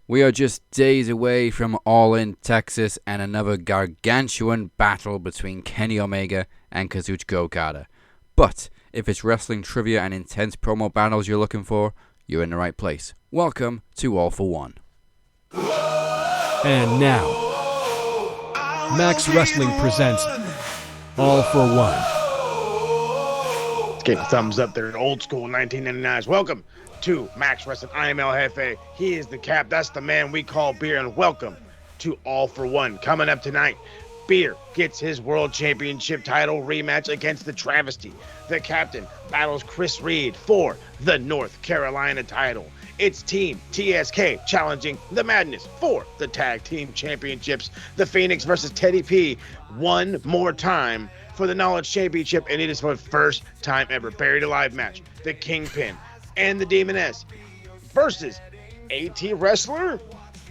We are just days away from All In Texas and another gargantuan battle between Kenny Omega and Kazuchika Okada. But if it's wrestling trivia and intense promo battles you're looking for, you're in the right place. Welcome to All For One. And now, Max Wrestling presents All For One. Give a thumbs up there, old school 1999s. Welcome to Max Wrestling. I am El Jefe. He is the Cap. That's the man we call Beer. And welcome to All For One. Coming up tonight, Beer gets his World Championship title rematch against the Travisty. The Captain battles Chris Reid for the North Carolina title. It's Team TSK challenging the Madness for the Tag Team Championships. The Phoenix versus Teddy P one more time for the Knowledge Championship, and it is for the first time ever. Buried Alive match. The Kingpin and The Demoness versus A.T. Rustlar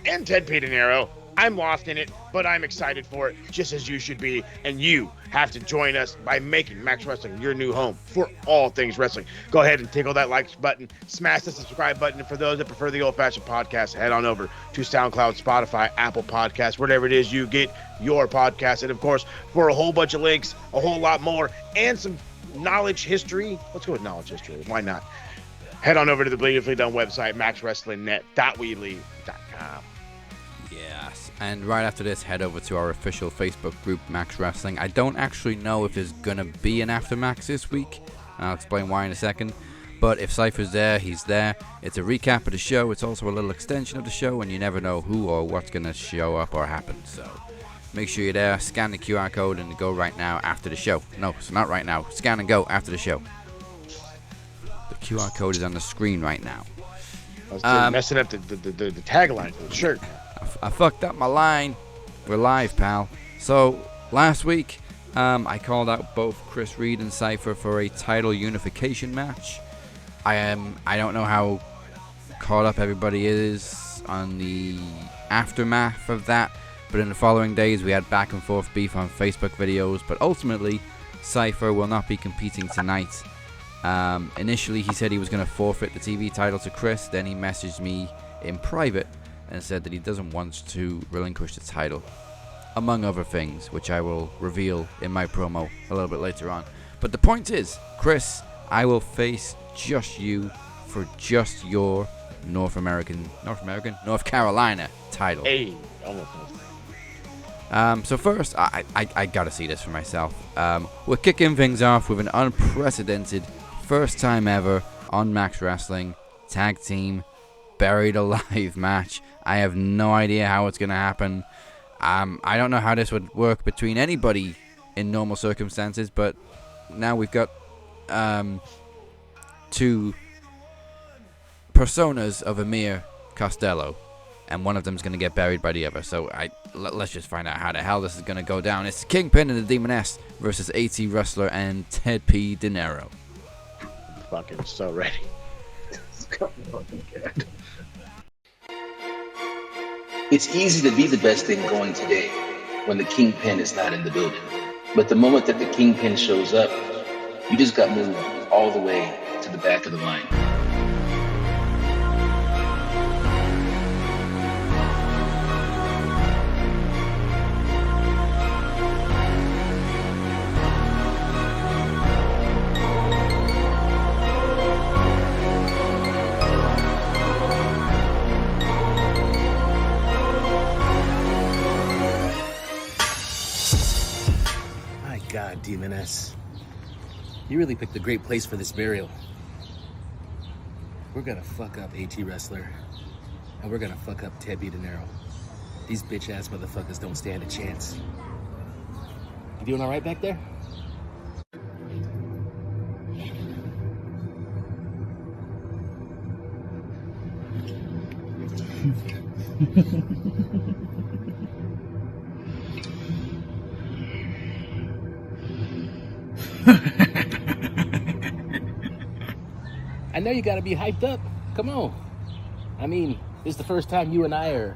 and Ted P. Dinero. I'm lost in it, but I'm excited for it, just as you should be. And you have to join us by making Max Wrestling your new home for all things wrestling. Go ahead and tickle that like button, smash the subscribe button. And for those that prefer the old-fashioned podcast, head on over to SoundCloud, Spotify, Apple Podcasts, whatever it is you get your podcast. And, of course, for a whole bunch of links, a whole lot more, and some knowledge history. Let's go with knowledge history. Why not? Head on over to the Beautifully Done website, maxwrestlingnet.weebly.com. Yes, and right after this, head over to our official Facebook group, Max Wrestling. I don't actually know if there's going to be an After Max this week. I'll explain why in a second. But if Cypher's there, he's there. It's a recap of the show. It's also a little extension of the show, and you never know who or what's going to show up or happen. So make sure you're there. Scan the QR code and go right now after the show. No, it's not right now. Scan and go after the show. The QR code is on the screen right now. I was messing up the tagline for the shirt. I fucked up my line. We're live, pal. So, last week, I called out both Chris Reid and Cypher for a title unification match. I don't know how caught up everybody is on the aftermath of that, but in the following days, we had back and forth beef on Facebook videos, but ultimately, Cypher will not be competing tonight. Initially, he said he was going to forfeit the TV title to Chris, then he messaged me in private and said that he doesn't want to relinquish the title, among other things, which I will reveal in my promo a little bit later on. But the point is, Chris, I will face just you for just your North Carolina title. Hey, almost. So first, I gotta see this for myself. We're kicking things off with an unprecedented, first time ever on Max Wrestling tag team Buried Alive match. I have no idea how it's going to happen. I don't know how this would work between anybody in normal circumstances, but now we've got two personas of Amir Costello, and one of them's going to get buried by the other. So let's just find out how the hell this is going to go down. It's Kingpin and The Demoness versus A.T. Rustlar and Ted P. Dinero. Fucking so ready. It's fucking good. It's easy to be the best thing going today when the Kingpin is not in the building. But the moment that the Kingpin shows up, you just got moved all the way to the back of the line. God, Demoness. You really picked a great place for this burial. We're gonna fuck up A.T. Rustlar, and we're gonna fuck up Ted P. Dinero. These bitch-ass motherfuckers don't stand a chance. You doing all right back there? I know you gotta be hyped up. Come on. I mean, this is the first time you and I are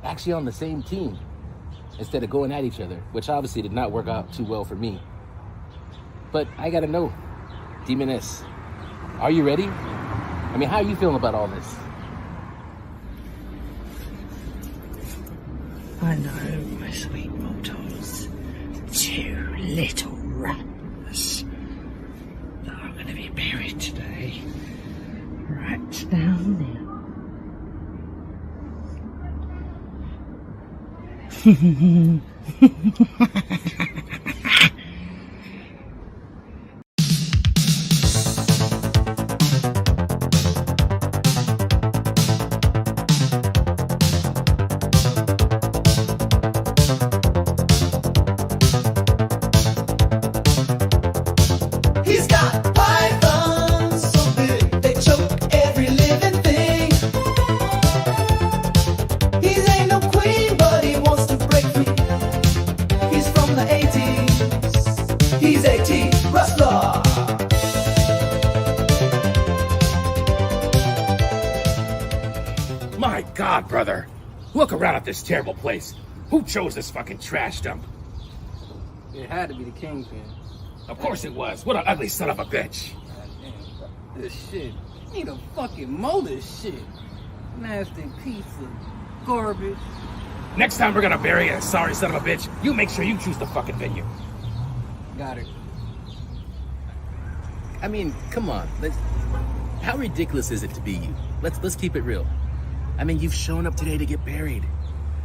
actually on the same team instead of going at each other, which obviously did not work out too well for me. But I gotta know, Demoness, are you ready? I mean, how are you feeling about all this? I know, my sweet mortals. 2 little rats that are going to be buried today. Right down there. He's got pythons so big they choke every living thing. He ain't no queen, but he wants to break free. He's from the A.T. He's A.T. Rustlar. My God, brother. Look around at this terrible place. Who chose this fucking trash dump? It had to be the Kingpin. Of course it was. What an ugly son of a bitch. Goddamn, this shit. Need to fucking mow this shit. Nasty piece of garbage. Next time we're gonna bury a sorry son of a bitch, you make sure you choose the fucking venue. Got it. I mean, come on. How ridiculous is it to be you? Let's keep it real. I mean, you've shown up today to get buried.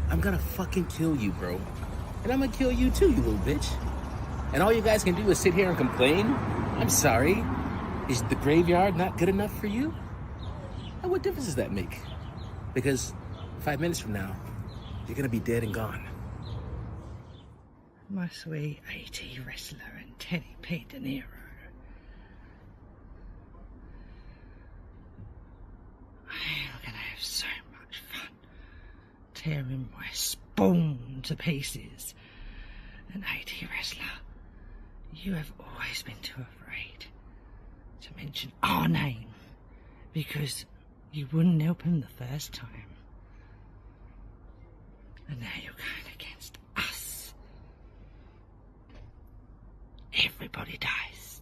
I'm gonna fucking kill you, bro. And I'm gonna kill you too, you little bitch. And all you guys can do is sit here and complain? I'm sorry. Is the graveyard not good enough for you? And what difference does that make? Because 5 minutes from now, you're gonna be dead and gone. My sweet A.T. Rustlar and Kingpin and The Demoness. We're gonna have so much fun tearing my spawn to pieces. And A.T. Rustlar, you have always been too afraid to mention our name because you wouldn't help him the first time. And now you're going against us. Everybody dies.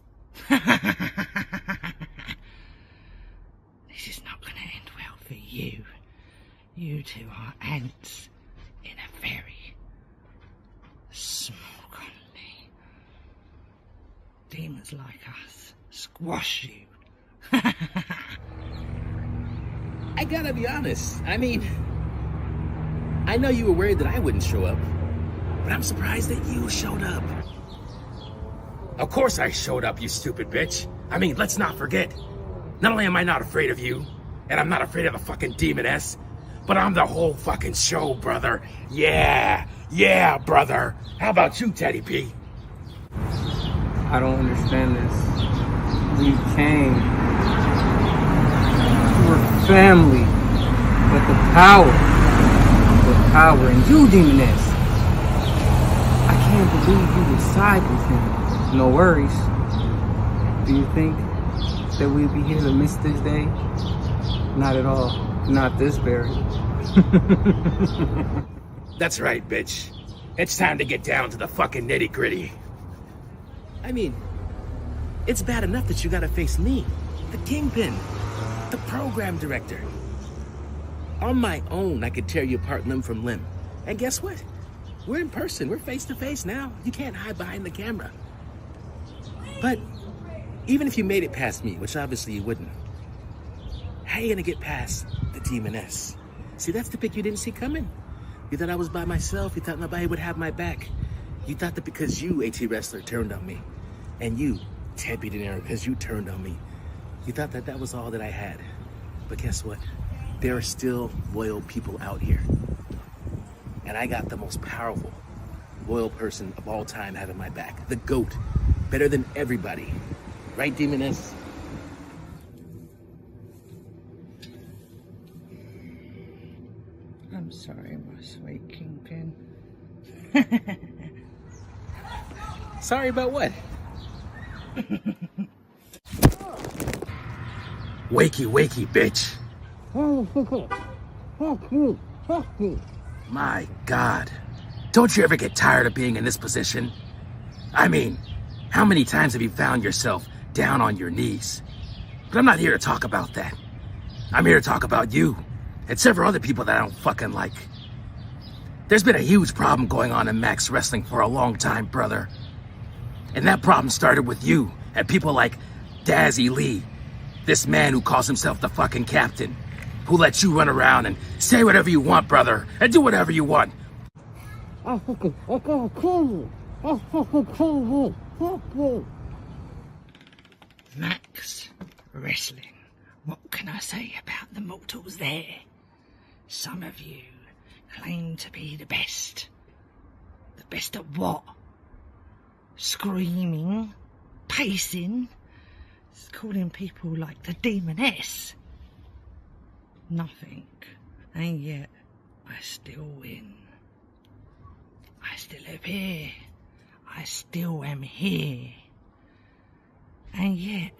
This is not going to end well for you. You two are ants in a very small colony. Demons like us squash you. I gotta be honest. I mean, I know you were worried that I wouldn't show up, but I'm surprised that you showed up. Of course I showed up, you stupid bitch. I mean, let's not forget. Not only am I not afraid of you, and I'm not afraid of the fucking Demoness, but I'm the whole fucking show, brother. Yeah, brother. How about you, Teddy P? I don't understand this. We came. We're family. But the power in you, Demoness. I can't believe you would side with him. No worries. Do you think that we'd be here to miss this day? Not at all. Not this buried. That's right, bitch. It's time to get down to the fucking nitty-gritty. I mean, it's bad enough that you gotta face me, the Kingpin, the program director. On my own, I could tear you apart limb from limb. And guess what? We're in person. We're face to face now. You can't hide behind the camera. But even if you made it past me, which obviously you wouldn't, how are you gonna get past the Demoness? See, that's the pick you didn't see coming. You thought I was by myself. You thought nobody would have my back. You thought that because you, A.T. Wrestler, turned on me, and you, Ted B. Dinero, because you turned on me, you thought that that was all that I had. But guess what? There are still loyal people out here. And I got the most powerful, loyal person of all time having my back. The GOAT. Better than everybody. Right, Demoness? I'm sorry, my sweet Kingpin. Sorry about what? Wakey, wakey, bitch. My God. Don't you ever get tired of being in this position? I mean, how many times have you found yourself down on your knees? But I'm not here to talk about that. I'm here to talk about you and several other people that I don't fucking like. There's been a huge problem going on in Max Wrestling for a long time, brother. And that problem started with you and people like Dazzy Lee, this man who calls himself the fucking captain, who lets you run around and say whatever you want, brother, and do whatever you want. Max Wrestling. What can I say about the mortals there? Some of you claim to be the best. The best at what? Screaming, pacing, calling people like the Demoness. Nothing. And yet, I still win. I still live here. I still am here. And yet,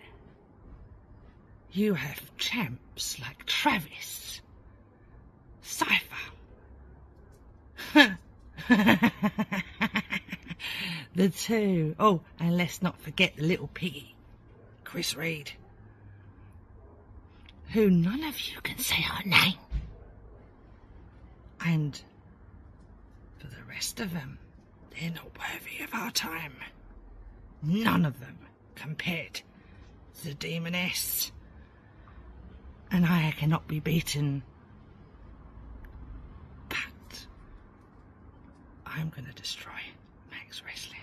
you have champs like Travis, Cypher, the two. Oh, and let's not forget the little piggy, Chris Reid, who none of you can say her name. And for the rest of them, they're not worthy of our time. None of them compared to the Demoness. And I cannot be beaten. But I'm gonna destroy Max Wrestling.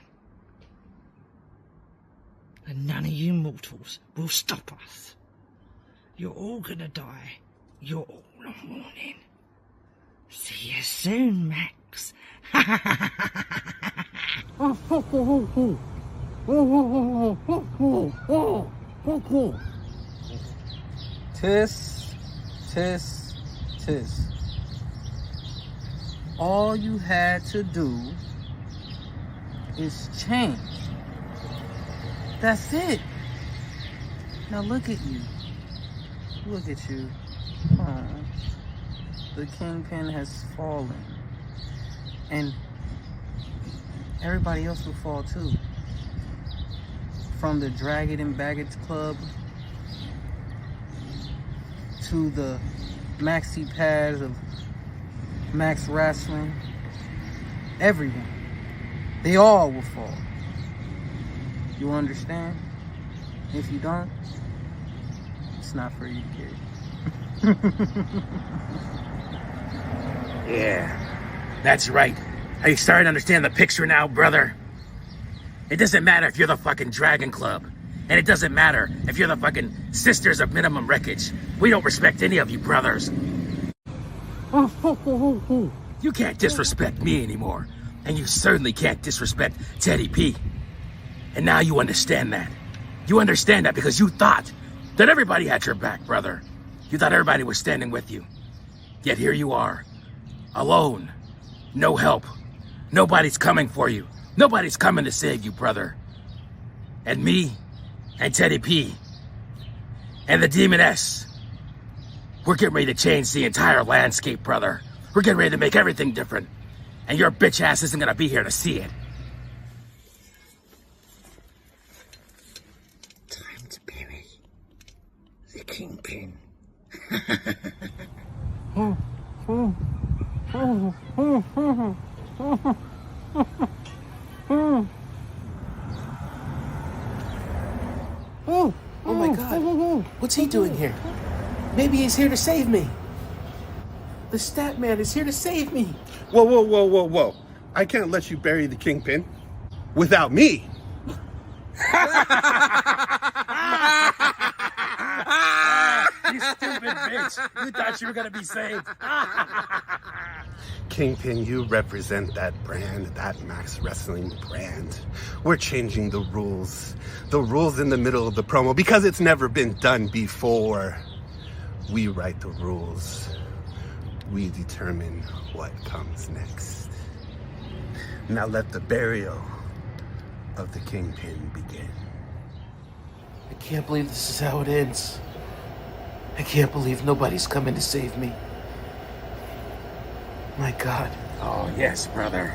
And none of you mortals will stop us. You're all gonna die. You're all on warning. See you soon, Max. Tis, tis, tis. All you had to do is change. That's it. Now look at you. Look at you. Oh, the Kingpin has fallen. And everybody else will fall too. From the Drag It and Baggage Club to the maxi pads of Max Wrestling. Everyone. They all will fall. You understand? If you don't, it's not for you, kid. Yeah, that's right. Are you starting to understand the picture now, brother? It doesn't matter if you're the fucking Dragon Club. And it doesn't matter if you're the fucking Sisters of Minimum Wreckage. We don't respect any of you brothers. You can't disrespect me anymore. And you certainly can't disrespect Teddy P. And now you understand that. You understand that because you thought that everybody had your back, brother. You thought everybody was standing with you. Yet here you are, alone, no help. Nobody's coming for you. Nobody's coming to save you, brother. And me, and Teddy P, and the Demoness, we're getting ready to change the entire landscape, brother. We're getting ready to make everything different. And your bitch ass isn't gonna be here to see it. Time to bury the Kingpin. Oh my God, what's he doing here? Maybe he's here to save me. The stat man is here to save me. Whoa, whoa, whoa, whoa, whoa. I can't let you bury the Kingpin without me. You stupid bitch. You thought you were gonna be saved. Kingpin, you represent that brand, that Max Wrestling brand. We're changing the rules. The rules in the middle of the promo because it's never been done before. We write the rules. We determine what comes next. Now let the burial of the Kingpin begin. I can't believe this is how it ends. I can't believe nobody's coming to save me. My God. Oh, yes, brother.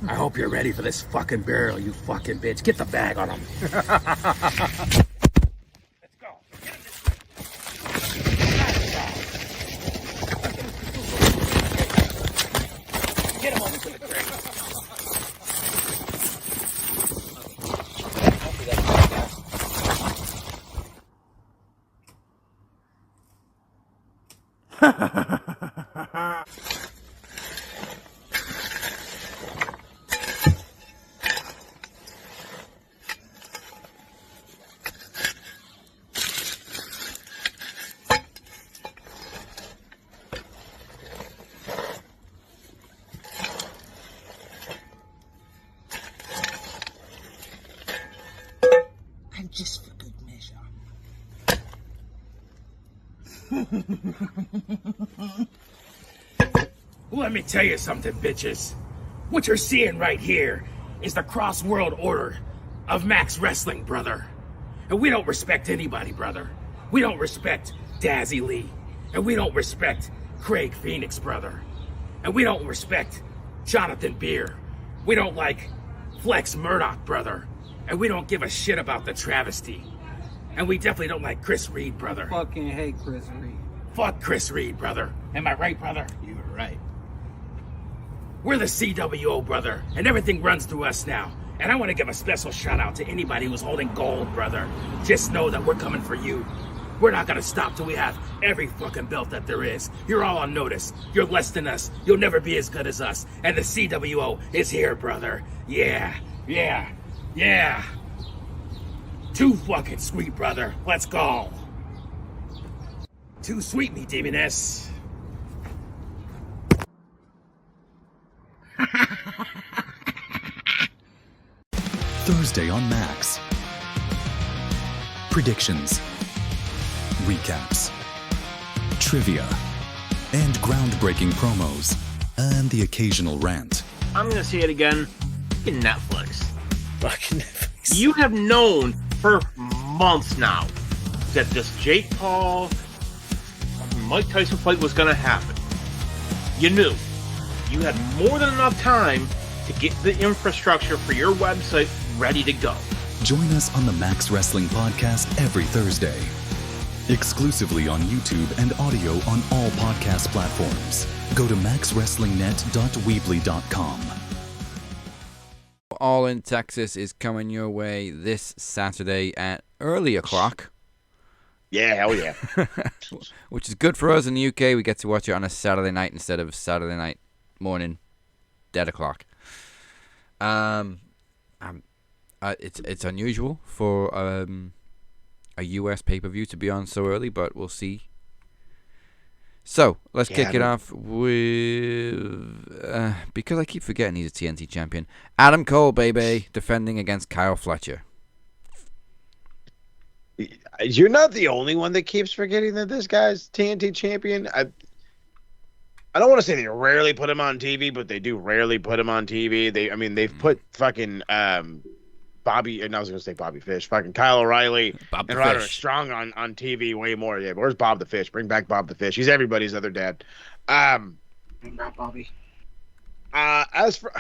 I hope you're ready for this fucking burial, you fucking bitch. Get the bag on him. Let's go. Get him over to the crate. And just for good measure. Let me tell you something, bitches. What you're seeing right here is the cross-world order of Max Wrestling, brother. And we don't respect anybody, brother. We don't respect Dazzy Lee. And we don't respect Craig Phoenix, brother. And we don't respect Jonathan Beer. We don't like Flex Murdoch, brother. And we don't give a shit about the Travisty. And we definitely don't like Chris Reid, brother. Fucking hate Chris Reid. Fuck Chris Reid, brother. Am I right, brother? You were right. We're the CWO, brother, and everything runs through us now. And I want to give a special shout out to anybody who's holding gold, brother. Just know that we're coming for you. We're not gonna stop till we have every fucking belt that there is. You're all on notice. You're less than us. You'll never be as good as us. And the CWO is here, brother. Yeah. Too fucking sweet, brother. Let's go. Too sweet, me demoness. Thursday on Max. Predictions, recaps, trivia, and groundbreaking promos, and the occasional rant. I'm gonna say it again. Fucking Netflix. Fucking Netflix. You have known for months now that this Jake Paul, Mike Tyson fight was gonna happen. You knew. You had more than enough time to get the infrastructure for your website ready to go. Join us on the Max Wrestling Podcast every Thursday. Exclusively on YouTube and audio on all podcast platforms. Go to maxwrestlingnet.weebly.com. All in Texas is coming your way this Saturday at early o'clock. Yeah, hell yeah. Which is good for us in the UK. We get to watch it on a Saturday night instead of Saturday night morning, dead o'clock. It's unusual for a US pay-per-view to be on so early, but we'll see. So let's kick it off with because I keep forgetting he's a TNT champion. Adam Cole, baby, defending against Kyle Fletcher. You're not the only one that keeps forgetting that this guy's TNT champion. I don't want to say they rarely put him on TV, but they do rarely put him on TV. They've put fucking Bobby, and I was going to say Bobby Fish, fucking Kyle O'Reilly and Roderick Strong on TV way more. Yeah, but where's Bob the Fish? Bring back Bob the Fish. He's everybody's other dad. Not Bobby. As for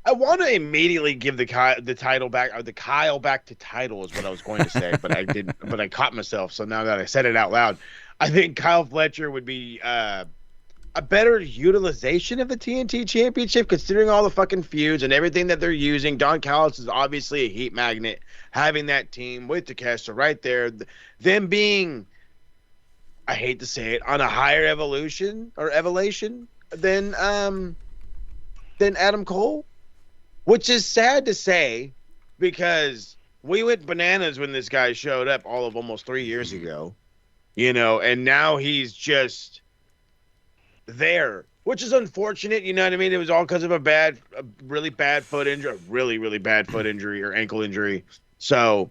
I want to immediately give the title back, or the Kyle back to title is what I was going to say, but I didn't. But I caught myself. So now that I said it out loud, I think Kyle Fletcher would be a better utilization of the TNT Championship, considering all the fucking feuds and everything that they're using. Don Callis is obviously a heat magnet, having that team with Takeshita right there, them being, I hate to say it, on a higher evolution than Adam Cole. Which is sad to say, because we went bananas when this guy showed up all of almost 3 years ago, and now he's just there, which is unfortunate. You know what I mean? It was all because of a really bad foot injury, really bad foot injury or ankle injury. So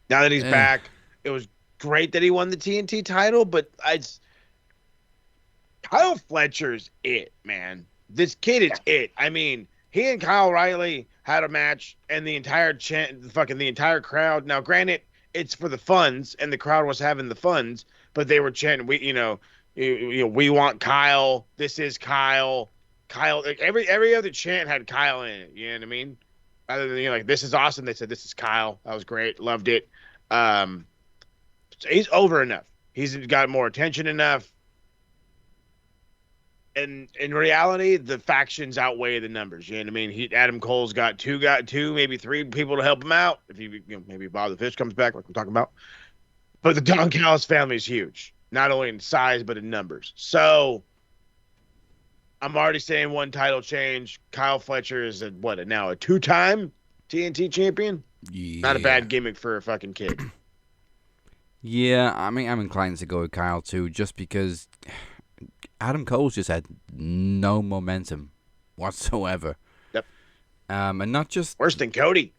now that he's back, it was great that he won the TNT title, but Kyle Fletcher's it, man. This kid is it. I mean, he and Kyle O'Reilly had a match, and the entire entire crowd. Now, granted, it's for the funds, and the crowd was having the funds, but they were chanting, we want Kyle. This is Kyle. Kyle. Like every other chant had Kyle in it. You know what I mean? Other than this is awesome. They said this is Kyle. That was great. Loved it. He's over enough. He's got more attention enough. and in reality, the factions outweigh the numbers. You know what I mean? Adam Cole's got two, maybe three people to help him out. If maybe Bob the Fish comes back, like I'm talking about. But the Don Callis family is huge, not only in size but in numbers. So I'm already saying one title change. Kyle Fletcher is now a 2-time TNT champion. Yeah. Not a bad gimmick for a fucking kid. Yeah, I mean, I'm inclined to go with Kyle too, just because Adam Cole's just had no momentum whatsoever. Yep. And not just worse than Cody.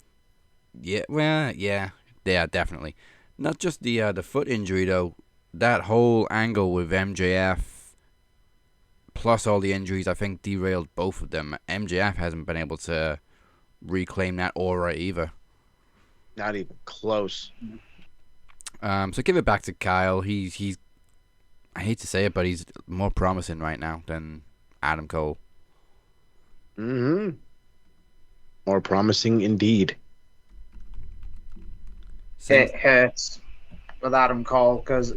Yeah, well, yeah, definitely. Not just the foot injury though. That whole angle with MJF, plus all the injuries, I think derailed both of them. MJF hasn't been able to reclaim that aura either. Not even close. So give it back to Kyle. He's I hate to say it, but he's more promising right now than Adam Cole. Mm-hmm. More promising indeed. It hurts with Adam Cole because,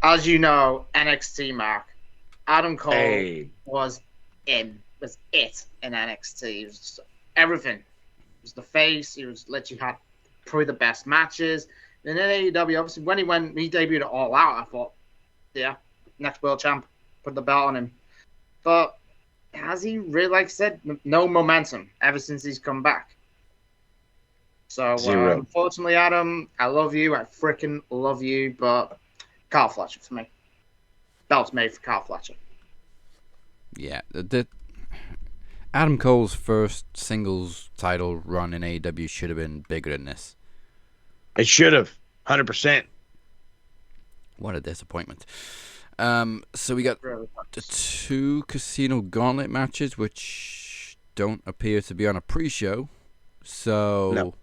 as you know, NXT, Mark, Adam Cole was it in NXT. He was just everything. He was the face. He was literally had probably the best matches. And in AEW, obviously, when he debuted at All Out, I thought, yeah, next world champ, put the belt on him. But has he really, like I said, no momentum ever since he's come back? So, unfortunately, Adam, I love you. I freaking love you. But Kyle Fletcher for me. Belt's made for Kyle Fletcher. Yeah. Adam Cole's first singles title run in AEW should have been bigger than this. It should have. 100%. What a disappointment. So we got the 2 Casino Gauntlet matches, which don't appear to be on a pre-show. So no.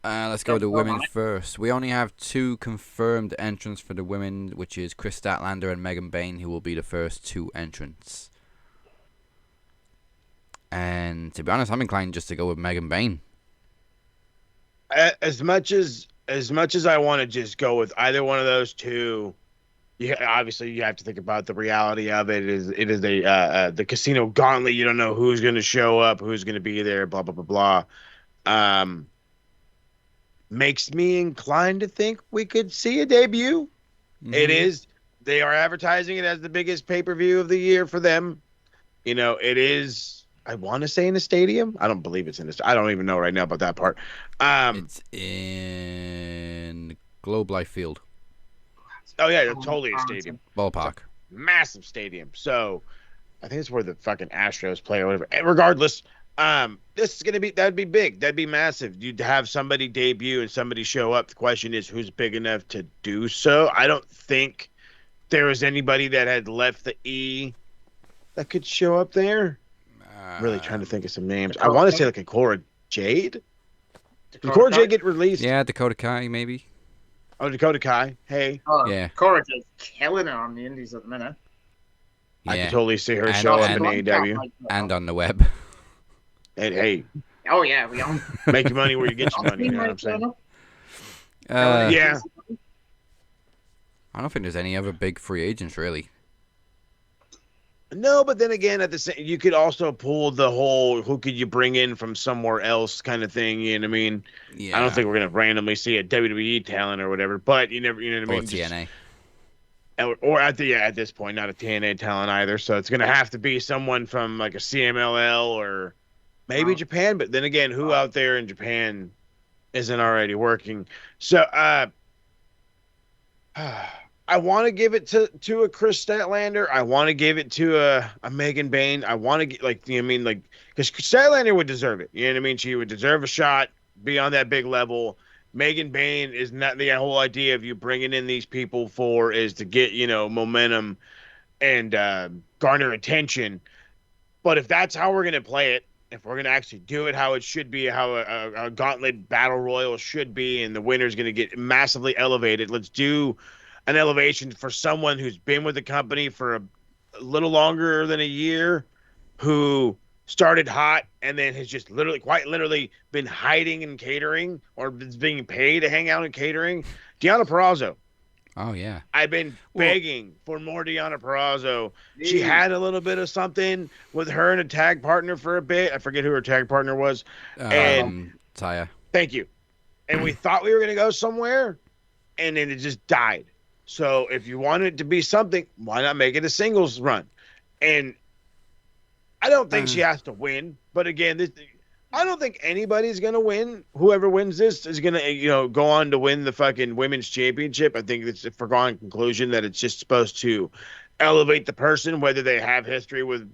Let's go to women first. We only have 2 confirmed entrants for the women, which is Chris Statlander and Megan Bayne, who will be the first 2 entrants. And to be honest, I'm inclined just to go with Megan Bayne. As much as I want to just go with either one of those 2, obviously you have to think about the reality of it. It is the Casino Gauntlet. You don't know who's going to show up, who's going to be there, blah blah blah blah. Makes me inclined to think we could see a debut. Mm-hmm. They are advertising it as the biggest pay-per-view of the year for them. It is. I want to say in a stadium. I don't believe it's in I don't even know right now about that part. It's in Globe Life Field. Oh yeah, totally a stadium. Ballpark. Massive stadium. So I think it's where the fucking Astros play or whatever. Regardless, this is that'd be big. That'd be massive. You'd have somebody debut and somebody show up. The question is who's big enough to do so. I don't think there was anybody that had left the E that could show up there. Really trying to think of some names. I want to say like a Cora Jade. Did Cora Jade get released? Yeah, Dakota Kai maybe. Oh, Dakota Kai. Hey. Yeah. Cora Jade's killing it on the indies at the minute. Yeah. I can totally see her show up in AEW. And on the web. And hey. Oh yeah, we all make your money where you get your money. You know what I'm saying? Yeah. I don't think there's any other big free agents really. No, but then again, at the same, you could also pull the whole who could you bring in from somewhere else kind of thing. You know what I mean? Yeah. I don't think we're gonna randomly see a WWE talent or whatever, but you know what I mean? Or TNA. Or at this point, not a TNA talent either. So it's gonna have to be someone from like a CMLL or maybe Japan. But then again, who out there in Japan isn't already working? So I want to give it to a Chris Statlander. I want to give it to a Megan Bayne. I want to get because Statlander would deserve it. You know what I mean? She would deserve a shot, be on that big level. Megan Bayne is not the whole idea of you bringing in these people is to get, momentum and garner attention. But if that's how we're going to play it, if we're going to actually do it how it should be, how a gauntlet battle royal should be, and the winner's going to get massively elevated, let's do an elevation for someone who's been with the company for a little longer than a year, who started hot and then has just quite literally been hiding in catering or is being paid to hang out in catering. Deonna Purrazzo. Oh, yeah. I've been begging for more Deonna Purrazzo. She had a little bit of something with her and a tag partner for a bit. I forget who her tag partner was. Taya. Thank you. And we thought we were going to go somewhere, and then it just died. So if you want it to be something, why not make it a singles run? And I don't think she has to win. But again, I don't think anybody's going to win. Whoever wins this is going to, go on to win the fucking women's championship. I think it's a foregone conclusion that it's just supposed to elevate the person, whether they have history with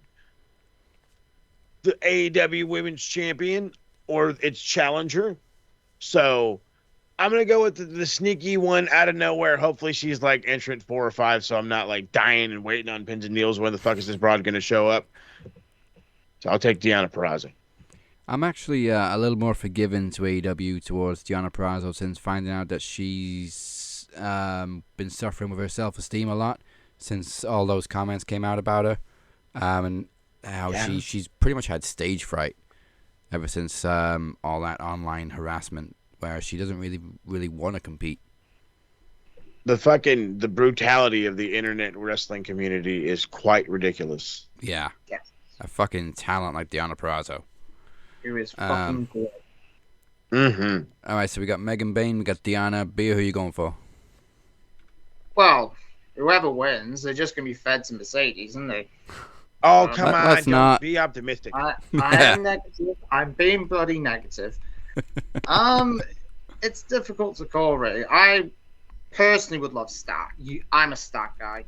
the AEW women's champion or its challenger. So I'm going to go with the sneaky one out of nowhere. Hopefully she's like entrant 4 or 5, so I'm not like dying and waiting on pins and needles. When the fuck is this broad going to show up? So I'll take Deonna Purrazzo. I'm actually a little more forgiving to AEW towards Deonna Purrazzo since finding out that she's been suffering with her self-esteem a lot since all those comments came out about her, and how she's pretty much had stage fright ever since all that online harassment, where she doesn't really want to compete. The brutality of the internet wrestling community is quite ridiculous. Yeah. A fucking talent like Deonna Purrazzo. Who is fucking good. Mm-hmm. All right, so we got Megan Bayne, we got Deonna. Beer, who are you going for? Well, whoever wins, they're just going to be fed to Mercedes, isn't they? Oh, come on. Let's not be optimistic. I am negative. I'm being bloody negative. It's difficult to call, really. I personally would love Stat. I'm a Stat guy.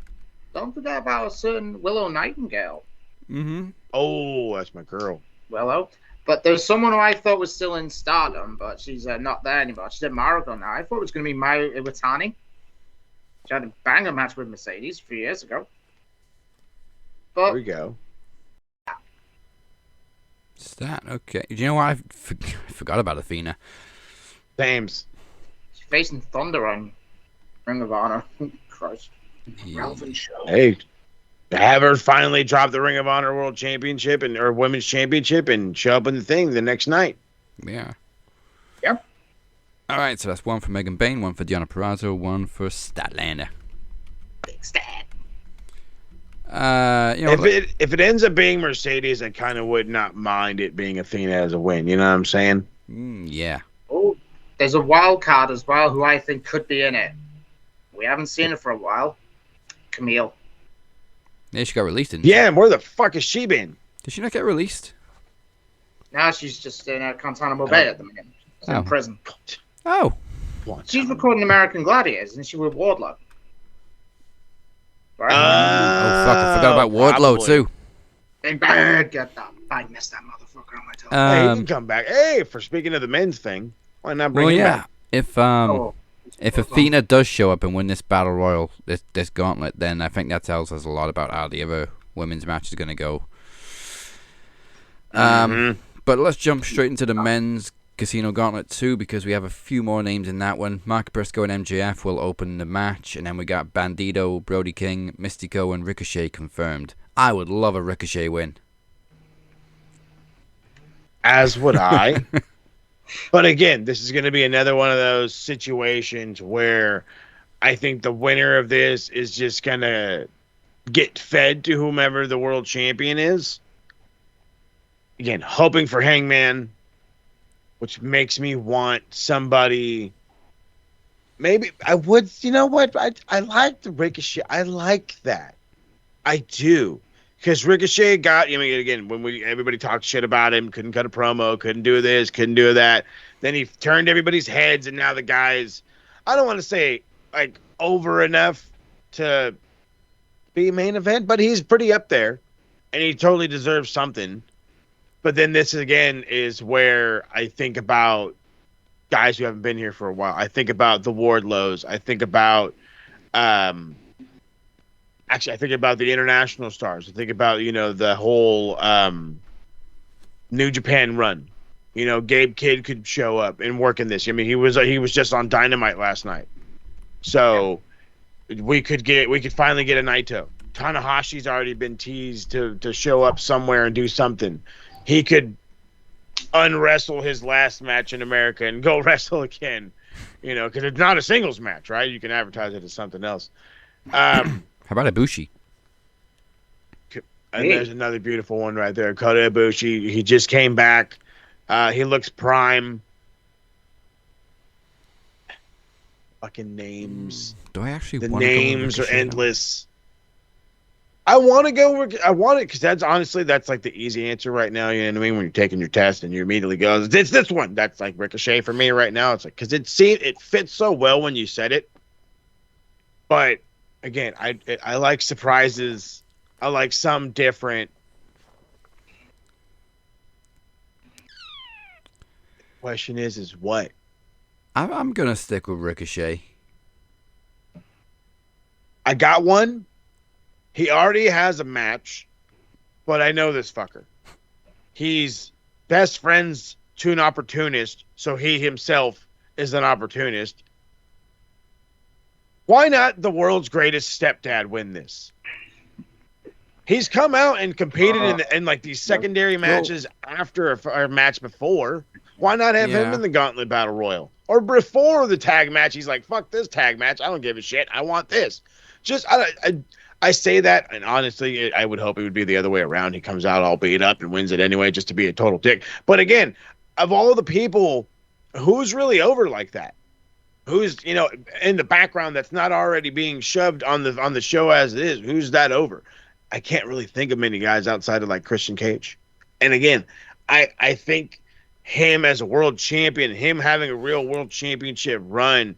Don't forget about a certain Willow Nightingale. Mm-hmm. Oh, that's my girl. Willow. But there's someone who I thought was still in Stardom, but she's not there anymore. She's at Marigold now. I thought it was going to be Mayu Iwatani. She had a banger match with Mercedes a few years ago. But there we go. Stat, okay. Do you know what? I forgot about Athena. Thames. She's facing Thunder on Ring of Honor. Christ. Relevant show. Hey, have her finally drop the Ring of Honor World Championship or Women's Championship and show up in the thing the next night. Yeah. Yep. All right, so that's one for Megan Bayne, one for Deonna Purrazzo, one for Statlander. Big Stat. If it ends up being Mercedes, I kind of would not mind it being Athena as a win. You know what I'm saying? Yeah. Oh, there's a wild card as well who I think could be in it. We haven't seen her for a while. Camille. Yeah, she got released, didn't she? Where the fuck has she been? Did she not get released? Now she's just in Guantanamo Bay at the minute. She's in prison. Oh. She's recording American Gladiators, isn't she, with Wardlow? Right? Oh, fuck, I forgot about Wardlow, too. Get that. I missed that motherfucker on my toe. Hey, he can come back. Hey, for speaking of the men's thing, why not bring him back? If Athena does show up and win this battle royal, this gauntlet, then I think that tells us a lot about how the other women's match is going to go. But let's jump straight into the men's Casino Gauntlet 2 because we have a few more names in that one. Mark Briscoe and MJF will open the match, and then we got Bandito, Brody King, Mystico, and Ricochet confirmed. I would love a Ricochet win. As would I. But again, this is going to be another one of those situations where I think the winner of this is just going to get fed to whomever the world champion is. Again, hoping for Hangman, which makes me want somebody. Maybe I would, you know what? I like the Ricochet. I like that. I do. Because Ricochet got, again, when everybody talked shit about him, couldn't cut a promo, couldn't do this, couldn't do that. Then he turned everybody's heads, and now the guy's, I don't want to say, like, over enough to be main event, but he's pretty up there, and he totally deserves something. But then this, again, is where I think about guys who haven't been here for a while. I think about the Wardlows. I think about, actually, I think about the international stars. I think about, the whole New Japan run. Gabe Kidd could show up and work in this. He was just on Dynamite last night. So we could finally get a Naito. Tanahashi's already been teased to show up somewhere and do something. He could unwrestle his last match in America and go wrestle again. You know, because it's not a singles match, right? You can advertise it as something else. How about Ibushi? And there's another beautiful one right there. Kota Ibushi. He just came back. He looks prime. Fucking names. Do I actually The want to go with names are Ricochet, though? endless. I want to go. I want it because that's like the easy answer right now. You know what I mean? When you're taking your test and you immediately go, "It's this one." That's like Ricochet for me right now. It's like because it fits so well when you said it. But again, I like surprises. I like some different. Question is what? I'm gonna stick with Ricochet. I got one. He already has a match, but I know this fucker. He's best friends to an opportunist, so he himself is an opportunist. Why not the world's greatest stepdad win this? He's come out and competed in like these secondary matches after a match before. Why not have him in the Gauntlet Battle Royal? Or before the tag match, he's like, fuck this tag match. I don't give a shit. I want this. Just, I say that, and honestly, I would hope it would be the other way around. He comes out all beat up and wins it anyway, just to be a total dick. But again, of all the people, who's really over like that? Who's, you know, in the background that's not already being shoved on the show as it is? Who's that over? I can't really think of many guys outside of like Christian Cage. And again, I think him as a world champion, him having a real world championship run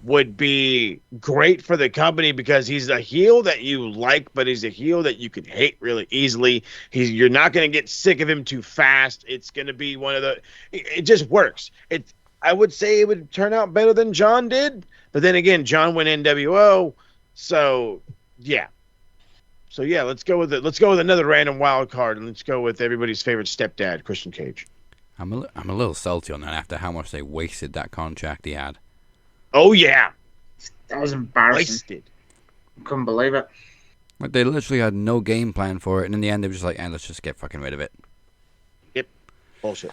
would be great for the company because he's a heel that you like, but he's a heel that you can hate really easily. You're not going to get sick of him too fast. It's going to be one of the, it just works. I would say it would turn out better than John did, but then again, John went NWO. So yeah. So yeah, let's go with another random wild card, and let's go with everybody's favorite stepdad, Christian Cage. I'm a little salty on that after how much they wasted that contract he had. Oh yeah, that was embarrassing. Wasted. Couldn't believe it. Like they literally had no game plan for it, and in the end they were just like, let's just get fucking rid of it. Yep, bullshit.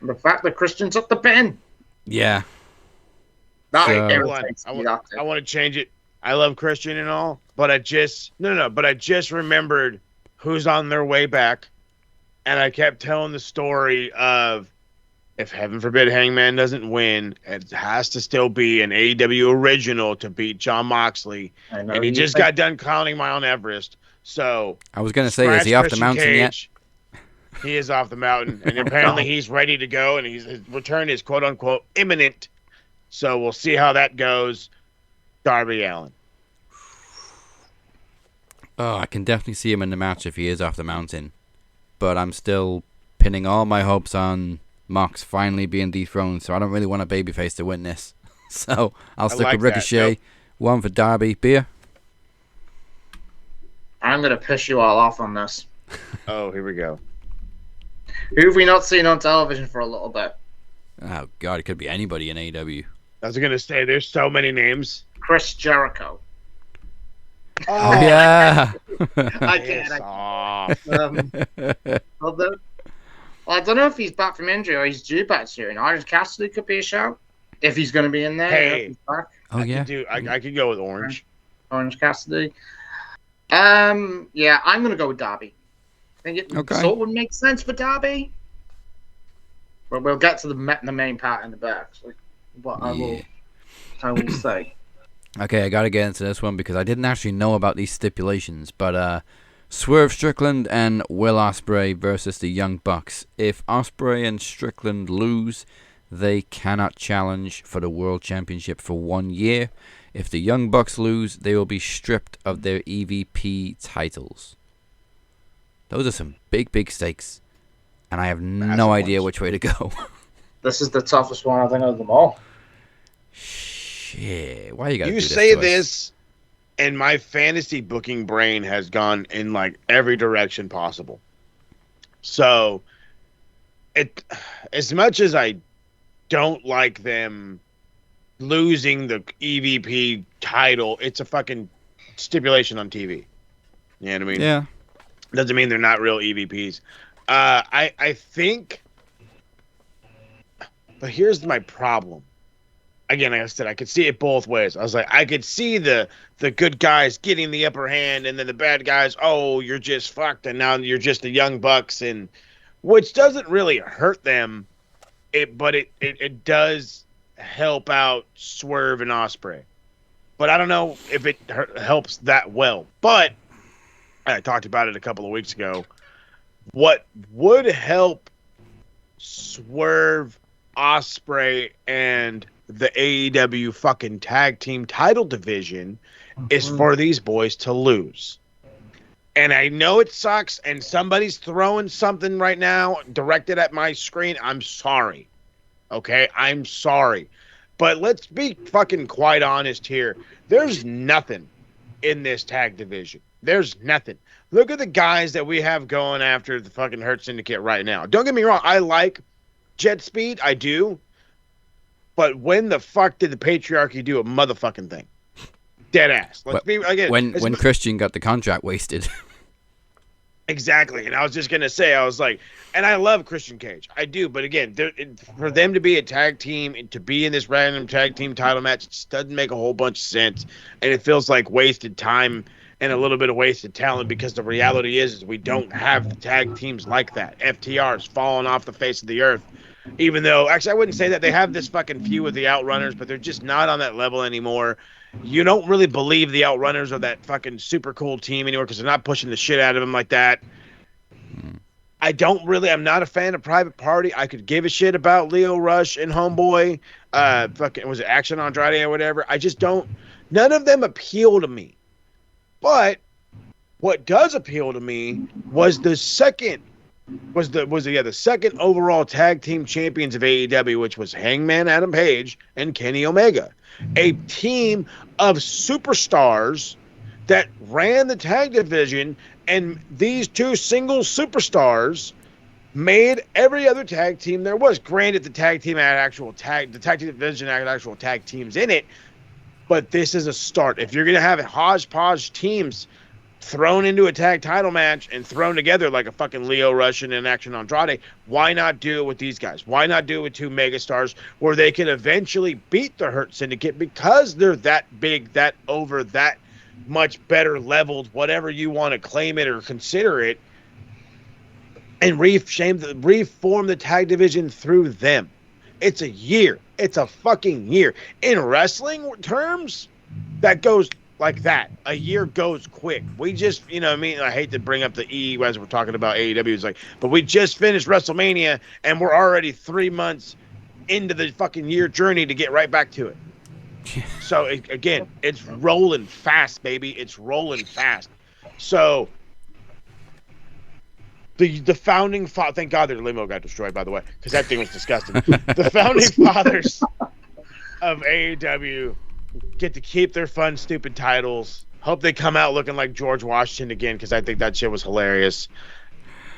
The fact that Christian took the pin. Yeah. I want to change it. I love Christian and all, but I just remembered who's on their way back, and I kept telling the story of if heaven forbid Hangman doesn't win, it has to still be an AEW original to beat Jon Moxley, and he just got done clowning Mount Everest. So I was gonna say, is he off the mountain yet? He is off the mountain, and apparently he's ready to go, and his return is quote unquote imminent. So we'll see how that goes. Darby Allin. Oh, I can definitely see him in the match if he is off the mountain. But I'm still pinning all my hopes on Mox finally being dethroned, so I don't really want a babyface to win this. So I'll stick with Ricochet. Yep. One for Darby. Beer? I'm going to piss you all off on this. Oh, here we go. Who have we not seen on television for a little bit? Oh, God, it could be anybody in AEW. I was going to say, there's so many names. Chris Jericho. Oh, yeah. I can't. I don't know if he's back from injury or he's due back soon. Orange Cassidy could be a shout if he's going to be in there. Hey, oh yeah, I could go with Orange. Orange Cassidy. Yeah, I'm going to go with Darby. I think it sort of would make sense for Darby. But we'll get to the main part in the back. So what I will say. Okay, I gotta get into this one because I didn't actually know about these stipulations, but Swerve Strickland and Will Ospreay versus the Young Bucks. If Ospreay and Strickland lose, they cannot challenge for the World Championship for 1 year. If the Young Bucks lose, they will be stripped of their EVP titles. Those are some big stakes, and I have no idea which way to go. This is the toughest one I think of them all. Shit, why you gotta do this? You say this, and my fantasy booking brain has gone in like every direction possible. So, as much as I don't like them losing the EVP title, it's a fucking stipulation on TV. You know what I mean? Yeah. Doesn't mean they're not real EVPs. I think, but here's my problem. again, like I said, I could see it both ways. I was like, I could see the good guys getting the upper hand, and then the bad guys, oh, you're just fucked, and now you're just the Young Bucks, and which doesn't really hurt them, but it does help out Swerve and Ospreay. But I don't know if it helps that well. But I talked about it a couple of weeks ago. What would help Swerve, Ospreay, and the AEW fucking tag team title division is for these boys to lose. And I know it sucks, and somebody's throwing something right now directed at my screen. I'm sorry. Okay? I'm sorry. But let's be fucking quite honest here. There's nothing in this tag division. There's nothing. Look at the guys that we have going after the fucking Hurt Syndicate right now. Don't get me wrong. I like Jet Speed. I do. But when the fuck did the patriarchy do a motherfucking thing? Dead ass. Let's be again. When Christian got the contract wasted. Exactly. And I was just going to say, I was like, and I love Christian Cage. I do. But again, for them to be a tag team and to be in this random tag team title match, it just doesn't make a whole bunch of sense. And it feels like wasted time and a little bit of wasted talent, because the reality is we don't have tag teams like that. FTR's fallen off the face of the earth. Even though, actually, I wouldn't say that. They have this fucking feud with the Outrunners, but they're just not on that level anymore. You don't really believe the Outrunners are that fucking super cool team anymore, because they're not pushing the shit out of them like that. I'm not a fan of Private Party. I could give a shit about Leo Rush and Homeboy. Was it Action Andrade or whatever? I just don't. None of them appeal to me. But what does appeal to me was the second overall tag team champions of AEW, which was Hangman Adam Page and Kenny Omega. A team of superstars that ran the tag division, and these two single superstars made every other tag team there was. Granted, the tag team division had actual tag teams in it, but this is a start. If you're going to have hodgepodge teams thrown into a tag title match and thrown together like a fucking Leo Rush and an Action Andrade, why not do it with these guys? Why not do it with two megastars where they can eventually beat the Hurt Syndicate, because they're that big, that over, that much better leveled, whatever you want to claim it or consider it, and reform the tag division through them. It's a year. It's a fucking year. In wrestling terms, that goes like that. A year goes quick. We just, I hate to bring up the E as we're talking about AEW. It's like, but we just finished WrestleMania and we're already 3 months into the fucking year journey to get right back to it. So again, it's rolling fast, baby. It's rolling fast. So the founding father, thank God their limo got destroyed, by the way, because that thing was disgusting. The founding fathers of AEW get to keep their fun, stupid titles. Hope they come out looking like George Washington again, because I think that shit was hilarious.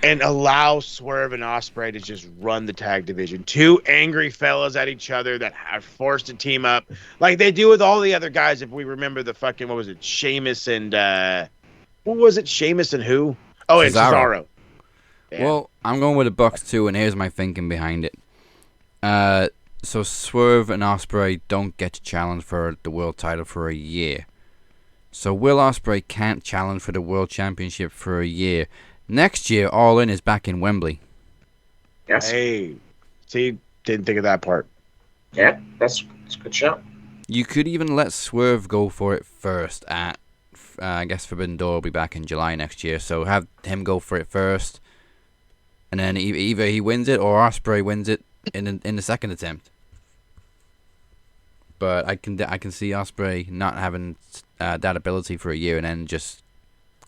And allow Swerve and Ospreay to just run the tag division. Two angry fellas at each other that are forced to team up like they do with all the other guys. If we remember the fucking, what was it? Sheamus and what was it? Sheamus and who? Oh, it's Cesaro. Yeah. Well, I'm going with the Bucks too, and here's my thinking behind it. So Swerve and Ospreay don't get to challenge for the world title for a year. So Will Ospreay can't challenge for the world championship for a year. Next year, All In is back in Wembley. Yes. Hey, see, didn't think of that part. Yeah, that's a good shout. You could even let Swerve go for it first at, I guess Forbidden Door will be back in July next year. So have him go for it first, and then either he wins it or Ospreay wins it in the second attempt. But I can see Ospreay not having that ability for a year and then just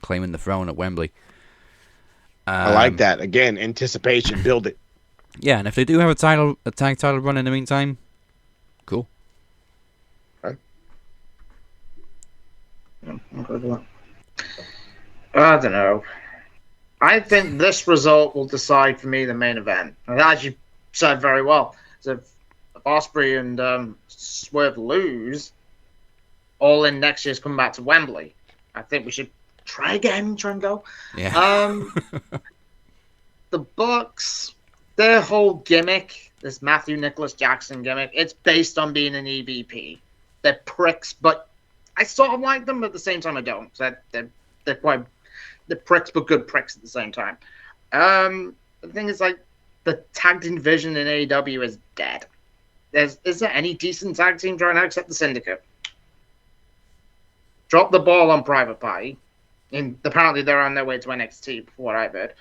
claiming the throne at Wembley. I like that. Again, anticipation, build it. Yeah, and if they do have a tag title run in the meantime, cool. Right. I don't know. I think this result will decide for me the main event. And as you said very well, so if Ospreay and Swerve lose, All In next year's coming back to Wembley. I think we should try and go. Yeah. The Bucks, their whole gimmick this Matthew Nicholas Jackson gimmick. It's based on being an EVP. They're pricks, but I sort of like them, but at the same time I don't. So they're pricks, but good pricks at the same time. The thing is, like, the tag team division in AEW is dead. Is there any decent tag teams right now except the Syndicate? Drop the ball on Private Party. And apparently they're on their way to NXT, from what I've heard.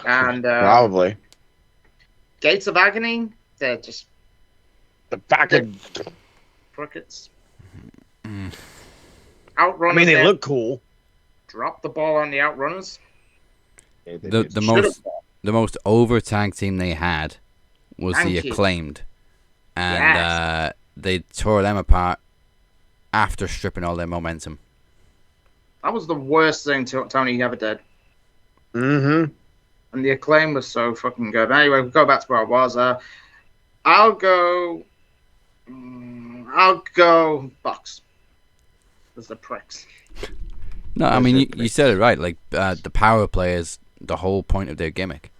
And Probably. Gates of Agony, they're just the fucking crickets. I Outrunners. mean, they look cool. Drop the ball on the Outrunners. The most over tag team they had was the Acclaimed, and they tore them apart after stripping all their momentum. That was the worst thing Tony ever did. Mm-hmm. And the Acclaim was so fucking good. Anyway, we'll go back to where I was. I'll go Bucks. As the pricks. No, I mean, you said it right. Like, the power play is the whole point of their gimmick.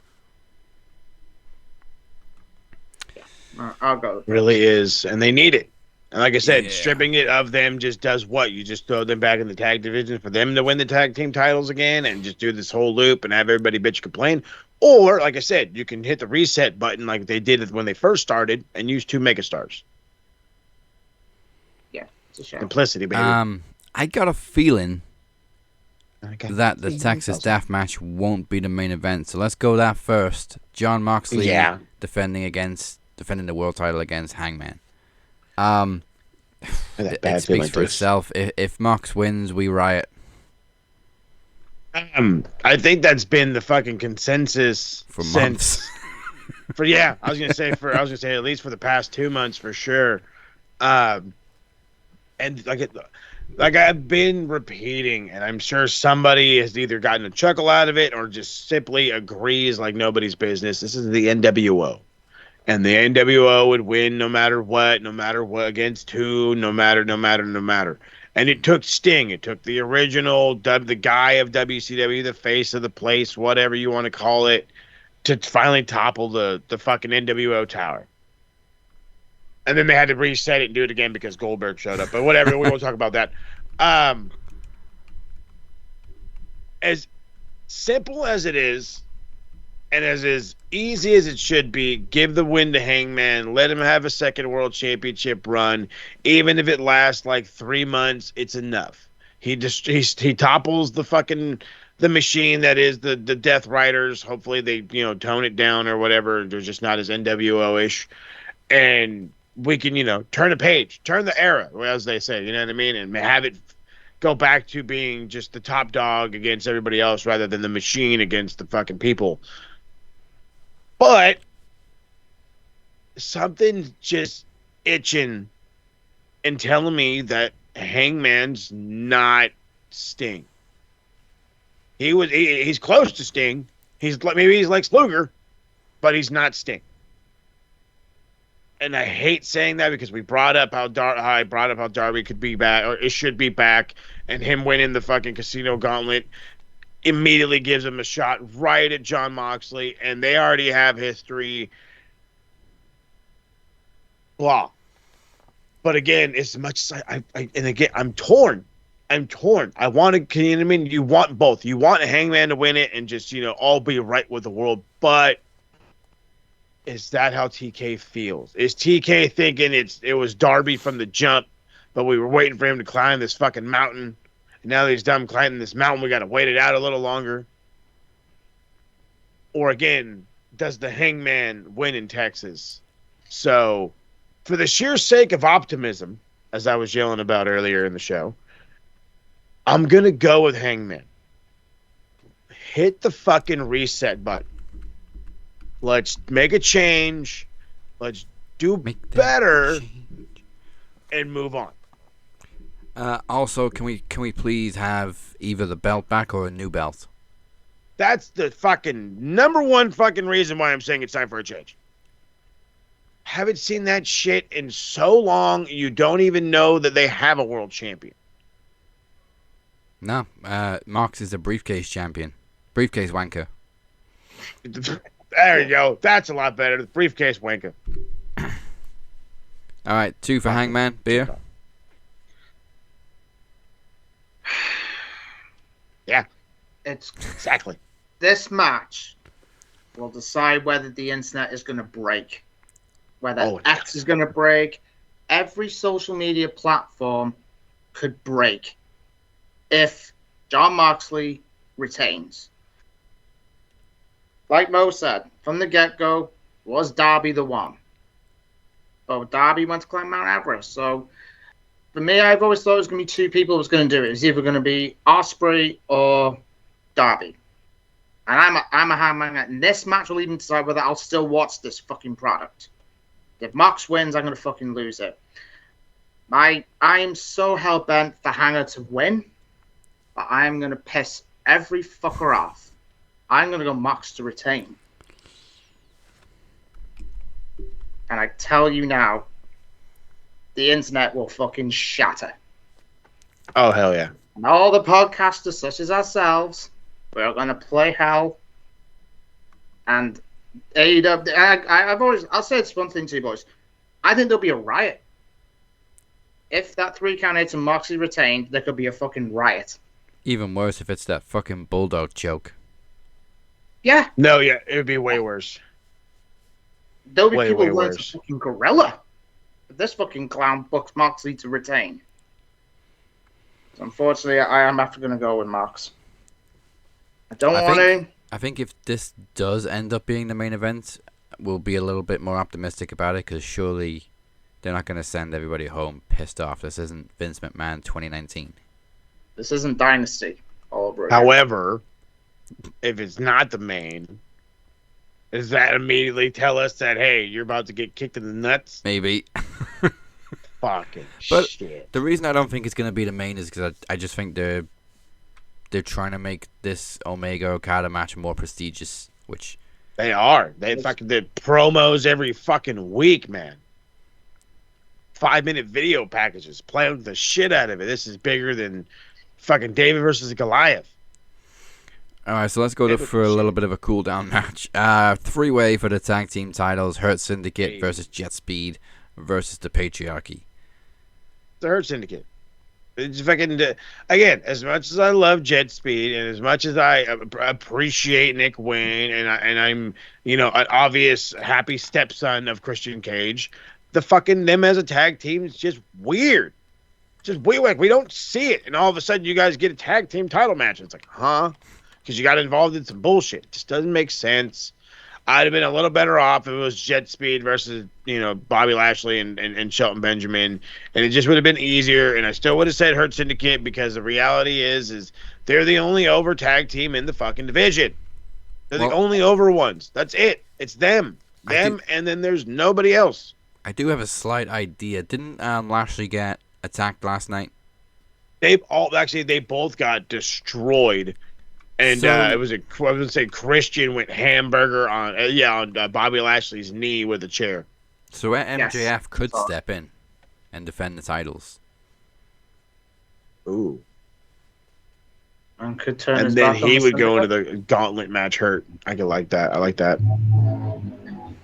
I'll go. Really is, and they need it. And like I said, stripping it of them just does what? You just throw them back in the tag division for them to win the tag team titles again and just do this whole loop and have everybody bitch complain. Or, like I said, you can hit the reset button like they did when they first started and use 2 megastars. Yeah, it's a shame. Simplicity, baby. I got a feeling that the Texas Death Match won't be the main event. So let's go that first. Jon Moxley defending the world title against Hangman. It speaks for itself. If Mox wins, we riot. I think that's been the fucking consensus for months. I was gonna say at least for the past 2 months for sure. And like I've been repeating, and I'm sure somebody has either gotten a chuckle out of it or just simply agrees like nobody's business. This is the NWO. And the NWO would win no matter what, against who, no matter. And it took Sting. It took the original, the guy of WCW, the face of the place, whatever you want to call it, to finally topple the fucking NWO tower. And then they had to reset it and do it again because Goldberg showed up. But whatever, we won't talk about that. As simple as it is, and as easy as it should be, give the win to Hangman. Let him have a second world championship run. Even if it lasts like 3 months, it's enough. He topples the machine that is the Death Riders. Hopefully they tone it down or whatever. They're just not as NWO-ish. And we can turn a page, turn the era, as they say. You know what I mean? And have it go back to being just the top dog against everybody else rather than the machine against the fucking people. But something's just itching and telling me that Hangman's not Sting. He's close to Sting. Maybe he's like Luger, but he's not Sting. And I hate saying that because we brought up how Darby could be back, or it should be back, and him winning the fucking Casino Gauntlet immediately gives him a shot right at Jon Moxley, and they already have history. Blah. But again, as much as I'm torn. I want to, you know what I mean? You want both. You want Hangman to win it and just, all be right with the world. But is that how TK feels? Is TK thinking it was Darby from the jump, but we were waiting for him to climb this fucking mountain? And now that he's done climbing this mountain, we got to wait it out a little longer. Or again, does the Hangman win in Texas? So, for the sheer sake of optimism, as I was yelling about earlier in the show, I'm going to go with Hangman. Hit the fucking reset button. Let's make a change. Let's do better and move on. Also, can we please have either the belt back or a new belt? That's the fucking number one fucking reason why I'm saying it's time for a change. Haven't seen that shit in so long, you don't even know that they have a world champion. No, Mox is a briefcase champion. Briefcase wanker. There you go. That's a lot better. The briefcase wanker. All right, 2 for Hangman. Beer. Yeah, It's exactly. This match will decide whether the internet is going to break, whether X is going to break. Every social media platform could break if Jon Moxley retains. Like Mo said, from the get-go, was Darby the one? But Darby went to climb Mount Everest. So, for me, I've always thought it was going to be 2 people who was going to do it. It was either going to be Ospreay or Darby. And I'm a Hangman, and this match will even decide whether I'll still watch this fucking product. If Mox wins, I'm going to fucking lose it. I am so hell-bent for Hanger to win, but I'm going to piss every fucker off. I'm going to go Mox to retain. And I tell you now, the internet will fucking shatter. Oh, hell yeah. And all the podcasters, such as ourselves, we're going to play hell. And AEW, I'll say it's one thing to you boys. I think there'll be a riot. If that 3 count out and Moxley retained, there could be a fucking riot. Even worse if it's that fucking bulldog choke. Yeah. No, yeah, it would be way worse. There'll be people who want to fucking gorilla. If this fucking clown books Moxley to retain. So unfortunately, I am after going to go with Mox. I don't want to. I think if this does end up being the main event, we'll be a little bit more optimistic about it, because surely they're not going to send everybody home pissed off. This isn't Vince McMahon 2019. This isn't Dynasty all over again. However, if it's not the main, does that immediately tell us that, hey, you're about to get kicked in the nuts? Maybe. Fucking but shit. The reason I don't think it's going to be the main is because I just think they're trying to make this Omega Okada match more prestigious, which they are. They fucking did promos every fucking week, man. 5-minute video packages, playing the shit out of it. This is bigger than fucking David versus Goliath. All right, so let's go for a little bit of a cool down match. 3-way for the tag team titles: Hurt Syndicate versus Jet Speed versus the Patriarchy. The Hurt Syndicate. It's fucking, again, as much as I love Jet Speed and as much as I appreciate Nick Wayne and I'm, an obvious happy stepson of Christian Cage, the fucking them as a tag team is just weird. Just weird. Like, we don't see it, and all of a sudden you guys get a tag team title match. It's like, huh? Because you got involved in some bullshit. It just doesn't make sense. I'd have been a little better off if it was Jet Speed versus, Bobby Lashley and Shelton Benjamin, and it just would have been easier, and I still would have said Hurt Syndicate, because the reality is they're the only over tag team in the fucking division. They're the only over ones. That's it. It's them. And then there's nobody else. I do have a slight idea. Didn't Lashley get attacked last night? They both got destroyed. And I was going to say Christian went hamburger on Bobby Lashley's knee with a chair. So MJF could step in and defend the titles. Ooh. And could turn. And then he would go into the gauntlet match hurt. I could like that. I like that.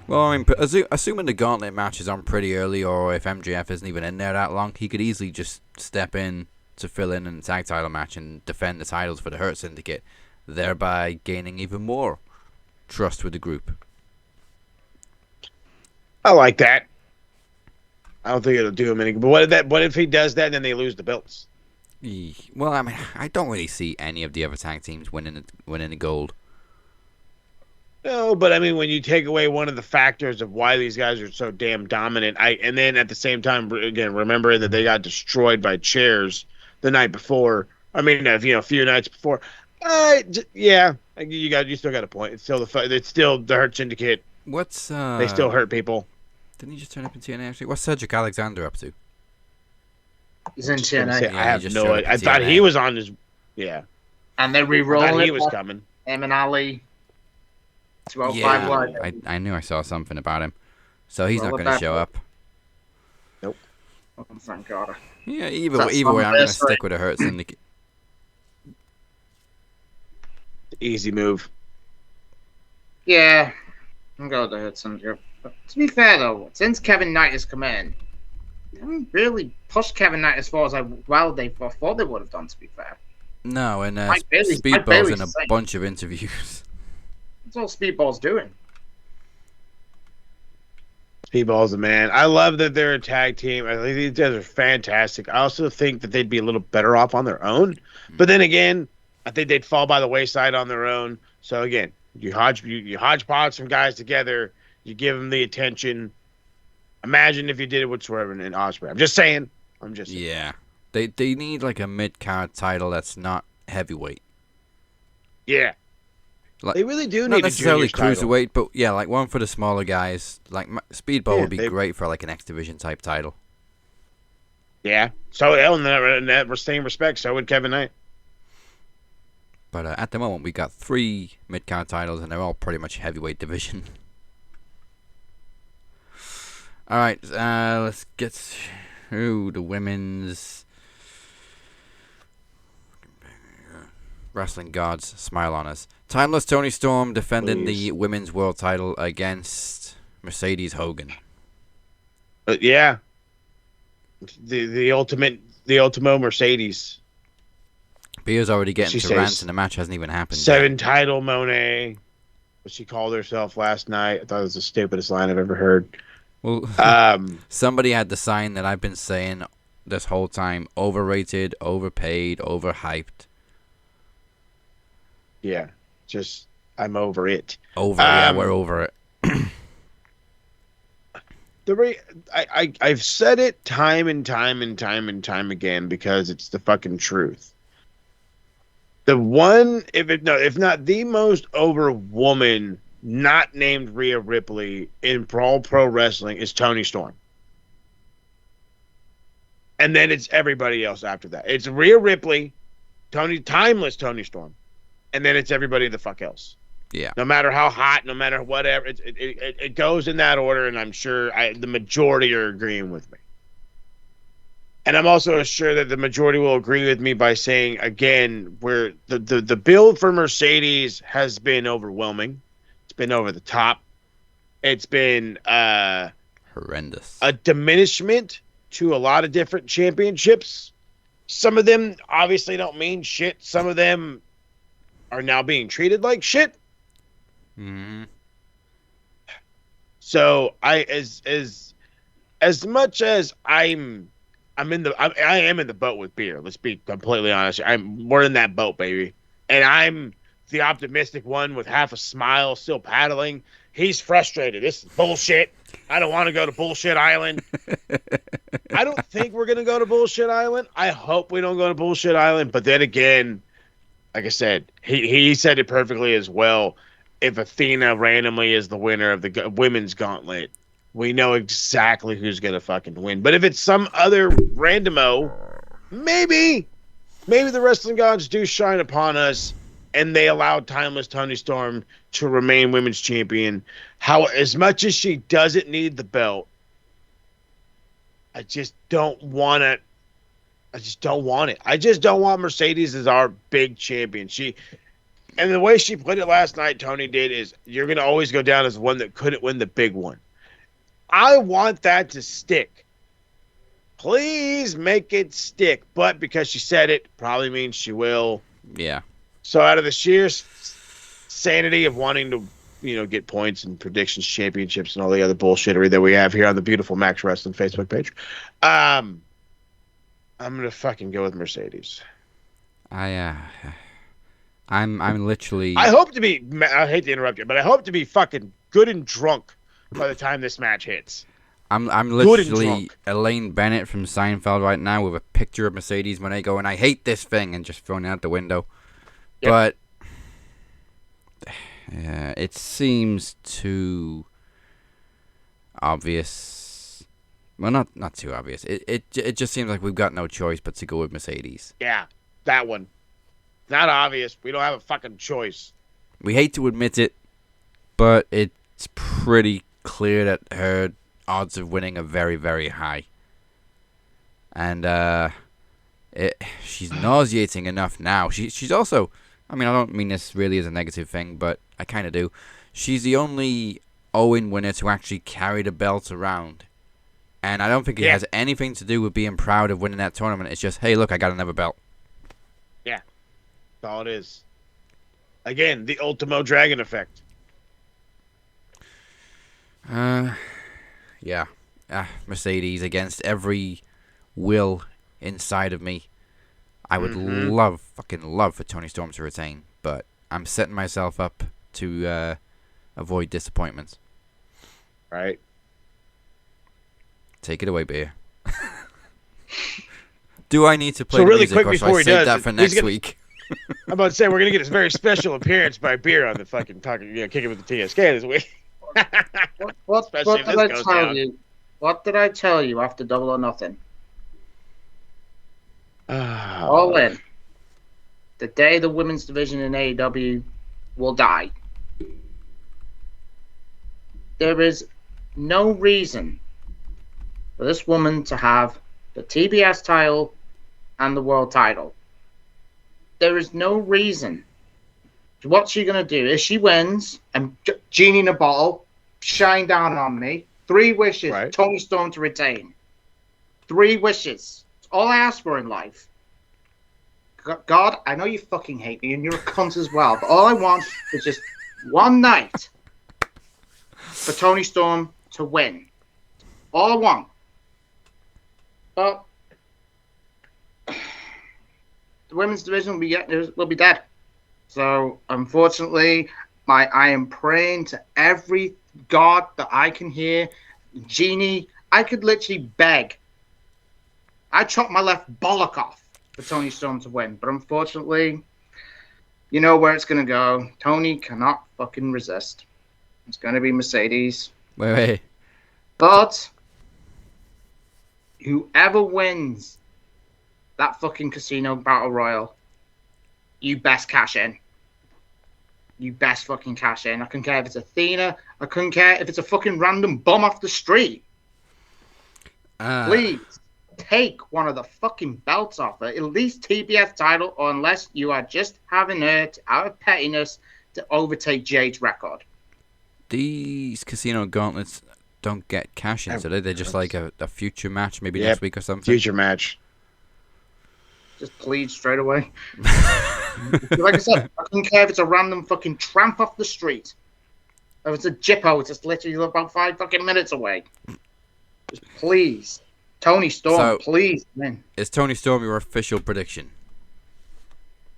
Well, I mean, assuming the gauntlet match is on pretty early, or if MJF isn't even in there that long, he could easily just step in to fill in a tag title match and defend the titles for the Hurt Syndicate, thereby gaining even more trust with the group. I like that. I don't think it'll do him any good. But what if he does that and then they lose the belts? Well, I mean, I don't really see any of the other tag teams winning the gold. No, but I mean, when you take away one of the factors of why these guys are so damn dominant, and then at the same time, again, remember that they got destroyed by chairs the night before. I mean, a few nights before. Yeah, you still got a point. It's still the Hurt Syndicate. What's they still hurt people. Didn't he just turn up in TNA? Actually, what's Cedric Alexander up to? He's in TNA. I have no idea. I thought he was on his. Yeah. And they re-rolled it. He was coming. Him and Ali. 205 Live. I knew I saw something about him. So he's not going to show up. Nope. Oh, thank God. Yeah, either way, I'm going to stick with the Hurt Syndicate. Easy move. Yeah. I'm going to hit some here. But to be fair, though, since Kevin Knight has come in, they haven't really pushed Kevin Knight as far as they thought they would have done, to be fair. No, and Mike Speedball's in a the same. bunch of interviews. That's all Speedball's doing. Speedball's the man. I love that they're a tag team. I think these guys are fantastic. I also think that they'd be a little better off on their own. But then again, I think they'd fall by the wayside on their own. So again, you hodgepodge some guys together. You give them the attention. Imagine if you did it with Swerve and Ospreay. I'm just saying. Yeah. They need like a mid-card title that's not heavyweight. Yeah. Like, they really do not need necessarily a juniors title. cruiserweight, but yeah, like one for the smaller guys. Like Speedball would be great for like an X Division type title. Yeah. So in that same respect, so would Kevin Knight. But at the moment, we got 3 mid-card titles, and they're all pretty much heavyweight division. All right, let's get through the women's. Wrestling gods smile on us. Timeless Toni Storm defending the women's world title against Mercedes Hogan. Yeah. The ultimo Mercedes. Beer's already getting to rant, and the match hasn't even happened. 7 title Monet. What she called herself last night. I thought it was the stupidest line I've ever heard. Well, somebody had the sign that I've been saying this whole time: overrated, overpaid, overhyped. Yeah, I'm over it. Yeah, we're over it. I've said it time and time again because it's the fucking truth. The one, if not the most over woman not named Rhea Ripley in Brawl Pro Wrestling is Toni Storm. And then it's everybody else after that. It's Rhea Ripley, timeless Toni Storm. And then it's everybody the fuck else. Yeah. No matter how hot, no matter whatever, it goes in that order, and I'm sure the majority are agreeing with me. And I'm also sure that the majority will agree with me by saying, again, where the build for Mercedes has been overwhelming. It's been over the top. It's been horrendous. A diminishment to a lot of different championships. Some of them obviously don't mean shit. Some of them are now being treated like shit. Mm-hmm. So as much as I am in the boat with Beer. Let's be completely honest. We're in that boat, baby. And I'm the optimistic one with half a smile, still paddling. He's frustrated. This is bullshit. I don't want to go to Bullshit Island. I don't think we're going to go to Bullshit Island. I hope we don't go to Bullshit Island. But then again, like I said, he said it perfectly as well. If Athena randomly is the winner of the women's gauntlet, we know exactly who's going to fucking win. But if it's some other randomo, maybe the wrestling gods do shine upon us and they allowed timeless Toni Storm to remain women's champion. As much as she doesn't need the belt, I just don't want it. I just don't want Mercedes as our big champion. And the way she put it last night, Tony did, is you're going to always go down as one that couldn't win the big one. I want that to stick. Please make it stick. But because she said it, probably means she will. Yeah. So out of the sheer sanity of wanting to, get points and predictions, championships, and all the other bullshittery that we have here on the beautiful Max Wrestling Facebook page, I'm gonna fucking go with Mercedes. I'm literally. I hope to be. I hate to interrupt you, but I hope to be fucking good and drunk by the time this match hits. I'm literally Elaine Bennett from Seinfeld right now with a picture of Mercedes Moné going, "I hate this thing," and just throwing it out the window. Yep. But it seems too obvious. Well, not too obvious. It just seems like we've got no choice but to go with Mercedes. Yeah, that one. Not obvious. We don't have a fucking choice. We hate to admit it, but it's pretty clear that her odds of winning are very, very high. And she's nauseating enough now. She's also, I don't mean this really as a negative thing, but I kind of do. She's the only Owen winner to actually carry the belt around. And I don't think it has anything to do with being proud of winning that tournament. It's just, hey, look, I got another belt. Yeah. That's all it is. Again, the Ultimo Dragon effect. Yeah. Mercedes against every will inside of me. I would fucking love for Toni Storm to retain, but I'm setting myself up to avoid disappointments. Right. Take it away, Beer. Do I need to play so the really music, quick or should before I he save does, that for next week? I'm about to say we're gonna get this very special appearance by Beer on the fucking kicking with the TSK this week. What Especially did if I this goes tell down. you? What did I tell you after Double or Nothing? All in. The day the women's division in AEW will die. There is no reason for this woman to have the TBS title and the world title. There is no reason. What's she going to do? If she wins and Genie in a bottle, shine down on me. 3 wishes, Toni Storm to retain. 3 wishes. It's all I ask for in life. God, I know you fucking hate me and you're a cunt as well, but all I want is just one night for Toni Storm to win. All I want. But the women's division will be dead. So, unfortunately, I am praying to every god that I can hear. Genie, I could literally beg. I chopped my left bollock off for Toni Storm to win. But unfortunately, you know where it's going to go. Toni cannot fucking resist. It's going to be Mercedes. Wait. But whoever wins that fucking casino battle royal, you best cash in. You best fucking cash in. I couldn't care if it's Athena. I couldn't care if it's a fucking random bum off the street. Please take one of the fucking belts off her. At least TBS title, or unless you are just having her out of pettiness to overtake Jade's record. These casino gauntlets don't get cash in, so they're just like a future match, maybe next week or something. Future match. Just please straight away. Like I said, I don't care if it's a random fucking tramp off the street. If it's a Jippo, it's just literally about 5 fucking minutes away. Just please. Toni Storm, please, man. Is Toni Storm your official prediction?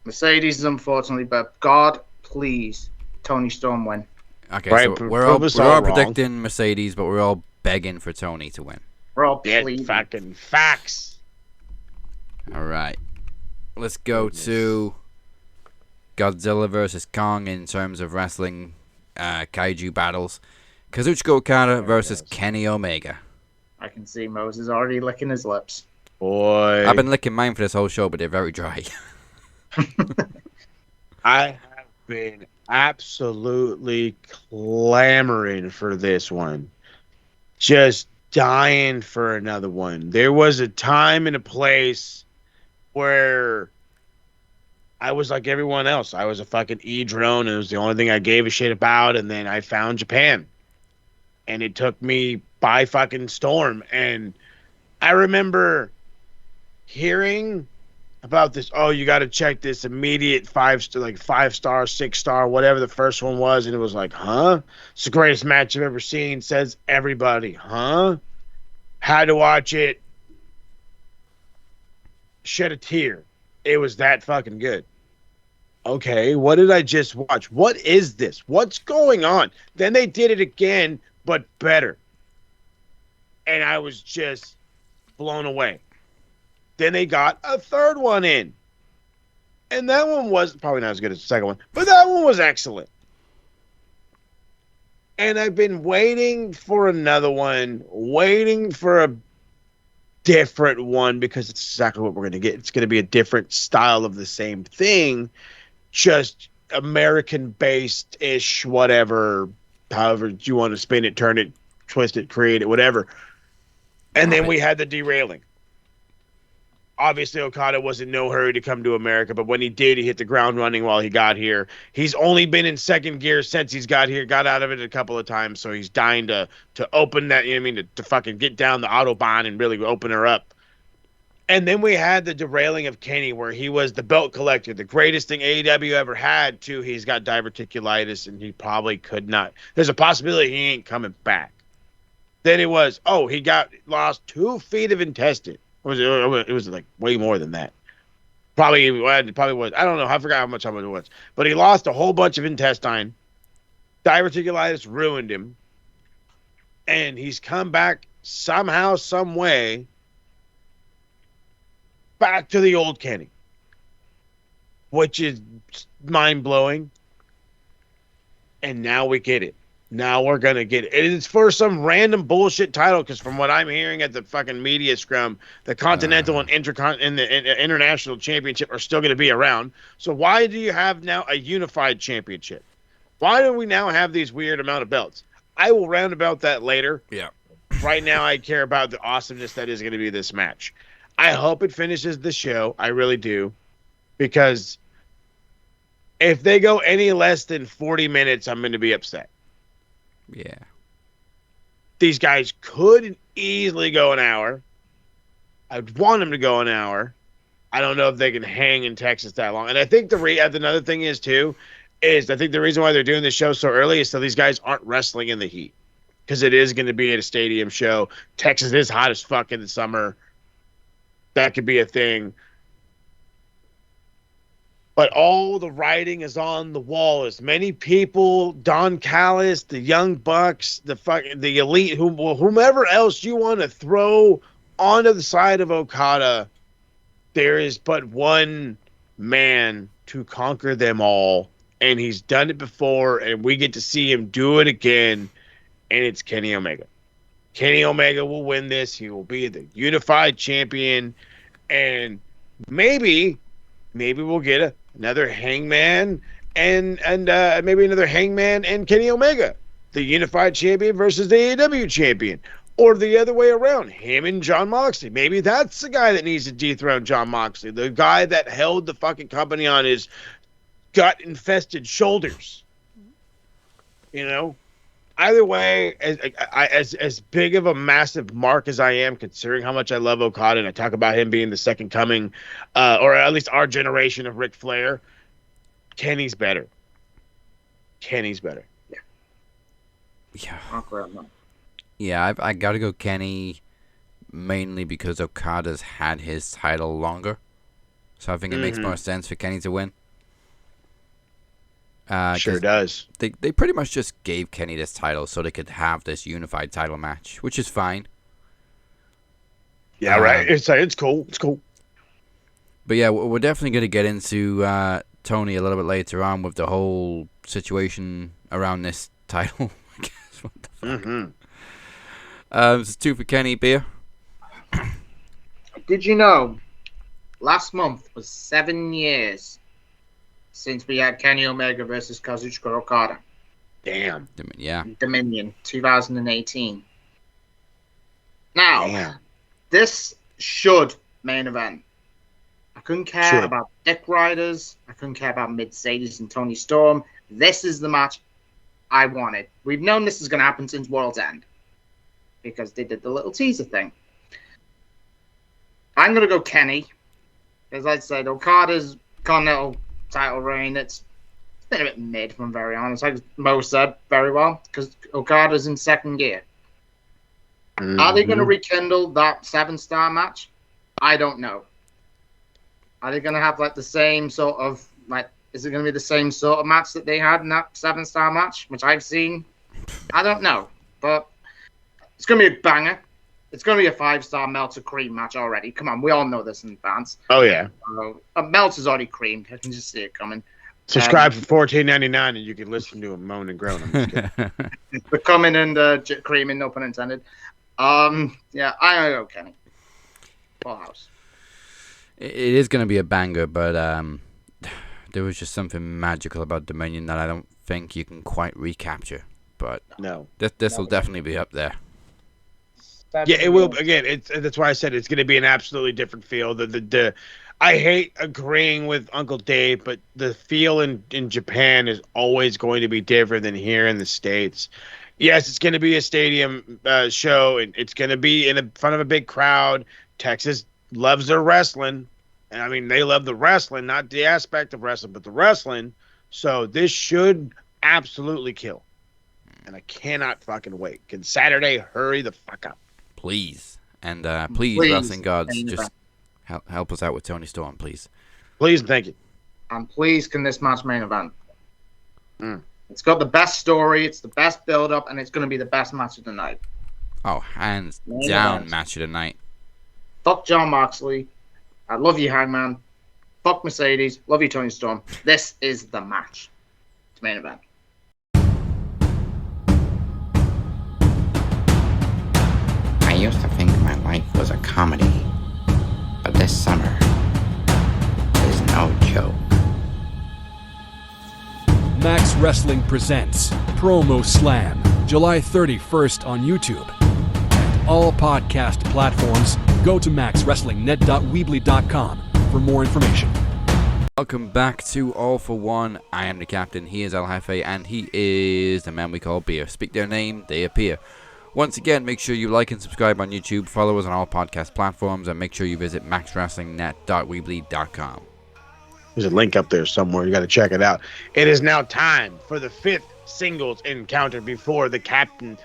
Mercedes, unfortunately, but God, please, Toni Storm win. Okay, so we're all predicting Mercedes, but we're all begging for Toni to win. We're all pleading. Fucking facts. All right. Let's go to Godzilla versus Kong in terms of wrestling kaiju battles. Kazuchika Okada versus Kenny Omega. I can see Moses already licking his lips. Boy. I've been licking mine for this whole show, but they're very dry. I have been absolutely clamoring for this one. Just dying for another one. There was a time and a place where I was like everyone else. I was a fucking E-drone, and it was the only thing I gave a shit about, and then I found Japan. And it took me by fucking storm. And I remember hearing about this, you got to check this immediate 5-star, 5-star, 6-star, whatever the first one was. And it was like, huh? It's the greatest match I've ever seen, says everybody. Huh? Had to watch it. Shed a tear. It was that fucking good. Okay, what did I just watch? What is this? What's going on? Then they did it again, but better. And I was just blown away. Then they got a third one in. And that one was probably not as good as the second one, but that one was excellent. And I've been waiting for another one, waiting for a different one, because it's exactly what we're going to get. It's going to be a different style of the same thing, just American-based-ish, whatever, however you want to spin it, turn it, twist it, create it, whatever. And then we had the derailing. Obviously, Okada was in no hurry to come to America, but when he did, he hit the ground running while he got here. He's only been in second gear since he's got here, got out of it a couple of times, so he's dying to open that, you know what I mean, to fucking get down the Autobahn and really open her up. And then we had the derailing of Kenny, where he was the belt collector, the greatest thing AEW ever had, too. He's got diverticulitis, and he probably could not. There's a possibility he ain't coming back. Then it was, he lost 2 feet of intestine. It was like way more than that. Probably was. I don't know. I forgot how much it was. But he lost a whole bunch of intestine. Diverticulitis ruined him. And he's come back somehow, some way, back to the old Kenny, which is mind-blowing. And now we get it. Now we're going to get it. It's for some random bullshit title, because from what I'm hearing at the fucking media scrum, the Continental and the International Championship are still going to be around. So why do you have now a unified championship? Why do we now have these weird amount of belts? I will round about that later. Yeah. Right now, I care about the awesomeness that is going to be this match. I hope it finishes the show. I really do. Because if they go any less than 40 minutes, I'm going to be upset. Yeah. These guys could easily go an hour. I'd want them to go an hour. I don't know if they can hang in Texas that long. And I think another thing is, too, is I think the reason why they're doing this show so early is so these guys aren't wrestling in the heat. Because it is going to be at a stadium show. Texas is hot as fuck in the summer. That could be a thing. But all the writing is on the wall. As many people, Don Callis, the Young Bucks, the Elite, whomever else you want to throw onto the side of Okada, there is but one man to conquer them all. And he's done it before, and we get to see him do it again, and it's Kenny Omega. Kenny Omega will win this. He will be the unified champion, and maybe we'll get another Hangman and maybe another Hangman and Kenny Omega, the unified champion versus the AEW champion, or the other way around, him and Jon Moxley. Maybe that's the guy that needs to dethrone Jon Moxley, the guy that held the fucking company on his gut-infested shoulders. You know? Either way, as big of a massive mark as I am, considering how much I love Okada, and I talk about him being the second coming, or at least our generation of Ric Flair, Kenny's better. Kenny's better. Yeah. Yeah, I got to go Kenny, mainly because Okada's had his title longer. So I think it makes more sense for Kenny to win. Sure does. They pretty much just gave Kenny this title so they could have this unified title match, which is fine. Yeah, right. It's cool. It's cool. But yeah, we're definitely going to get into Tony a little bit later on with the whole situation around this title. I guess. What the fuck? This is 2 for Kenny. Beer. Did you know last month was 7 years since we had Kenny Omega versus Kazuchika Okada? Damn. Yeah. Dominion, 2018. Now, this should main event. I couldn't care about Dick Riders. I couldn't care about Mercedes and Tony Storm. This is the match I wanted. We've known this is going to happen since World's End because they did the little teaser thing. I'm going to go Kenny. As I said, Okada's Continental title reign, it's been a bit mid, if I'm very honest. Like Mo said very well, because Okada's in second gear. Are they going to rekindle that 7-star match? I don't know. Are they going to have like the same sort of is it going to be the same sort of match that they had in that 7-star match, which I've seen? I don't know, but it's going to be a banger. It's going to be a 5-star Meltzer cream match already. Come on, we all know this in advance. Oh yeah, Meltzer's already creamed. I can just see it coming. Subscribe for $14.99 and you can listen to him moan and groan. I'm just kidding. The coming and creaming, no pun intended. Yeah, I go Kenny. Full house. It is going to be a banger, but there was just something magical about Dominion that I don't think you can quite recapture. But no, this will definitely be up there. Yeah, it will. Again, that's why I said it's going to be an absolutely different feel. I hate agreeing with Uncle Dave, but the feel in Japan is always going to be different than here in the States. Yes, it's going to be a stadium show, and it's going to be in front of a big crowd. Texas loves their wrestling, and I mean they love the wrestling, not the aspect of wrestling, but the wrestling. So this should absolutely kill, and I cannot fucking wait. Can Saturday hurry the fuck up? Please. And please, wrestling gods, just help us out with Tony Storm, please. Please and thank you. And please, can this match main event? It's got the best story, it's the best build-up, and it's going to be the best match of the night. Oh, hands Main down event. match of the night. Fuck John Moxley. I love you, Hangman. Fuck Mercedes. Love you, Tony Storm. This is the match. It's main event. I used to think my life was a comedy, but this summer is no joke. Max Wrestling presents Promo Slam, July 31st on YouTube. And all podcast platforms, go to maxwrestlingnet.weebly.com for more information. Welcome back to All for One. I am the captain, he is El Jefe, and he is the man we call Beer. Speak their name, they appear. Once again, make sure you like and subscribe on YouTube, follow us on all podcast platforms, and make sure you visit maxwrestlingnet.weebly.com. There's a link up there somewhere. You got to check it out. It is now time for the 5th singles encounter before the captain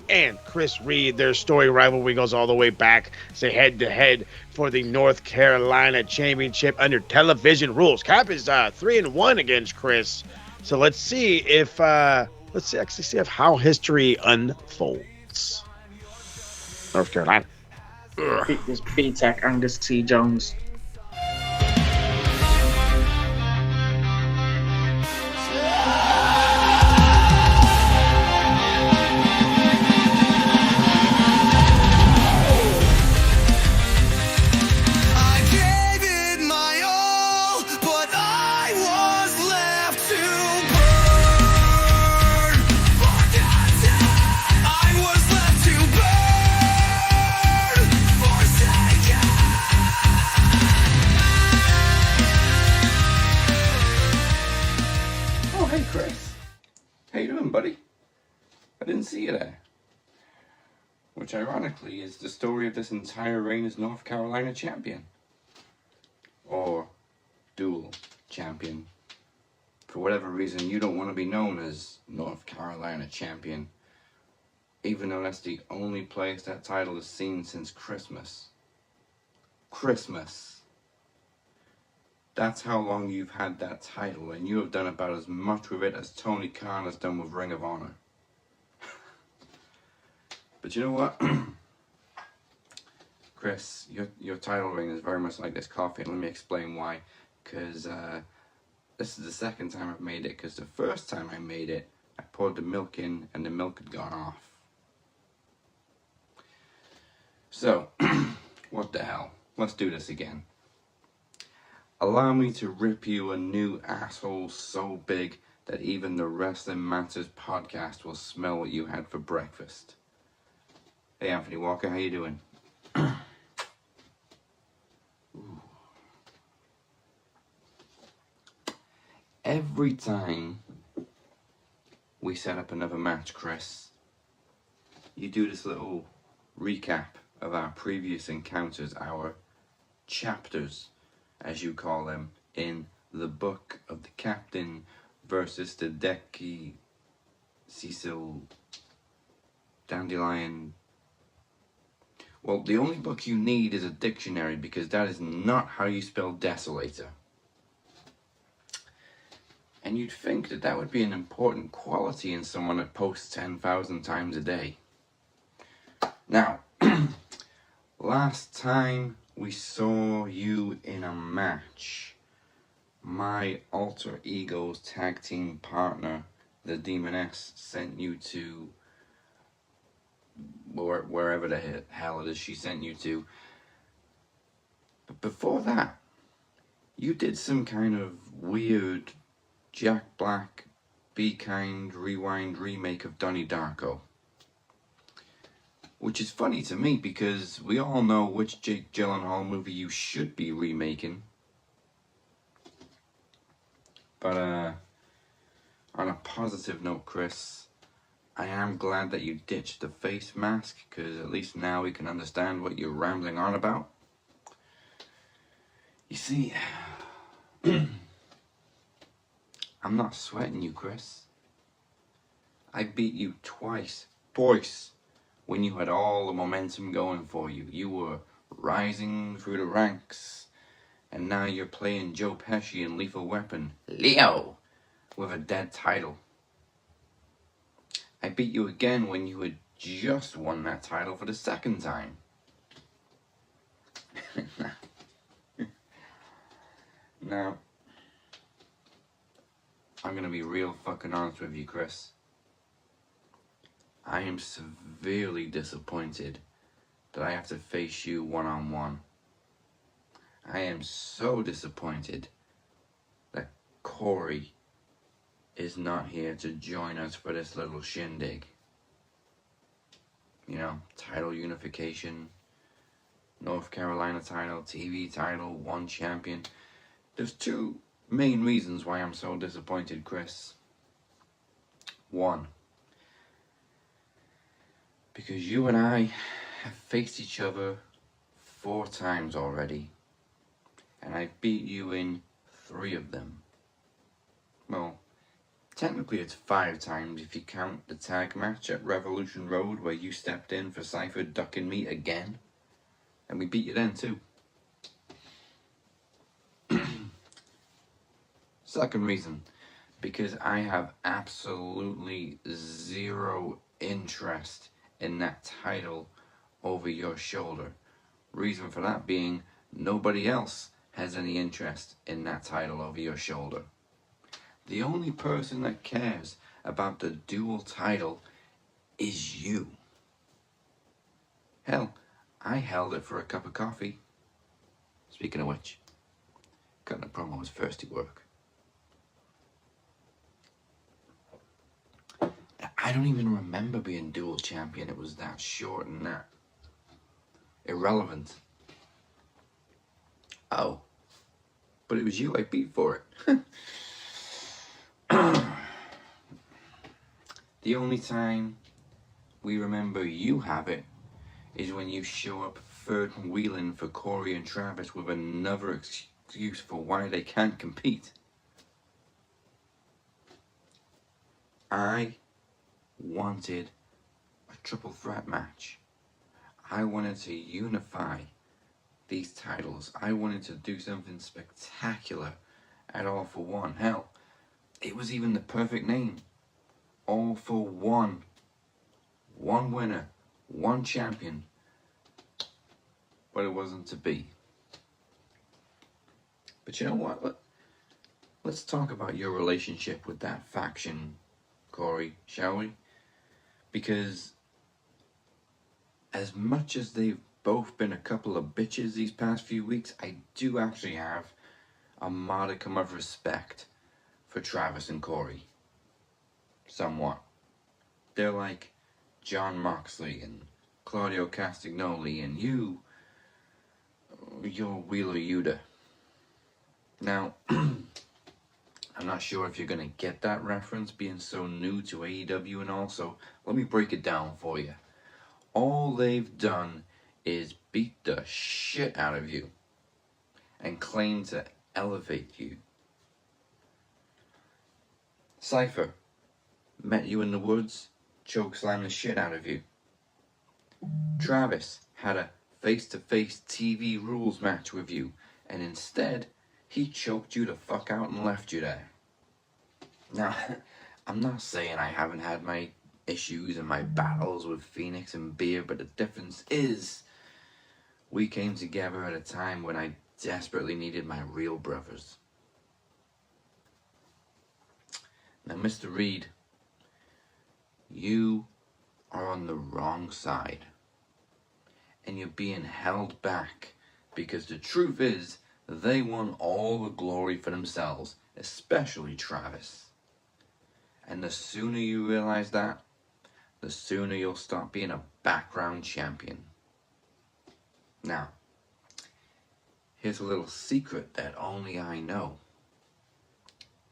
and Chris Reid. Their story rivalry goes all the way back, say head-to-head for the North Carolina Championship under television rules. Cap is 3-1 against Chris. So let's see if how history unfolds. North Carolina. Beat this B-Tech Angus T. Jones. Which ironically is the story of this entire reign as North Carolina champion. Or dual champion. For whatever reason, you don't want to be known as North Carolina champion. Even though that's the only place that title is seen since Christmas. Christmas. That's how long you've had that title, and you have done about as much with it as Tony Khan has done with Ring of Honor. But you know what, Chris, your title ring is very much like this coffee, and let me explain why. Because this is the second time I've made it, because the first time I made it, I poured the milk in, and the milk had gone off. So, what the hell? Let's do this again. Allow me to rip you a new asshole so big that even the Wrestling Matters podcast will smell what you had for breakfast. Hey Anthony Walker, how you doing? Every time we set up another match, Chris, you do this little recap of our previous encounters, our chapters, as you call them, in the book of the Captain versus the Decky Cecil Dandelion. Well, the only book you need is a dictionary, because that is not how you spell desolator. And you'd think that that would be an important quality in someone that posts 10,000 times a day. Now, last time we saw you in a match, my alter ego's tag team partner, the Demoness, sent you to wherever the hell it is she sent you to. But before that, you did some kind of weird Jack Black, Be Kind, Rewind remake of Donnie Darko. Which is funny to me because we all know which Jake Gyllenhaal movie you should be remaking. But on a positive note, Chris, I am glad that you ditched the face mask, because at least now we can understand what you're rambling on about. You see, I'm not sweating you, Chris. I beat you twice, when you had all the momentum going for you. You were rising through the ranks, and now you're playing Joe Pesci in Lethal Weapon, Leo, with a dead title. I beat you again when you had just won that title for the second time. Now, I'm gonna be real fucking honest with you, Chris. I am severely disappointed that I have to face you one-on-one. I am so disappointed that Corey is not here to join us for this little shindig. You know, title unification, North Carolina title, TV title, one champion. There's two main reasons why I'm so disappointed, Chris. One, because you and I have faced each other 4 times already, and I beat you in 3 of them. Well, technically it's 5 times if you count the tag match at Revolution Road where you stepped in for Cypher ducking me again, and we beat you then too. Second reason, because I have absolutely zero interest in that title over your shoulder. Reason for that being, nobody else has any interest in that title over your shoulder. The only person that cares about the dual title is you. Hell, I held it for a cup of coffee. Speaking of which, cutting a promo is thirsty work. I don't even remember being dual champion. It was that short and that irrelevant. Oh, but it was you I beat for it. The only time we remember you have it is when you show up third wheeling for Corey and Travis with another excuse for why they can't compete. I wanted a triple threat match. I wanted to unify these titles. I wanted to do something spectacular at All for One. Hell, it was even the perfect name. All for One. One winner, one champion. But it wasn't to be. But you know what? Let's talk about your relationship with that faction, Corey, shall we? Because as much as they've both been a couple of bitches these past few weeks, I do actually have a modicum of respect for Travis and Corey. Somewhat. They're like John Moxley and Claudio Castagnoli, and you're Wheeler Yuta. Now, I'm not sure if you're going to get that reference, being so new to AEW and all, so let me break it down for you. All they've done is beat the shit out of you and claim to elevate you. Cypher met you in the woods, chokeslammed the shit out of you. Travis had a face-to-face TV rules match with you, and instead, he choked you the fuck out and left you there. Now, I'm not saying I haven't had my issues and my battles with Phoenix and Beer, but the difference is we came together at a time when I desperately needed my real brothers. Now, Mr. Reid, you are on the wrong side, and you're being held back because the truth is they won all the glory for themselves, especially Travis. And the sooner you realize that, the sooner you'll stop being a background champion. Now, here's a little secret that only I know.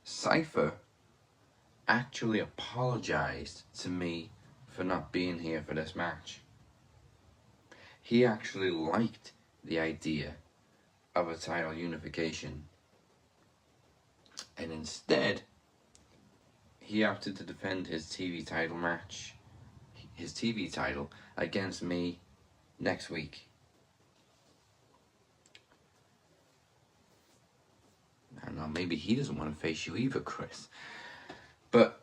Cypher actually apologized to me for not being here for this match. He actually liked the idea of a title unification. And instead, he opted to defend his TV title match, his TV title, against me next week. I don't know, maybe he doesn't want to face you either, Chris. But,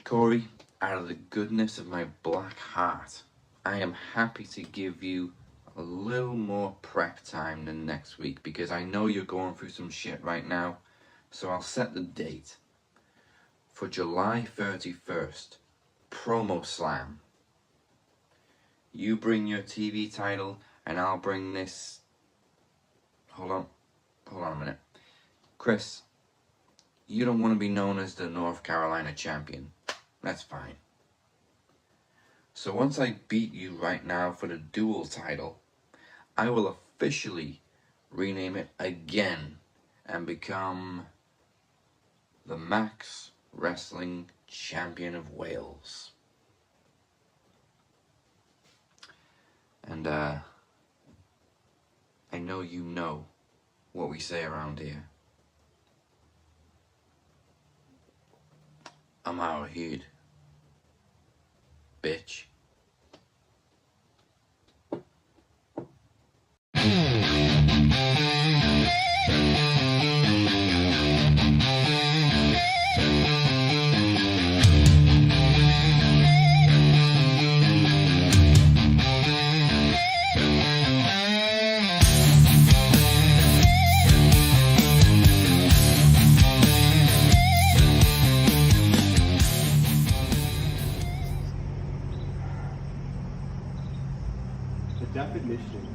Corey, out of the goodness of my black heart, I am happy to give you a little more prep time than next week, because I know you're going through some shit right now. So I'll set the date for July 31st, Promo Slam. You bring your TV title and I'll bring this... Hold on a minute. Chris, you don't want to be known as the North Carolina champion. That's fine. So once I beat you right now for the dual title, I will officially rename it again and become the Max Wrestling Champion of Wales. And I know you know what we say around here. I'm out here, bitch. The definition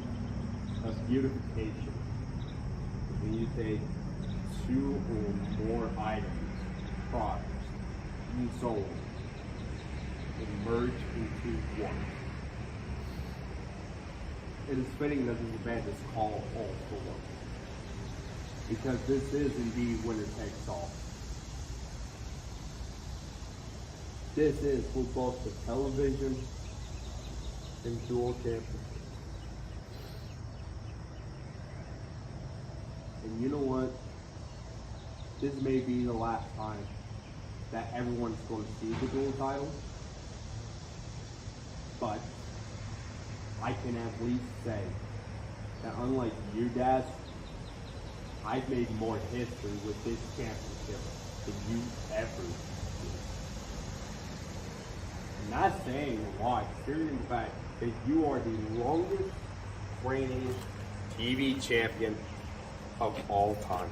of beautification is when you take two or more items, products, and souls, and merge into one. It is fitting that this event is called All for One, because this is indeed winner takes all. This is for both the television and dual championship. And you know what? This may be the last time that everyone's going to see the dual title. But I can at least say that unlike you, Daz, I've made more history with this championship than you ever did. I'm not saying a lot, considering the fact that you are the longest reigning TV champion of all time.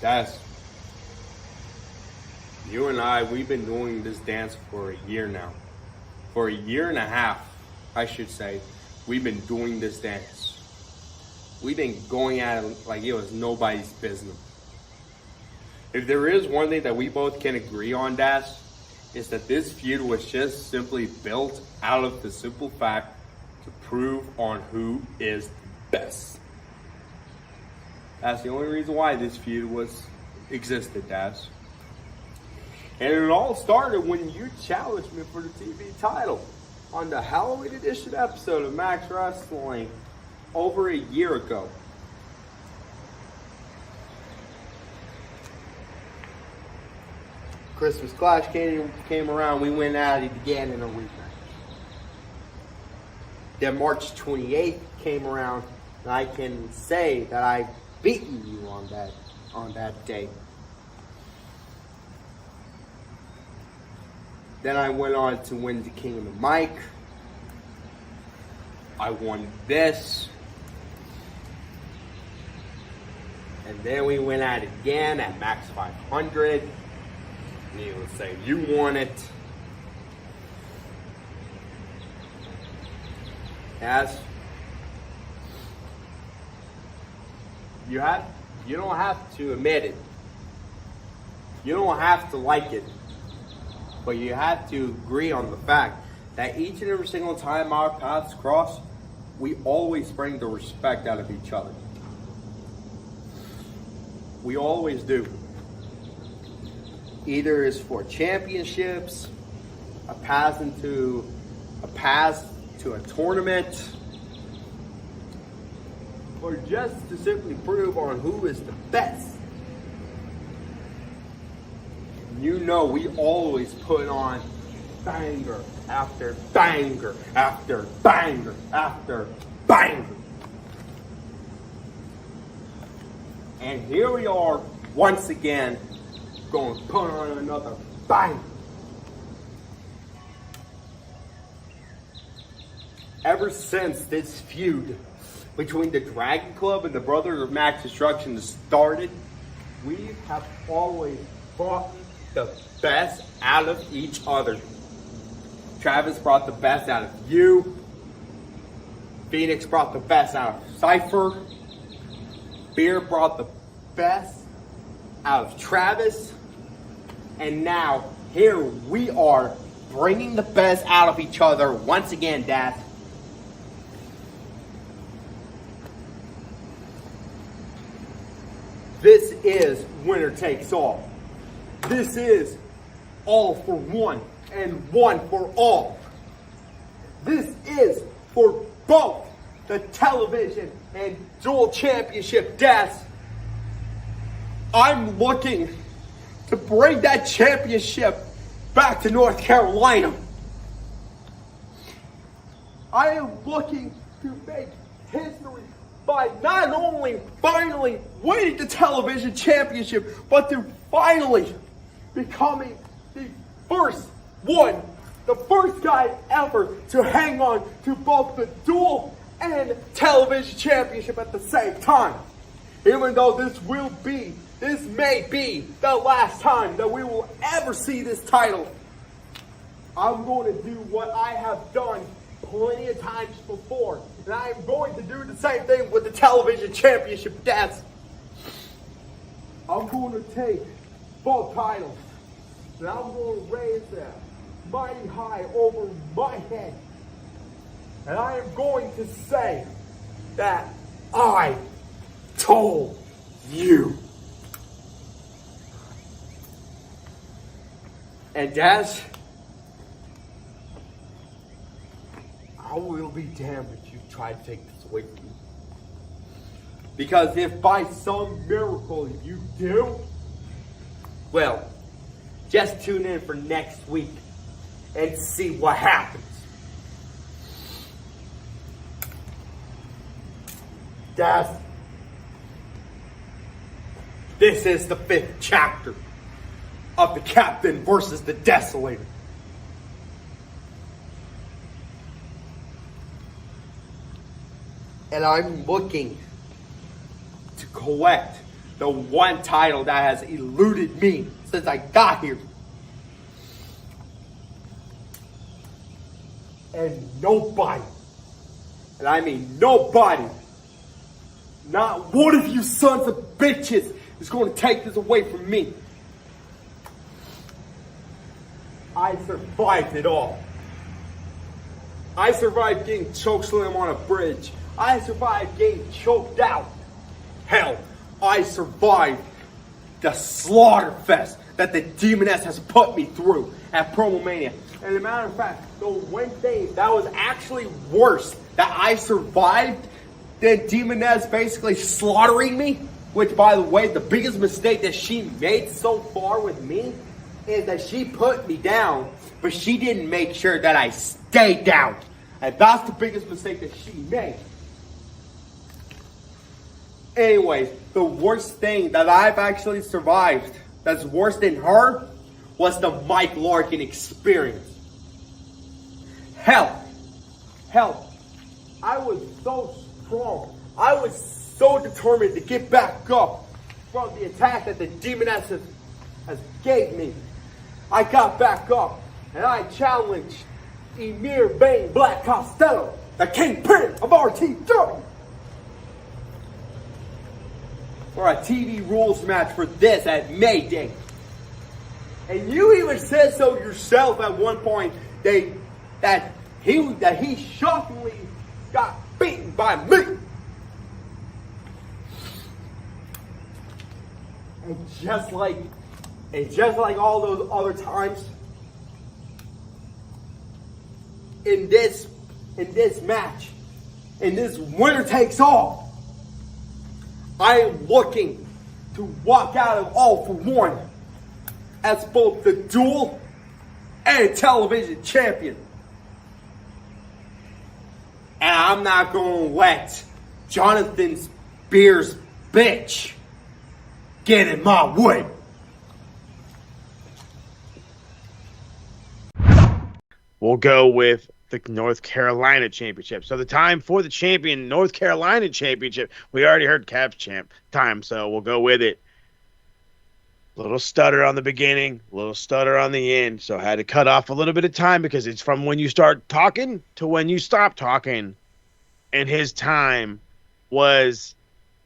Daz, you and I, we've been doing this dance for a year now. For a year and a half, I should say, we've been doing this dance. We've been going at it like it was nobody's business. If there is one thing that we both can agree on, Daz, is that this feud was just simply built out of the simple fact to prove on who is best. That's the only reason why this feud existed, Daz. And it all started when you challenged me for the TV title on the Halloween edition episode of Max Wrestling over a year ago. Christmas Clash came around, we went at it again in a rematch. Then March 28th came around, and I can say that I've beaten you on that day. Then I went on to win the King of the Mic. I won this. And then we went at it again at Max 500. Needless to say, you won it. As you don't have to admit it, You don't have to like it, but you have to agree on the fact that each and every single time our paths cross, we always bring the respect out of each other. We always do. Either it's for championships, a pass to a tournament, or just to simply prove on who is the best. You know, we always put on banger after banger after banger after banger. And here we are once again going to put on another banger. Ever since this feud between the Dragon Club and the Brothers of Max Destruction started, we have always brought the best out of each other. Travis brought the best out of you. Phoenix brought the best out of Cypher. Beer brought the best out of Travis. And now, here we are, bringing the best out of each other once again, Dad. This is winner takes all. This is all for one and one for all. This is for both the television and dual championship deaths. I'm looking to bring that championship back to North Carolina. I am looking to make history by not only finally winning the television championship, but to finally becoming the first one, the first guy ever to hang on to both the dual and television championship at the same time. Even though this may be the last time that we will ever see this title, I'm going to do what I have done plenty of times before, and I am going to do the same thing with the television championship deaths. I'm going to take both titles, and I'm going to raise them mighty high over my head, and I am going to say that I told you. And Daz, I will be damned if you try to take this away from me. Because if by some miracle you do, well, just tune in for next week and see what happens. Daz, this is the 5th chapter of the Captain versus the Desolator. And I'm looking to collect the one title that has eluded me since I got here. And nobody, and I mean nobody, not one of you sons of bitches is going to take this away from me. I survived it all. I survived getting chokeslammed on a bridge. I survived getting choked out. Hell, I survived the slaughter fest that the Demoness has put me through at Promo Mania. And as a matter of fact, the one thing that was actually worse that I survived than Demoness basically slaughtering me, which, by the way, the biggest mistake that she made so far with me is that she put me down, but she didn't make sure that I stayed down. And that's the biggest mistake that she made. Anyways, the worst thing that I've actually survived that's worse than her was the Mike Larkin experience. Hell, I was so strong. I was so determined to get back up from the attack that the Demoness has gave me. I got back up and I challenged Emir Bane Black Costello, the Kingpin of RTW, for a TV rules match for this at May Day. And you even said so yourself at one point that he shockingly got beaten by me. And just like all those other times, in this match, in this winner takes all, I am looking to walk out of All for One as both the dual and television champion. And I'm not going to let Jonathan Spears' bitch get in my way. We'll go with the North Carolina Championship. So the time for the champion, North Carolina Championship, we already heard Cavs champ time, so we'll go with it. Little stutter on the beginning, little stutter on the end. So I had to cut off a little bit of time because it's from when you start talking to when you stop talking. And his time was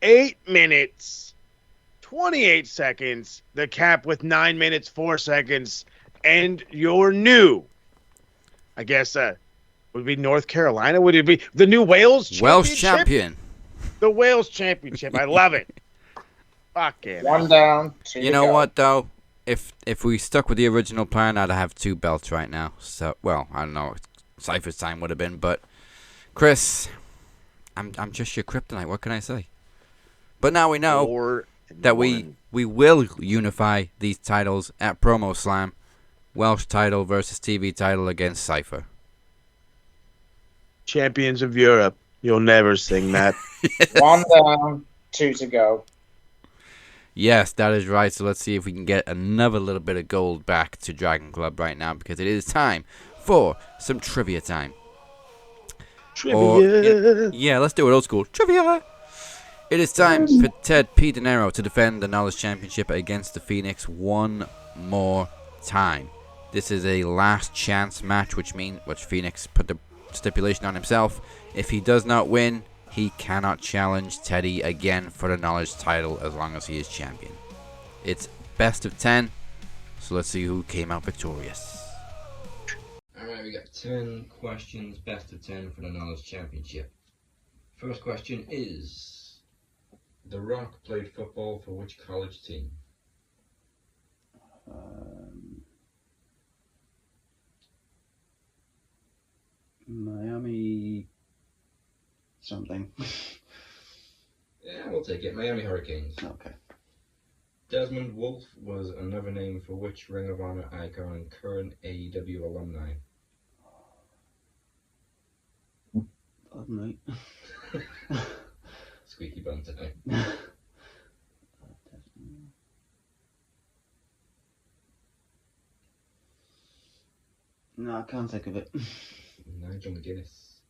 8 minutes, 28 seconds. The cap with 9 minutes, 4 seconds. And your new, I guess, would it be North Carolina? Would it be the new Wales Championship? Welsh champion. The Wales Championship. I love it. Fuck it. One down, two You to know go. what, though? If we stuck with the original plan, I'd have 2 belts right now. So, well, I don't know. Cypher's time would have been, but Chris, I'm just your kryptonite. What can I say? But now we know that we will unify these titles at Promo Slam. Welsh title versus TV title against Cypher. Champions of Europe. You'll never sing that. One down, 2 to go. Yes, that is right. So let's see if we can get another little bit of gold back to Dragon Club right now, because it is time for some trivia time. Trivia. Yeah, let's do it old school. Trivia. It is time for Ted P. Dinero to defend the Knowledge Championship against the Phoenix one more time. This is a last chance match, which Phoenix put the stipulation on himself. If he does not win, he cannot challenge Teddy again for the Knowledge title as long as he is champion. It's best of 10, so let's see who came out victorious. Alright, we got 10 questions, best of 10 for the Knowledge Championship. First question is, The Rock played football for which college team? Miami something. Yeah, we'll take it. Miami Hurricanes. Okay. Desmond Wolfe was another name for which Ring of Honor icon and current AEW alumni? Bud Knight. Squeaky bum tonight. No, I can't think of it. Nigel McGuinness.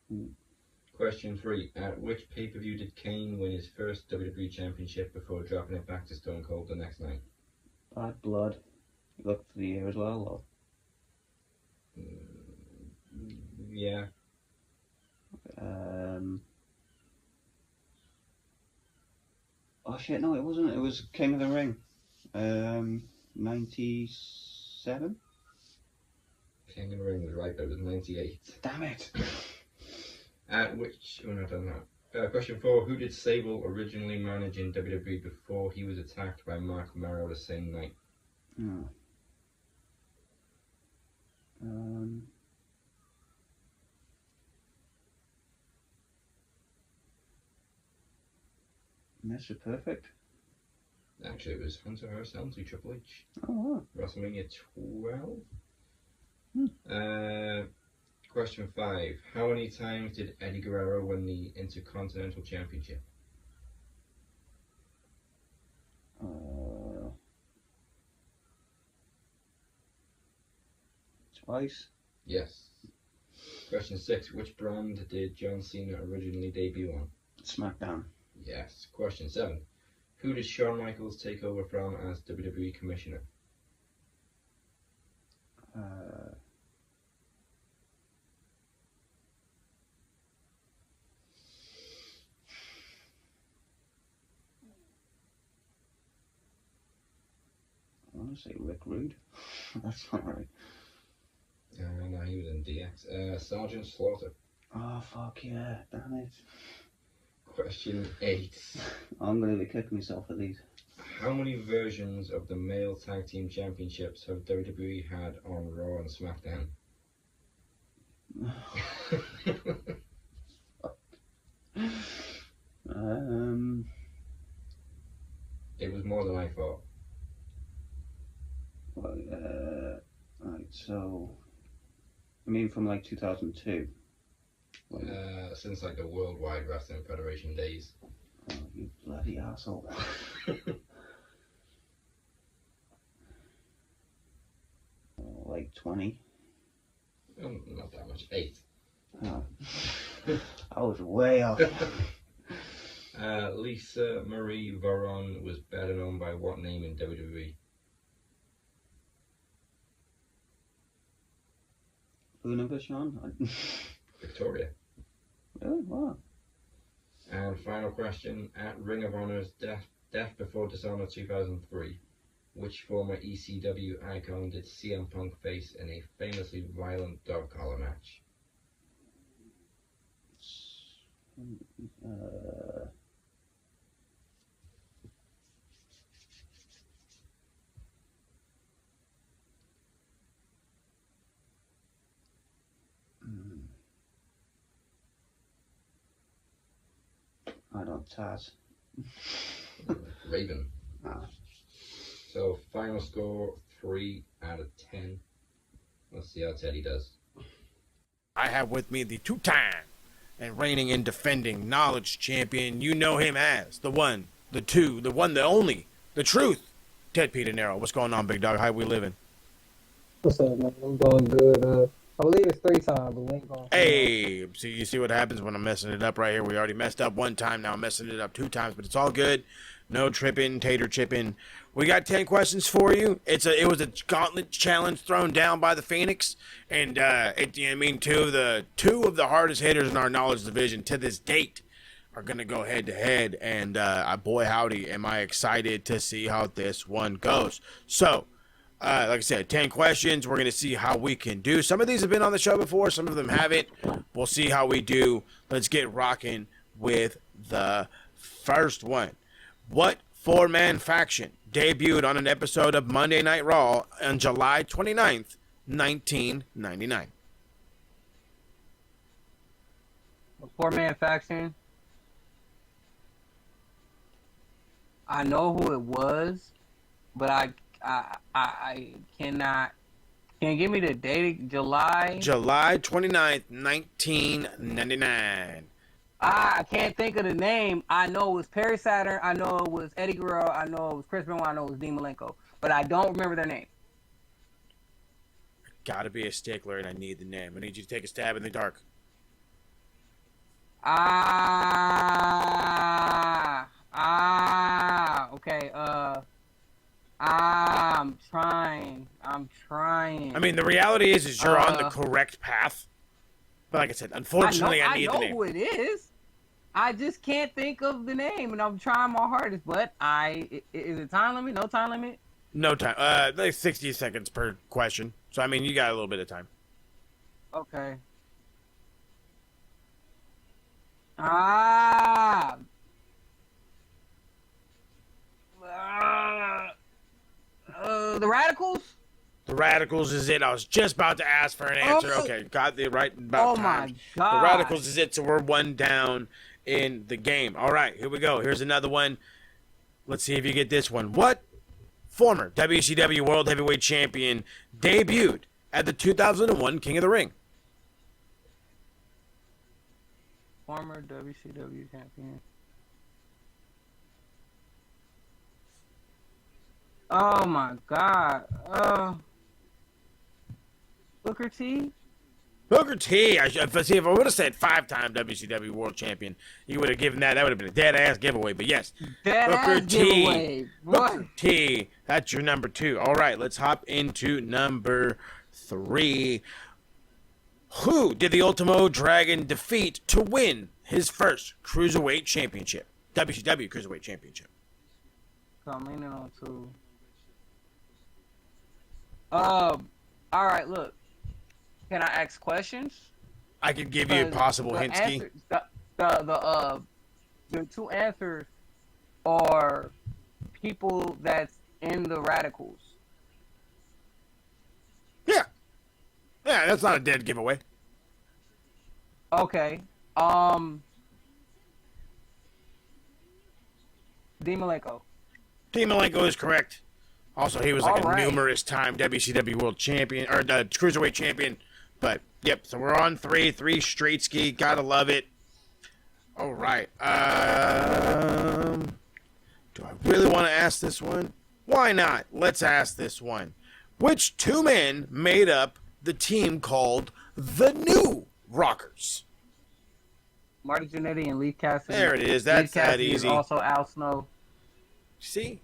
Question 3. At which pay-per-view did Kane win his first WWE Championship before dropping it back to Stone Cold the next night? Bad Blood. You looked for the year as well, or? Yeah. Oh shit, no, it wasn't. It was King of the Ring. 97? King of the Ring was right, but it was 98. Damn it. At which... Oh, no, I don't know. Question 4. Who did Sable originally manage in WWE before he was attacked by Mark Merrow the same night? Oh. Mr. Perfect? Actually, it was Hunter Hearst Helmsley, Triple H. Oh, wow. WrestleMania 12. Question 5. How many times did Eddie Guerrero win the Intercontinental Championship? Twice? Yes. Question 6. Which brand did John Cena originally debut on? SmackDown. Yes. Question 7. Who did Shawn Michaels take over from as WWE Commissioner? I want to say Rick Rude. That's not right. No, he was in DX. Sergeant Slaughter. Oh, fuck yeah. Damn it. Question 8. I'm going to be kicking myself at these. How many versions of the male tag team championships have WWE had on Raw and SmackDown? It was more than I thought. Well, right, so I mean from like 2002. Since like the Worldwide Wrestling Federation days. Oh, you bloody asshole. Like 20. Not that much. 8. Oh. I was way off. Lisa Marie Varon was better known by what name in WWE? Who number, Sean? Victoria. Really? Wow. And final question, at Ring of Honor's Death Before Dishonor 2003, which former ECW icon did CM Punk face in a famously violent dog collar match? I don't Taz. Raven. Ah. So final score 3 out of 10. Let's see how Teddy does. I have with me the 2-time and reigning and defending knowledge champion. You know him as the 1, the 2, the 1, the only, the truth. Ted P. Dinero. What's going on, big dog? How we living? What's up, man? I'm doing good. I believe it's 3 times, but we ain't going. Hey, see, you see what happens when I'm messing it up right here? We already messed up 1 time. Now I'm messing it up 2 times, but it's all good. No tripping, tater chipping. We got 10 questions for you. It was a gauntlet challenge thrown down by the Phoenix, and two of the hardest hitters in our knowledge division to this date are gonna go head to head, and boy howdy, am I excited to see how this one goes. So. Like I said, 10 questions. We're going to see how we can do. Some of these have been on the show before. Some of them haven't. We'll see how we do. Let's get rocking with the first one. What 4-man faction debuted on an episode of Monday Night Raw on July 29th, 1999? A 4-man faction. I know who it was, but I cannot. Can you give me the date? July 29th, 1999. I can't think of the name. I know it was Perry Saturn. I know it was Eddie Guerrero. I know it was Chris Benoit. I know it was Dean Malenko. But I don't remember their name. Gotta be a stickler, and I need the name. I need you to take a stab in the dark. Okay. I'm trying. I mean, the reality is you're on the correct path. But like I said, unfortunately, I need the name. I know who it is. I just can't think of the name, and I'm trying my hardest. But is it time limit? No time limit? No time. Like 60 seconds per question. So, I mean, you got a little bit of time. Okay. The Radicals? The Radicals is it. I was just about to ask for an answer. Okay, got the right about time. My God. The Radicals is it, so we're 1 down in the game. All right, here we go. Here's another one. Let's see if you get this one. What former WCW World Heavyweight Champion debuted at the 2001 King of the Ring? Former WCW champion. Oh my God. Booker T? Booker T. If I would have said 5-time WCW World Champion, you would have given that. That would have been a dead-ass giveaway. But yes, Booker T. Giveaway. Booker T. That's your number 2. All right, let's hop into number 3. Who did the Ultimo Dragon defeat to win his first Cruiserweight Championship? WCW Cruiserweight Championship. Coming on to All right, look. Can I ask questions? I could give you a possible The hint, Ski. answer, the two answers are people that's in the radicals. Yeah, that's not a dead giveaway. Okay. Dean Malenko. Dean Malenko is correct. Also, he was like a numerous-time WCW World Champion or the Cruiserweight Champion. But yep, so we're on three straight, Ski. Gotta love it. All right. Do I really want to ask this one? Why not? Let's ask this one. Which two men made up the team called the New Rockers? Marty Jannetty and Lee Cassidy. There it is. That's that easy. Also Al Snow. See,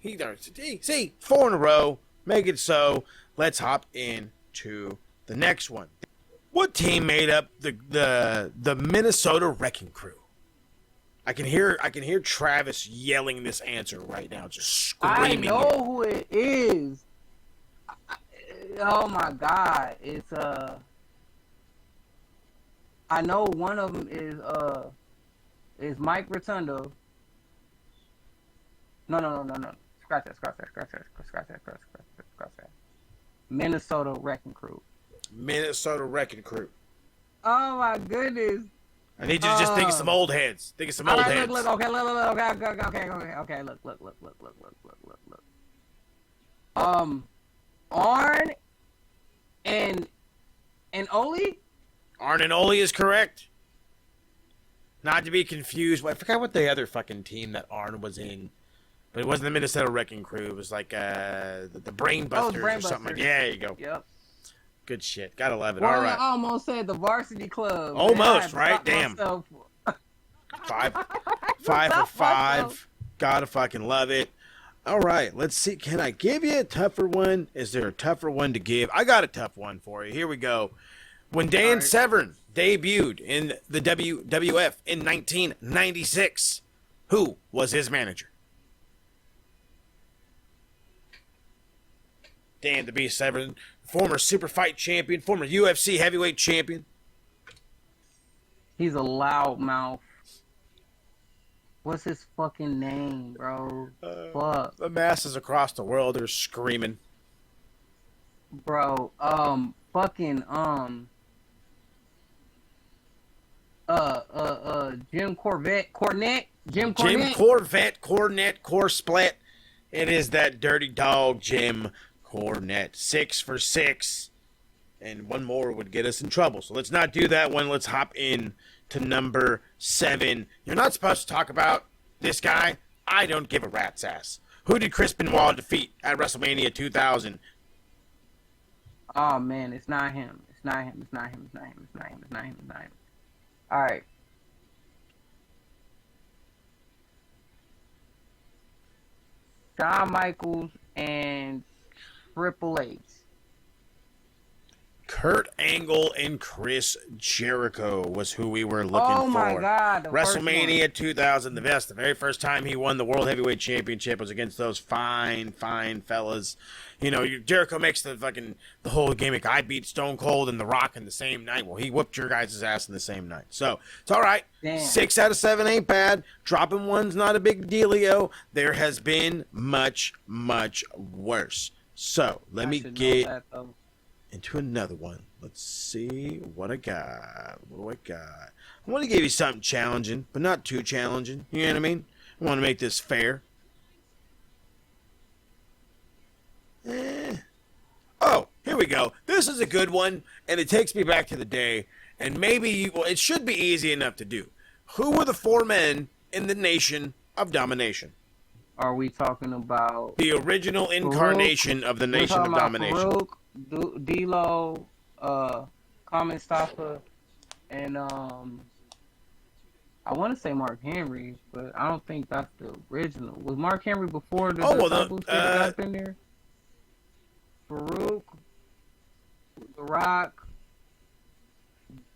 see, 4 in a row. Make it so. Let's hop into the next one. What team made up the Minnesota Wrecking Crew? I can hear Travis yelling this answer right now, just screaming. I know who it is. Oh my God! It's I know one of them is Mike Rotundo. No. Scratch that. Minnesota Wrecking Crew. Minnesota Wrecking Crew. Oh my goodness. I need you to just think of some old heads. Think of some old heads. Look, okay, look. Arn and Ole? Arn and Ole is correct. Not to be confused. I forgot what the other fucking team that Arn was in. But it wasn't the Minnesota Wrecking Crew. It was like the Brainbusters or something. Yeah, there you go. Yep. Good shit. Gotta love it. Well, All right. I almost said the Varsity Club. Almost, right? Damn. 5 for 5. Gotta fucking love it. All right. Let's see. Can I give you a tougher one? Is there a tougher one to give? I got a tough one for you. Here we go. When Dan Severn debuted in the WWF in 1996, who was his manager? Dan the Beast Severn, former Super Fight champion, former UFC heavyweight champion. He's a loudmouth. What's his fucking name, bro? Fuck. The masses across the world are screaming. Bro, Jim Cornette. Jim Cornette, Corsplat. It is that dirty dog, Jim Cornette. 6 for 6. And one more would get us in trouble. So let's not do that one. Let's hop in to number 7. You're not supposed to talk about this guy. I don't give a rat's ass. Who did Chris Benoit defeat at WrestleMania 2000? Oh, man, it's not him. All right. Shawn Michaels and Triple H. Kurt Angle and Chris Jericho was who we were looking for. Oh my God! WrestleMania 2000, the very first time he won the World Heavyweight Championship was against those fine fellas. You know, Jericho makes the whole gimmick. I beat Stone Cold and The Rock in the same night. Well, he whooped your guys' ass in the same night. So it's all right. Damn. 6 out of 7 ain't bad. Dropping one's not a big dealio. There has been much worse. So let me get into another one. Let's see what I got. What do I got? I want to give you something challenging, but not too challenging. You know what I mean? I want to make this fair. Oh, here we go. This is a good one, and it takes me back to the day, and maybe, it should be easy enough to do. Who were the 4 men in the Nation of Domination? Are we talking about the original incarnation of the Nation of Domination? Farouk, D-Lo, Mustafa, and I want to say Mark Henry, but I don't think that's the original. Was Mark Henry before the Disciples got up in there? Farouk, The Rock,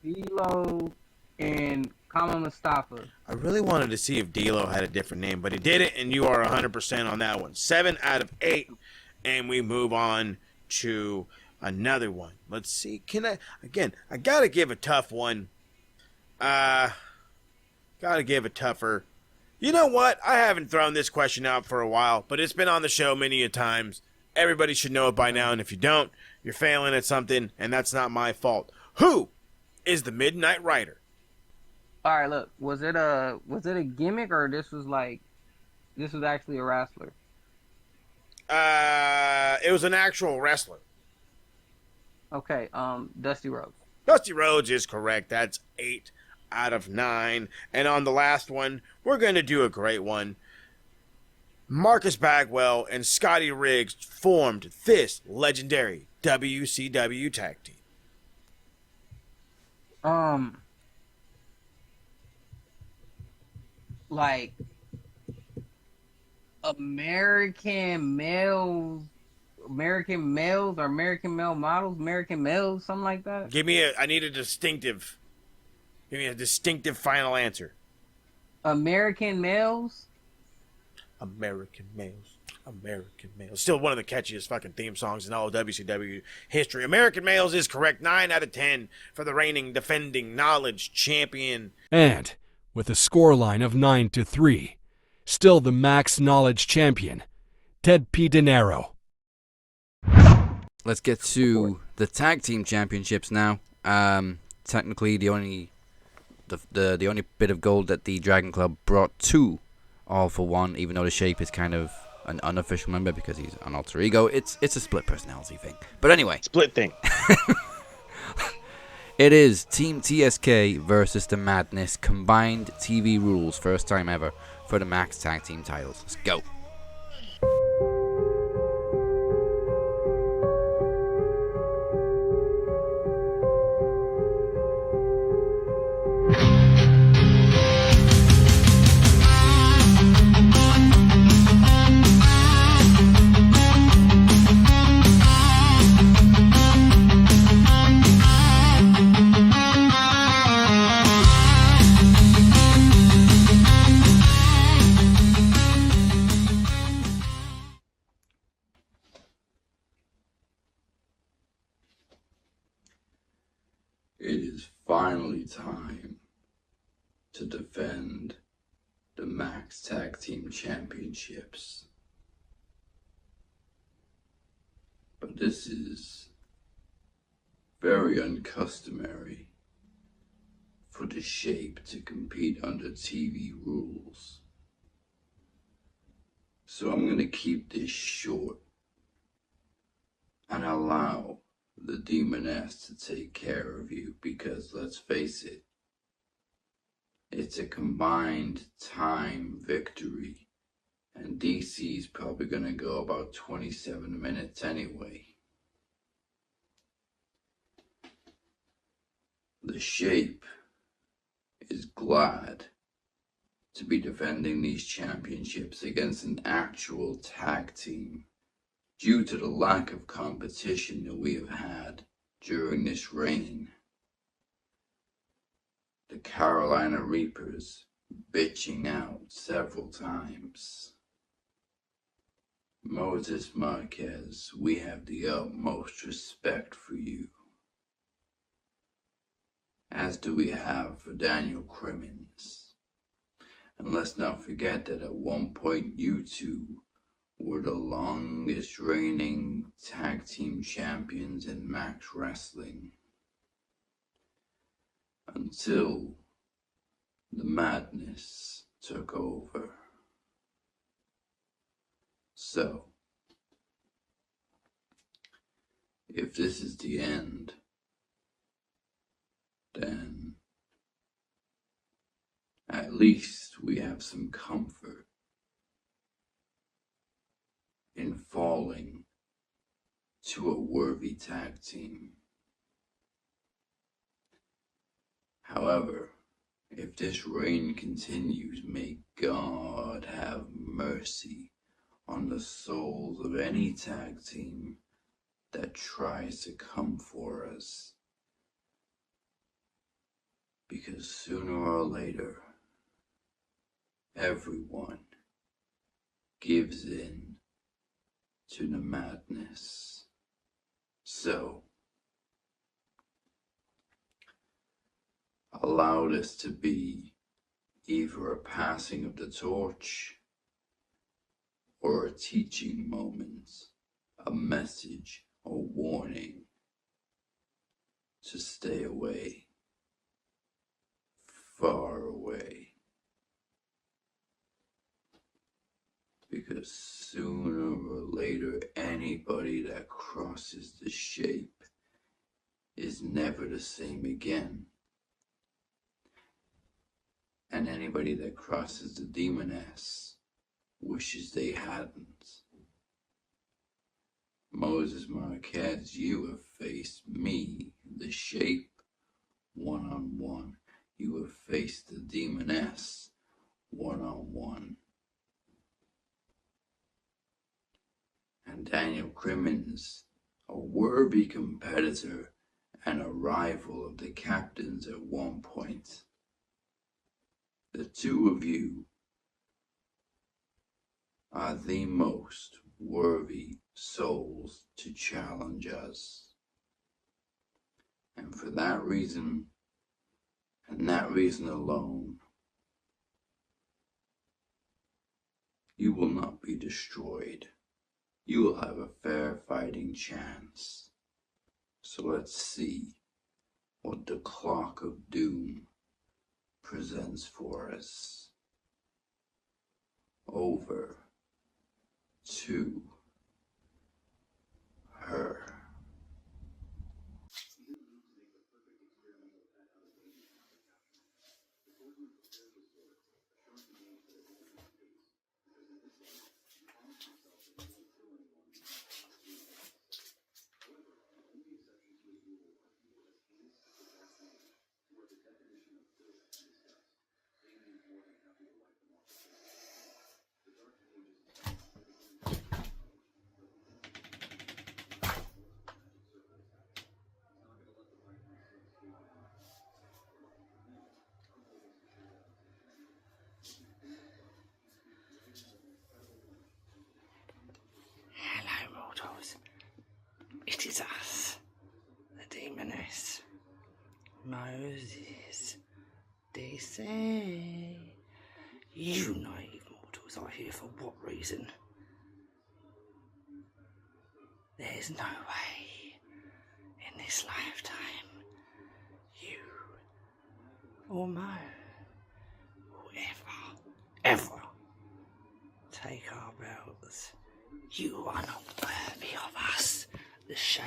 D-Lo, and Mustafa. I really wanted to see if D-Lo had a different name, but he did it, and you are 100% on that one. 7 out of 8, and we move on to another one. Let's see. I gotta give a tough one. Gotta give a tougher. You know what? I haven't thrown this question out for a while, but it's been on the show many a times. Everybody should know it by now, and if you don't, you're failing at something, and that's not my fault. Who is the Midnight Rider? All right, look, was it a gimmick, or this was actually a wrestler? It was an actual wrestler. Okay, Dusty Rhodes. Dusty Rhodes is correct. That's 8 out of 9. And on the last one, we're going to do a great one. Marcus Bagwell and Scotty Riggs formed this legendary WCW tag team. Like American males or American male models, American males, something like that. Give me a distinctive final answer. American males. American males. American males. Still one of the catchiest fucking theme songs in all of WCW history. American males is correct. 9 out of 10 for the reigning, defending Knowledge champion. And with a scoreline of 9-3, still the Max Knowledge champion, Ted P. Dinero. Let's get to the tag team championships now. Technically, the only bit of gold that the Dragon Club brought to All for One, even though the Shape is kind of an unofficial member because he's an alter ego. It's a split personality thing. But anyway, split thing. It is Team TSK versus the Madness, combined TV rules, first time ever for the Max Tag Team titles. Let's go. It is finally time to defend the Max Tag Team Championships. But this is very uncustomary for the Shape to compete under TV rules. So I'm going to keep this short and allow the Demoness to take care of you, because let's face it, it's a combined time victory, and DC's probably gonna go about 27 minutes anyway. The Shape is glad to be defending these championships against an actual tag team, due to the lack of competition that we have had during this reign. The Carolina Reapers bitching out several times. Moses Marquez, we have the utmost respect for you. As do we have for Daniel Crimmins. And let's not forget that at one point you two were the longest reigning tag team champions in Max Wrestling, until the Madness took over. So, if this is the end, then at least we have some comfort in falling to a worthy tag team. However, if this reign continues, may God have mercy on the souls of any tag team that tries to come for us. Because sooner or later, everyone gives in to the Madness. So, allow this to be either a passing of the torch or a teaching moment, a message or warning to stay away, far away. Because sooner or later, anybody that crosses the shape is never the same again. And anybody that crosses the demoness wishes they hadn't. Moses Marquez, you have faced me, the shape, one-on-one. You have faced the demoness, one-on-one. And Daniel Crimmins, a worthy competitor and a rival of the captains at one point. The two of you are the most worthy souls to challenge us. And for that reason, and that reason alone, you will not be destroyed. You will have a fair fighting chance. So let's see what the clock of doom presents for us. Over to her. Hello, mortals. It is us, the Demoness. Moses, DC. You naive mortals are here for what reason? There's no way in this lifetime you or Mo will ever take our belts. You are not worthy of us, the shape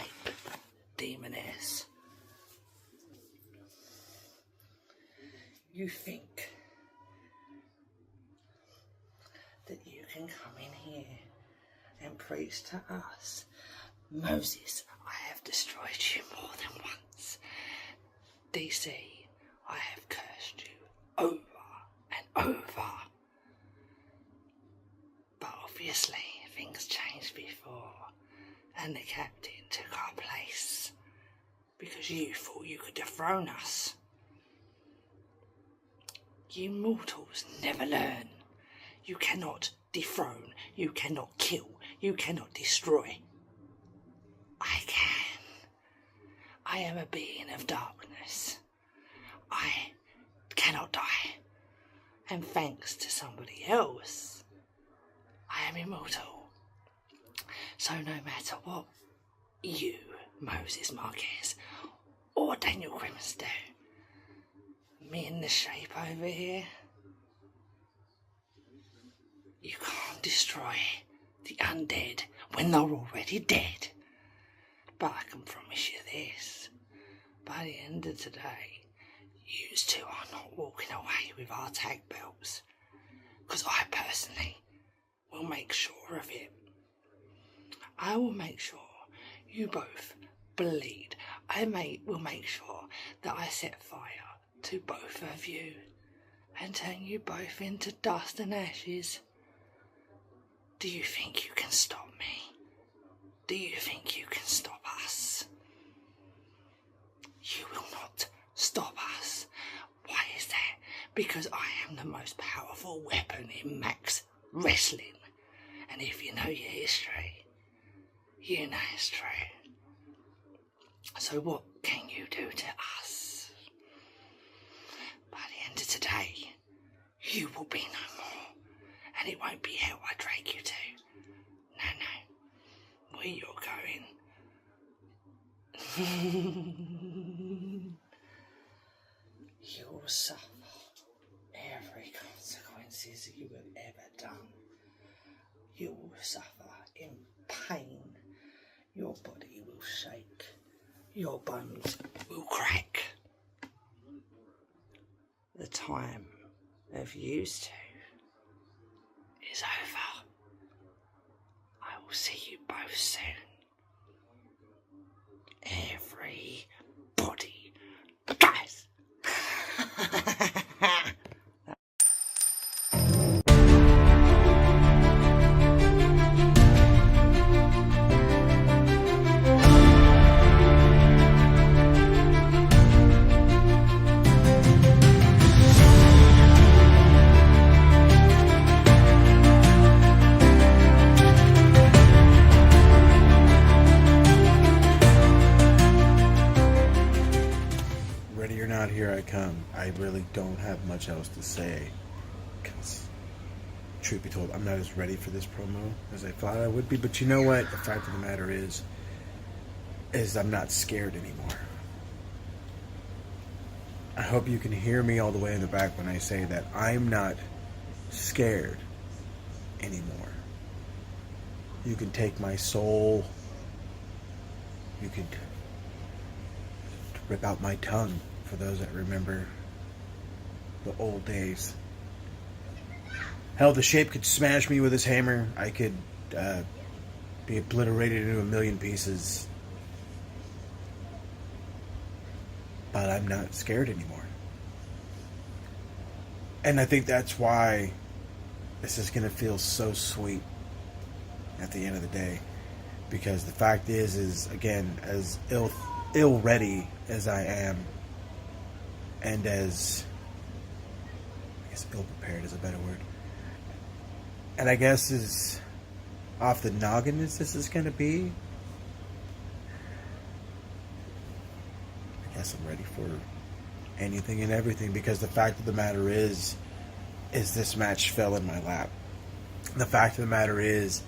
Demoness. You think that you can come in here and preach to us? Moses, I have destroyed you more than once. DC, I have cursed you over and over. But obviously things changed before, and the captain took our place because you thought you could dethrone us. You mortals never learn. You cannot dethrone, you cannot kill, you cannot destroy. I can. I am a being of darkness. I cannot die. And thanks to somebody else, I am immortal. So no matter what you, Moses Marquez, or Daniel Crimmins do, me and the shape over here, you can't destroy the undead when they're already dead. But I can promise you this, by the end of today, you two are not walking away with our tag belts. Because I personally will make sure of it. I will make sure you both bleed. I will make sure that I set fire to both of you and turn you both into dust and ashes. Do you think you can stop me? Do you think you can stop us? You will not stop us. Why is that? Because I am the most powerful weapon in Max Wrestling. And if you know your history, you know it's true. So what can you do to us? By the end of today, you will be no more, and it won't be hell I drag you to. No. Where you're going, you will suffer every consequences you have ever done. You will suffer in pain. Your body will shake. Your bones will crack. The time of used to is over. I will see you both soon. Everybody dies. Ready or not, here I come. I really don't have much else to say. Because, truth be told, I'm not as ready for this promo as I thought I would be. But you know what? The fact of the matter is I'm not scared anymore. I hope you can hear me all the way in the back when I say that I'm not scared anymore. You can take my soul. You could rip out my tongue, for those that remember the old days. Hell, the Shape could smash me with his hammer. I could be obliterated into a million pieces. But I'm not scared anymore. And I think that's why this is going to feel so sweet at the end of the day. Because the fact is again, as ill ready as I am, and as, I guess ill prepared is a better word, and I guess as off the noggin as this is going to be, I guess I'm ready for anything and everything, because the fact of the matter is this match fell in my lap. The fact of the matter is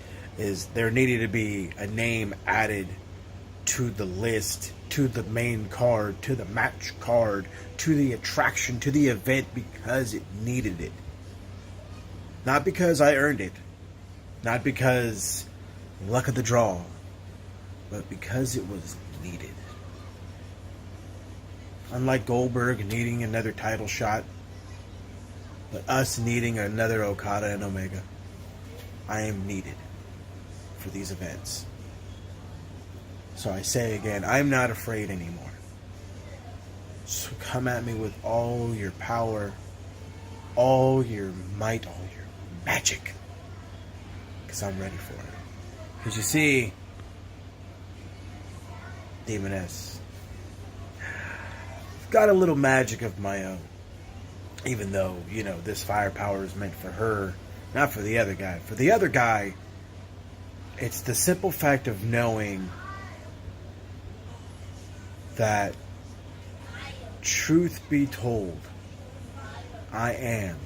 there needed to be a name added to the list, to the main card, to the match card, to the attraction, to the event, because it needed it. Not because I earned it, not because luck of the draw, but because it was needed. Unlike Goldberg needing another title shot, but us needing another Okada and Omega, I am needed for these events. So I say again, I'm not afraid anymore. So come at me with all your power, all your might, all your magic, because I'm ready for it. Because you see, Demoness, I've got a little magic of my own. Even though, you know, this firepower is meant for her, not for the other guy. For the other guy, it's the simple fact of knowing that, truth be told, I am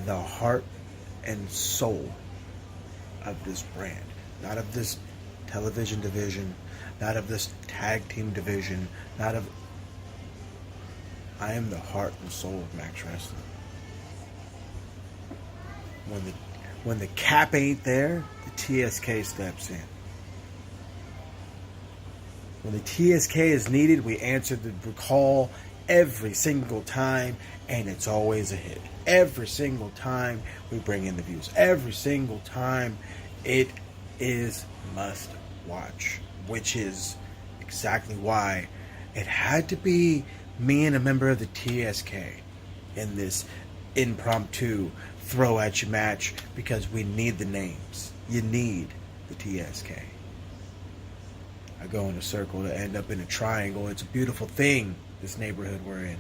the heart and soul of this brand. Not of this television division, not of this tag team division, not of... I am the heart and soul of Max Wrestling. When the cap ain't there, the TSK steps in. When the TSK is needed, we answer the call every single time, and it's always a hit. Every single time we bring in the views. Every single time it is must watch, which is exactly why it had to be me and a member of the TSK in this impromptu throw at you match, because we need the names. You need the TSK. I go in a circle to end up in a triangle. It's a beautiful thing, this neighborhood we're in.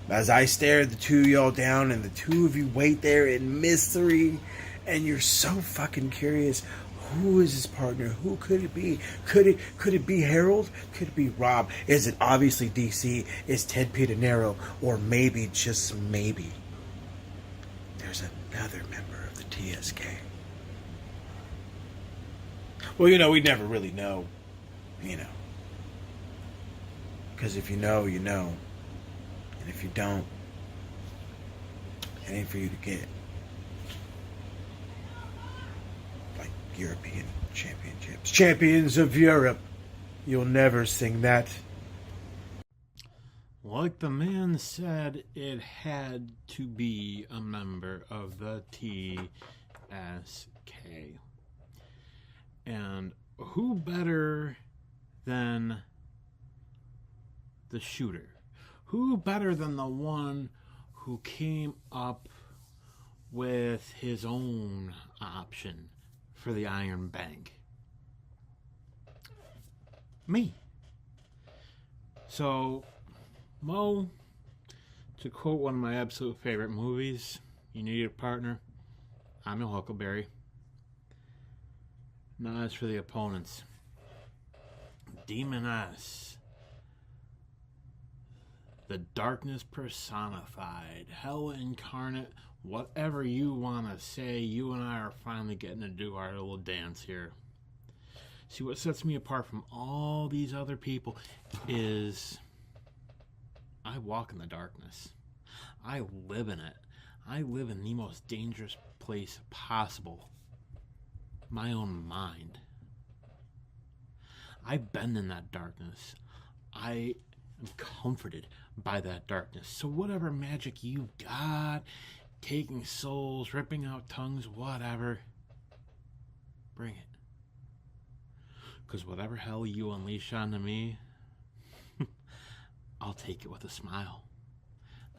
As I stare the two of y'all down and the two of you wait there in mystery, and you're so fucking curious, Who is his partner? Who could it be? Could it be Harold? Could it be Rob? Is it obviously DC? Is Ted P. Dinero? Or maybe, just maybe, there's another member of the TSK? Well, we never really know, Because if you know, you know. And if you don't, it ain't for you to get. Like European championships. Champions of Europe. You'll never sing that. Like the man said, it had to be a member of the TSK. And who better than the shooter? Who better than the one who came up with his own option for the Iron Bank? Me. So, Mo, to quote one of my absolute favorite movies, you need a partner, I'm your Huckleberry. Now as for the opponents, Demoness, the darkness personified, hell incarnate, whatever you want to say, you and I are finally getting to do our little dance here. See, what sets me apart from all these other people is I walk in the darkness. I live in it. I live in the most dangerous place possible. My own mind. I bend in that darkness. I am comforted by that darkness. So whatever magic you got, taking souls, ripping out tongues, whatever, bring it. Because whatever hell you unleash onto me, I'll take it with a smile.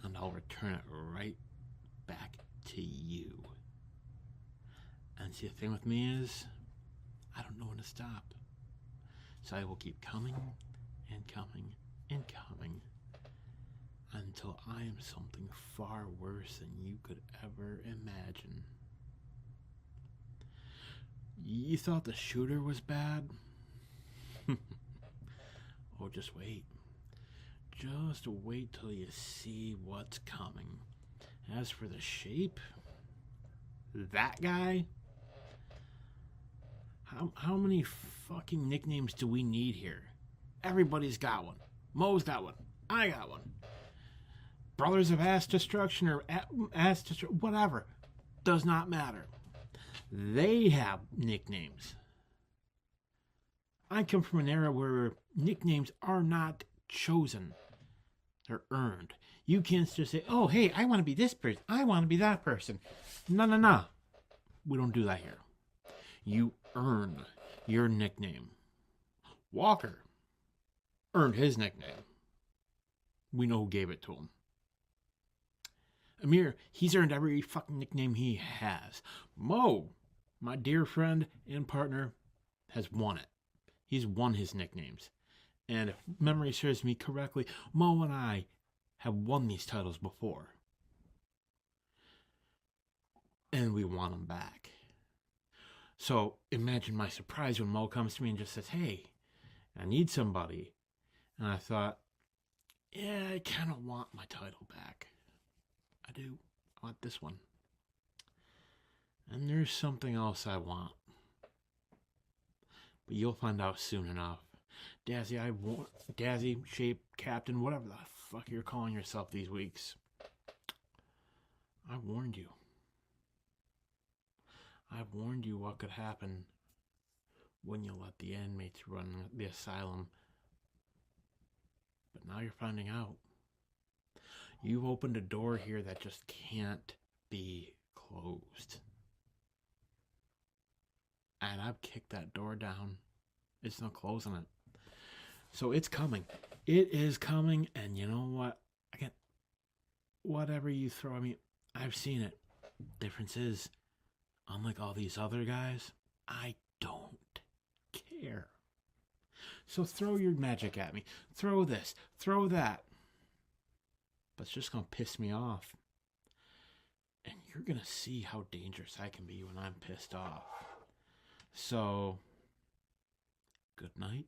And I'll return it right back to you. And see, the thing with me is, I don't know when to stop. So I will keep coming and coming and coming until I am something far worse than you could ever imagine. You thought the shooter was bad? Oh, just wait. Just wait till you see what's coming. As for the shape, that guy, how many fucking nicknames do we need here? Everybody's got one. Mo's got one. I got one. Brothers of Ass Destruction or Ass Destruction, whatever. Does not matter. They have nicknames. I come from an era where nicknames are not chosen. They're earned. You can't just say, oh, hey, I want to be this person. I want to be that person. No. We don't do that here. You earn your nickname. Walker earned his nickname. We know who gave it to him. Amir, he's earned every fucking nickname he has. Mo, my dear friend and partner, has won it. He's won his nicknames. And if memory serves me correctly, Mo and I have won these titles before. And we want them back. So imagine my surprise when Mo comes to me and just says, hey, I need somebody. And I thought, yeah, I kind of want my title back. I do. I want this one. And there's something else I want. But you'll find out soon enough. Dazzy, Shape, Captain, whatever the fuck you're calling yourself these weeks. I warned you. I warned you what could happen when you let the inmates run the asylum. But now you're finding out. You've opened a door here that just can't be closed. And I've kicked that door down. It's not closing it. So it's coming. It is coming, and you know what? Whatever you throw, I've seen it. Difference is, unlike all these other guys, I don't care. So throw your magic at me. Throw this. Throw that. But it's just going to piss me off. And you're going to see how dangerous I can be when I'm pissed off. So, good night,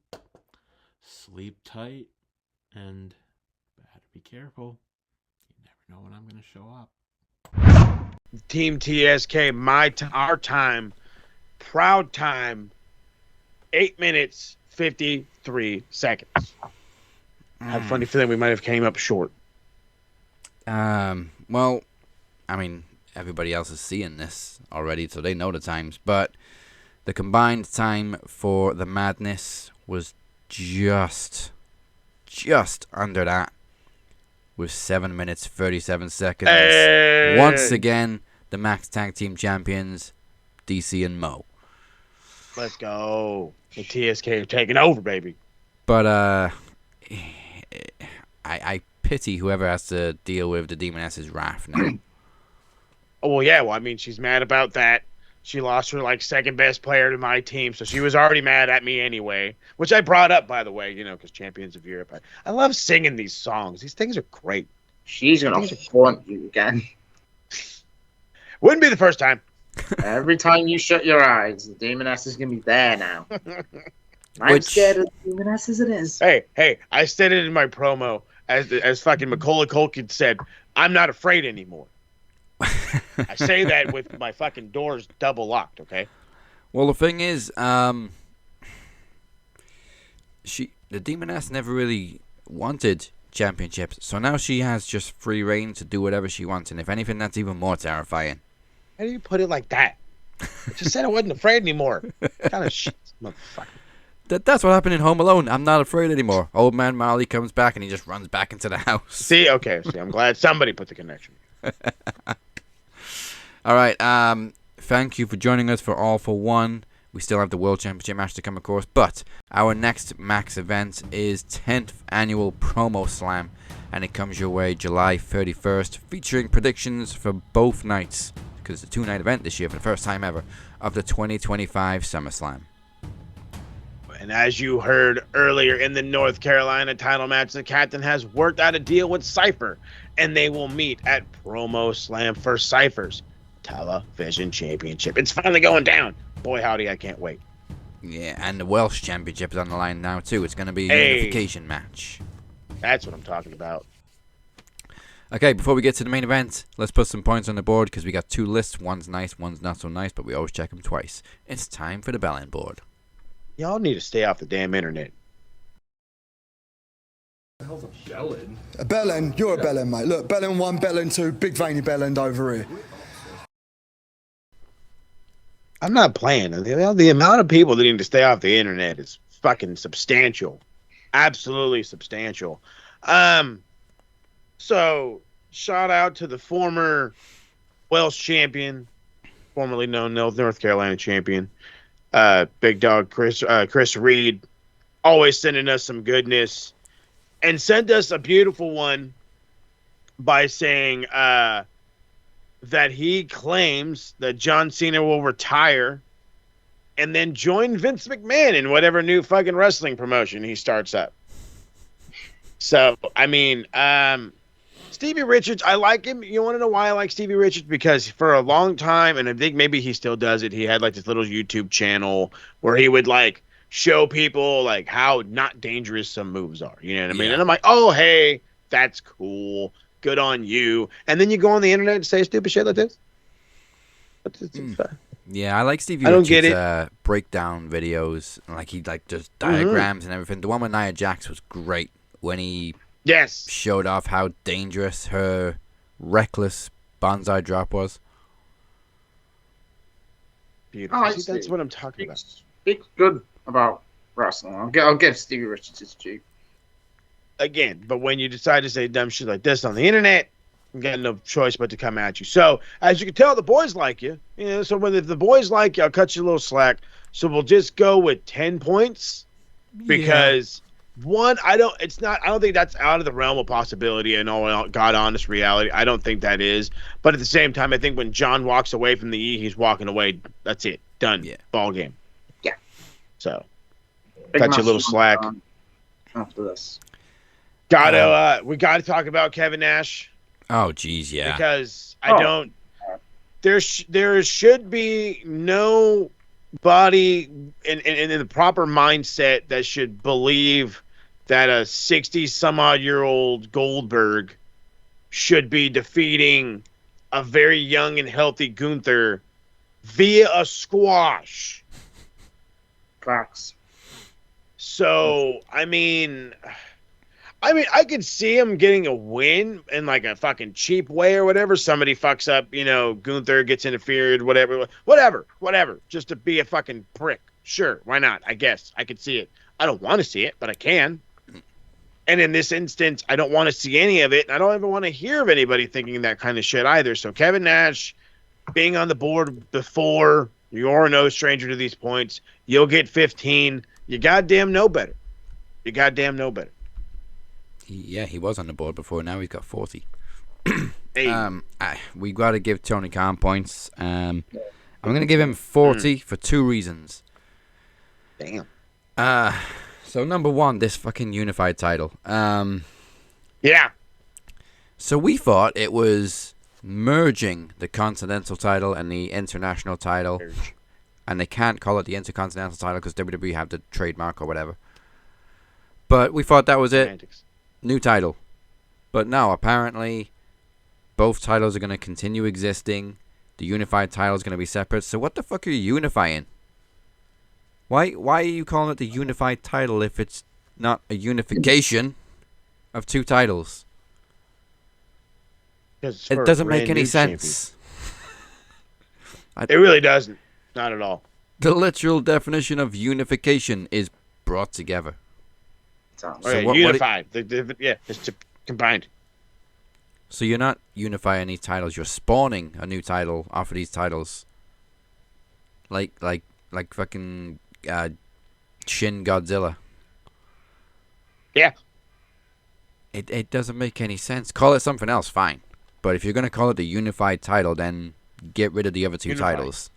sleep tight, and better be careful. You never know when I'm going to show up. Team TSK, our time, proud time, 8 minutes, 53 seconds. I have a funny feeling we might have came up short. Well, I mean, everybody else is seeing this already, so they know the times. But the combined time for the Madness was just under that, with 7 minutes 37 seconds. Hey! Once again, the Max Tag Team Champions, DC and Mo. Let's go. The TSK are taking over, baby. But I pity whoever has to deal with the Demoness's wrath now. Oh, well, yeah. Well, I mean, she's mad about that. She lost her, like, second best player to my team, so she was already mad at me anyway, which I brought up, by the way, because Champions of Europe. I love singing these songs. These things are great. She's going to haunt you again. Wouldn't be the first time. Every time you shut your eyes, the Demoness is going to be there now. I'm scared of the Demoness as it is. Hey, I said it in my promo, as fucking Macaulay Culkin said, I'm not afraid anymore. I say that with my fucking doors double locked, okay? Well, the thing is, the Demoness never really wanted championships, so now she has just free reign to do whatever she wants, and if anything, that's even more terrifying. How do you put it like that? I just said I wasn't afraid anymore. Kind of shit, motherfucker. That's what happened in Home Alone. I'm not afraid anymore. Old man Marley comes back and he just runs back into the house. See, I'm glad somebody put the connection. All right. Thank you for joining us for All for One. We still have the World Championship match to come, of course, but our next Max event is 10th Annual Promo Slam, and it comes your way July 31st, featuring predictions for both nights, because it's a 2-night event this year for the first time ever, of the 2025 SummerSlam. And as you heard earlier in the North Carolina title match, the captain has worked out a deal with Cypher, and they will meet at Promo Slam for Cypher's Television Championship. It's finally going down. Boy, howdy, I can't wait. Yeah, and the Welsh Championship is on the line now, too. It's going to be a unification match. That's what I'm talking about. Okay, before we get to the main event, let's put some points on the board, because we got 2 lists. One's nice, one's not so nice, but we always check them twice. It's time for the bell-end board. Y'all need to stay off the damn internet. The hell's a bellend? A bellend? You're a bellend, mate. Look, bellend 1, bellend 2, big veiny bellend over here. I'm not playing. The amount of people that need to stay off the internet is fucking substantial. Absolutely substantial. So, shout out to the former Welsh champion, formerly known North Carolina champion, big dog Chris Reid, always sending us some goodness, and sent us a beautiful one by saying that he claims that John Cena will retire and then join Vince McMahon in whatever new fucking wrestling promotion he starts up. So, I mean, Stevie Richards, I like him. You want to know why I like Stevie Richards? Because for a long time, and I think maybe he still does it, he had like this little YouTube channel where he would like show people like how not dangerous some moves are. You know what I mean? And I'm like, oh, hey, that's cool. Good on you. And then you go on the internet and say stupid shit like this. Yeah, I like Stevie I don't Richards' get it. breakdown videos. Like he like just diagrams and everything. The one with Nia Jax was great when he showed off how dangerous her reckless bonsai drop was. Beautiful. Oh, See, that's what I'm talking about. Speaks good about wrestling. I'll give Stevie Richards his due. Again, but when you decide to say dumb shit like this on the internet, you got no choice but to come at you. So, as you can tell, the boys like you. So if the boys like you, I'll cut you a little slack. So we'll just go with 10 points because I don't think that's out of the realm of possibility and all God honest reality. I don't think that is. But at the same time, I think when John walks away from the E, he's walking away. That's it. Done. Yeah. Ball game. Yeah. So cut you a little slack. After this. We gotta talk about Kevin Nash. Oh geez, yeah. Because there should be no body in the proper mindset that should believe that a 60-some-odd-year-old Goldberg should be defeating a very young and healthy Gunther via a squash. Facts. So, I mean, I could see him getting a win in like a fucking cheap way or whatever. Somebody fucks up, Gunther gets interfered, whatever, just to be a fucking prick. Sure, why not? I guess I could see it. I don't want to see it, but I can. And in this instance, I don't want to see any of it. And I don't ever want to hear of anybody thinking that kind of shit either. So Kevin Nash being on the board before, you're no stranger to these points. You'll get 15. You goddamn know better. He was on the board before. Now he's got 40. Hey. We got to give Tony Khan points. I'm going to give him 40 for two reasons. Damn. So number one, this fucking unified title. Yeah. So we thought it was merging the Continental title and the International title. And they can't call it the Intercontinental title because WWE have the trademark or whatever. But we thought that was it. Semantics. New title. But no, apparently both titles are going to continue existing. The unified title is going to be separate. So what the fuck are you unifying? Why are you calling it the unified title if it's not a unification of two titles? It doesn't make any sense. It really doesn't. Not at all. The literal definition of unification is brought together. Unified. It's combined. So you're not unifying these titles. You're spawning a new title off of these titles. Like fucking Shin Godzilla. Yeah. It doesn't make any sense. Call it something else, fine. But if you're going to call it the unified title, then get rid of the other two titles.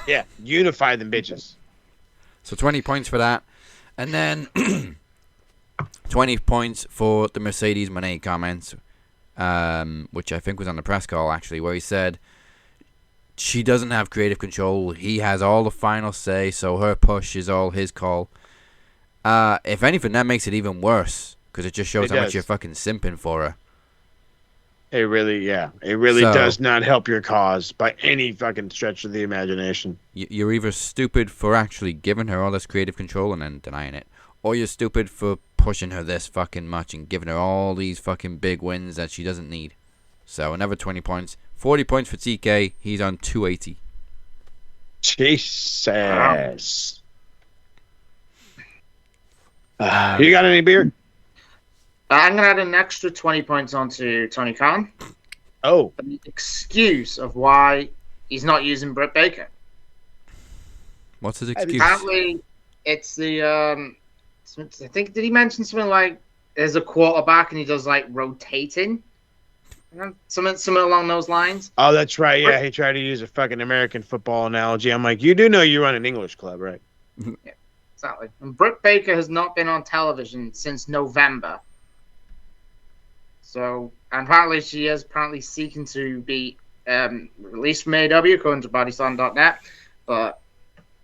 Yeah, unify them bitches. So 20 points for that. And then 20 points for the Mercedes Moné comments, which I think was on the press call, actually, where he said she doesn't have creative control. He has all the final say, so her push is all his call. If anything, that makes it even worse, because it just shows how much you're fucking simping for her. It really does not help your cause by any fucking stretch of the imagination. You're either stupid for actually giving her all this creative control and then denying it, or you're stupid for pushing her this fucking much and giving her all these fucking big wins that she doesn't need. So another 20 points. 40 points for TK. He's on 280. Jesus. You got any beer? I'm going to add an extra 20 points onto Tony Khan. Oh. An excuse of why he's not using Britt Baker. What's his excuse? Apparently, it's the... I think, did he mention something like there's a quarterback and he does like rotating? Something along those lines. Oh, that's right. Yeah, he tried to use a fucking American football analogy. I'm like, you do know you run an English club, right? Yeah, exactly. And Britt Baker has not been on television since November. So, and apparently she is seeking to be released from AEW, according to BodySlam.net. But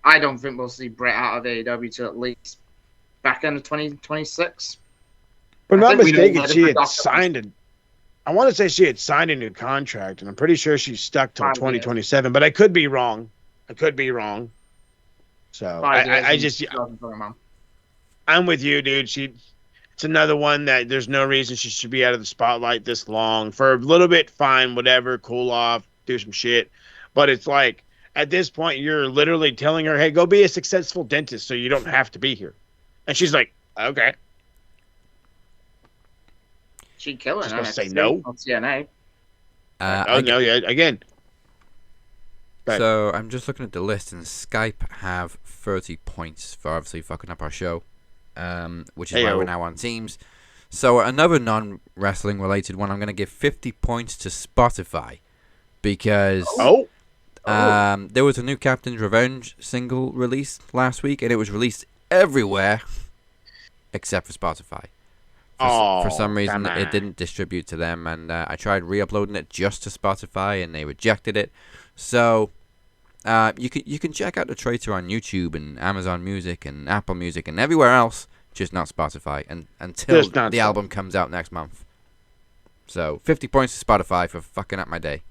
I don't think we'll see Britt out of AEW till at least back end of 2026. But not mistaken, she had signed I want to say she had signed a new contract, and I'm pretty sure she's stuck till 2027. But I could be wrong. So I'm with you, dude. It's another one that there's no reason she should be out of the spotlight this long. For a little bit, fine, whatever, cool off, do some shit. But it's like, at this point, you're literally telling her, hey, go be a successful dentist so you don't have to be here. And she's like, okay. She'd kill it. She's going to say no? On CNA. No, yeah, again. So I'm just looking at the list, and Skype have 30 points for obviously fucking up our show, which is why we're now on Teams. So another non-wrestling related one, I'm going to give 50 points to Spotify, because there was a new Captain's Revenge single released last week, and it was released everywhere except for Spotify. For some reason, it didn't distribute to them, and I tried re-uploading it just to Spotify, and they rejected it. So You can check out the traitor on YouTube and Amazon Music and Apple Music and everywhere else, just not Spotify, and until the album comes out next month. So 50 points to Spotify for fucking up my day.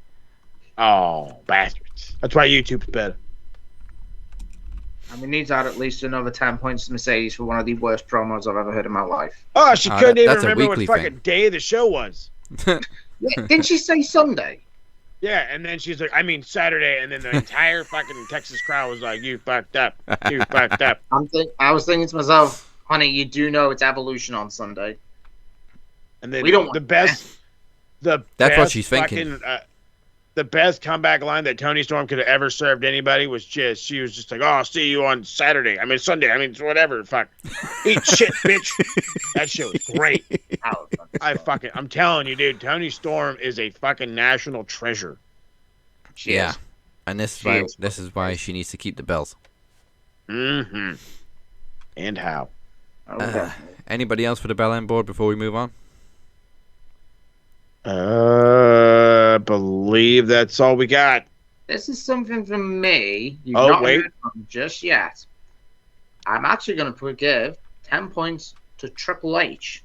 Oh, bastards! That's why YouTube's better. And we need to add at least another 10 points to Mercedes for one of the worst promos I've ever heard in my life. Oh, she couldn't even remember what fucking day the show was. Yeah, didn't she say Sunday? Yeah, and then she's like, I mean Saturday, and then the entire fucking Texas crowd was like, "You fucked up, you fucked up." I was thinking to myself, honey, you do know it's Evolution on Sunday. And then we don't the best. That's what she's thinking. The best comeback line that Toni Storm could have ever served anybody was she was just like, "Oh, I'll see you on Saturday. I mean Sunday. I mean whatever. Fuck, eat shit, bitch." That shit was great. I'm telling you, dude. Toni Storm is a fucking national treasure. She yeah, is. and this is why she needs to keep the bells. Mm-hmm. And how? Anybody else for the bell end board before we move on? Believe that's all we got. This is something from me you've not heard from just yet. I'm actually going to give 10 points to Triple H.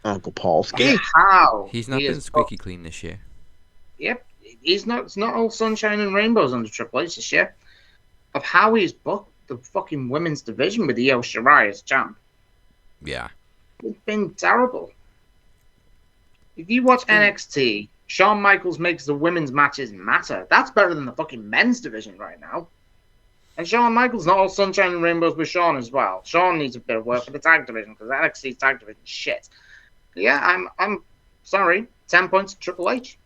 Uncle Paulski. How? He's not been squeaky clean this year. Yep. It's not all sunshine and rainbows under Triple H this year. Of how he's booked the fucking women's division with Io Shirai as champ. Yeah. It's been terrible. If you watch NXT, Shawn Michaels makes the women's matches matter. That's better than the fucking men's division right now. And Shawn Michaels not all sunshine and rainbows with Shawn as well. Shawn needs a bit of work for the tag division because NXT's tag division is shit. Yeah, I'm sorry. 10 points to Triple H.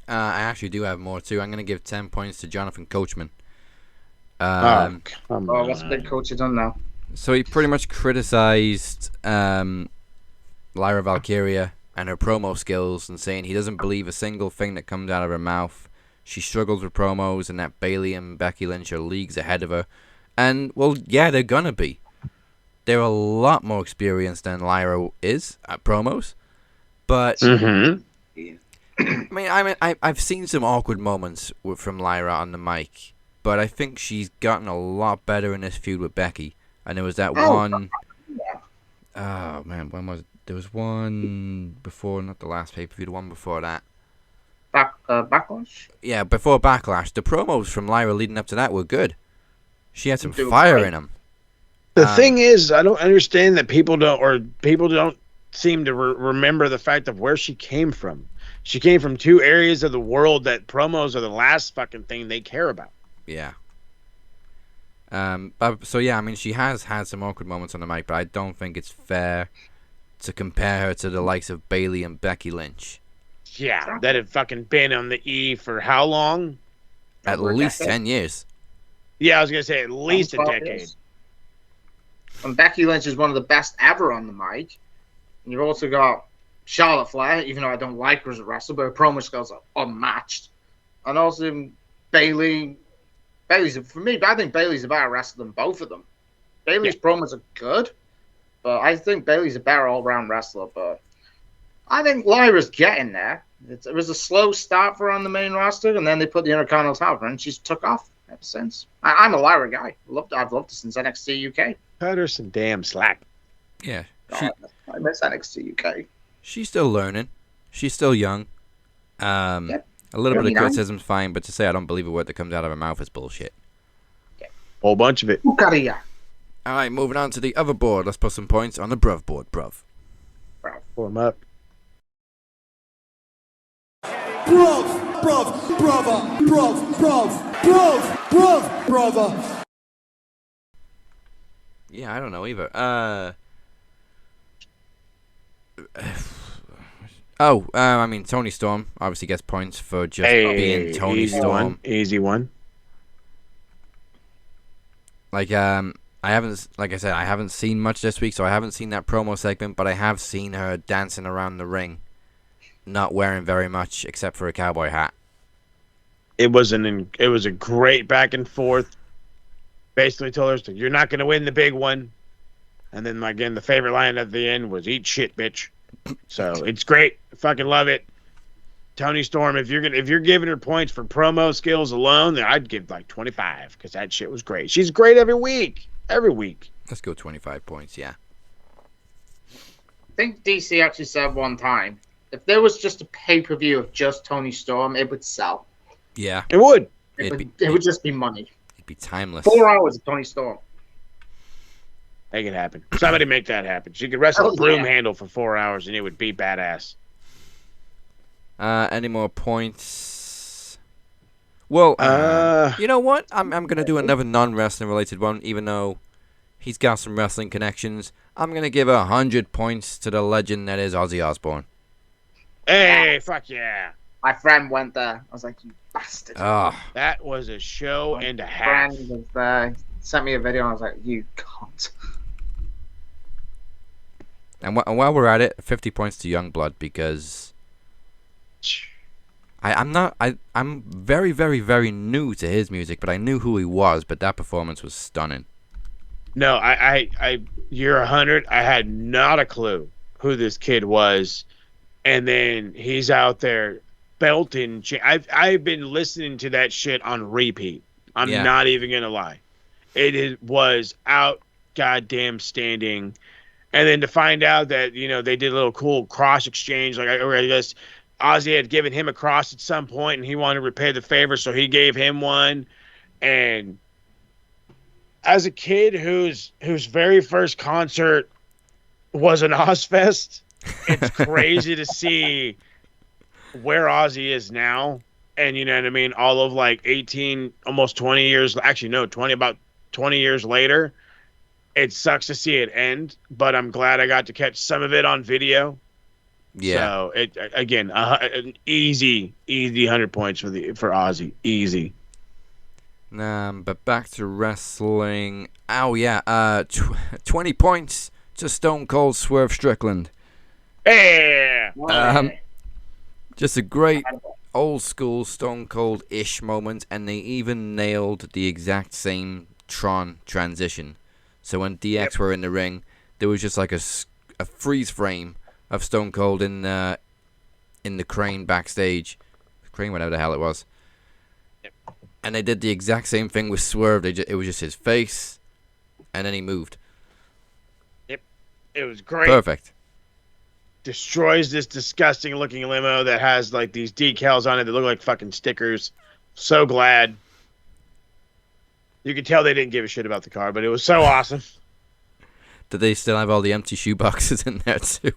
I actually do have more too. I'm going to give 10 points to Jonathan Coachman. What's Big Coach done now? So he pretty much criticized Lyra Valkyria and her promo skills and saying he doesn't believe a single thing that comes out of her mouth. She struggles with promos and that Bayley and Becky Lynch are leagues ahead of her. And, well, yeah, they're going to be. They're a lot more experienced than Lyra is at promos. But, I mean, I've seen some awkward moments from Lyra on the mic. But I think she's gotten a lot better in this feud with Becky. And there was that one... Oh, man, when was it? There was one before, not the last pay-per-view, the one before that. Backlash? Yeah, before Backlash. The promos from Lyra leading up to that were good. She had some fire in them. The thing is, I don't understand that people don't seem to remember the fact of where she came from. She came from two areas of the world that promos are the last fucking thing they care about. Yeah. So yeah, I mean, she has had some awkward moments on the mic, but I don't think it's fair to compare her to the likes of Bayley and Becky Lynch. Yeah, that had fucking been on the E for how long? At least 10 years. Yeah, I was going to say at least a decade. And Becky Lynch is one of the best ever on the mic. And you've also got Charlotte Flair, even though I don't like her as a wrestler, but her promo skills are unmatched. And also Bayley. For me, I think Bayley's a better wrestler than both of them. Bayley's promos are good, but I think Bayley's a better all-round wrestler. But I think Lyra's getting there. It was a slow start for her on the main roster, and then they put the Intercontinental title, and she's took off ever since. I'm a Lyra guy. I've loved her since NXT UK. Cut her some damn slack. Yeah. I miss NXT UK. She's still learning. She's still young. A little bit of criticism's fine, but to say I don't believe a word that comes out of her mouth is bullshit. Whole bunch of it. Alright, moving on to the other board. Let's put some points on the bruv board, bruv. Pull them up. Brother. Yeah, I don't know either. I mean, Toni Storm obviously gets points for just being Toni Storm. Easy one. Like, I haven't seen much this week, so I haven't seen that promo segment, but I have seen her dancing around the ring, not wearing very much except for a cowboy hat. It was a great back and forth. Basically told her, you're not going to win the big one. And then, again, the favorite line at the end was, eat shit, bitch. So, it's great. I fucking love it. Tony Storm, if you're giving her points for promo skills alone, then I'd give like 25 because that shit was great. She's great every week. Every week. Let's go 25 points, yeah. I think DC actually said one time, if there was just a pay-per-view of just Tony Storm, it would sell. Yeah. It would. It would just be money. It'd be timeless. 4 hours of Tony Storm. Make it happen. Somebody make that happen. She could wrestle a broom handle for 4 hours and it would be badass. Any more points? Well, you know what? I'm going to do another non-wrestling related one, even though he's got some wrestling connections. I'm going to give 100 points to the legend that is Ozzy Osbourne. Hey, fuck yeah. My friend went there. I was like, you bastard. That was a show and a half. Friend was there. Sent me a video and I was like, you cunt. And while we're at it, 50 points to Youngblood because I'm very, very, very new to his music, but I knew who he was, but that performance was stunning. No, you're 100. I had not a clue who this kid was. And then he's out there belting. I've been listening to that shit on repeat. I'm not even going to lie. Was out goddamn standing. And then to find out that, they did a little cool cross exchange. Like, I guess Ozzy had given him a cross at some point and he wanted to repay the favor. So he gave him one. And as a kid whose very first concert was an Ozfest, it's crazy to see where Ozzy is now. And you know what I mean? All of like 18, almost 20 years, actually no, about 20 years later, it sucks to see it end, but I'm glad I got to catch some of it on video. Yeah. So an easy 100 points for Ozzy. Easy. But back to wrestling. Oh yeah, 20 points to Stone Cold Swerve Strickland. Yeah. Just a great old school Stone Cold-ish moment, and they even nailed the exact same Tron transition. So when DX were in the ring, there was just like a freeze frame of Stone Cold in the crane backstage, crane, whatever the hell it was. And they did the exact same thing with Swerve. It was just his face, and then he moved. Yep, it was great. Perfect. Destroys this disgusting looking limo that has like these decals on it that look like fucking stickers. So glad. You could tell they didn't give a shit about the car, but it was so awesome. Did they still have all the empty shoe boxes in there too?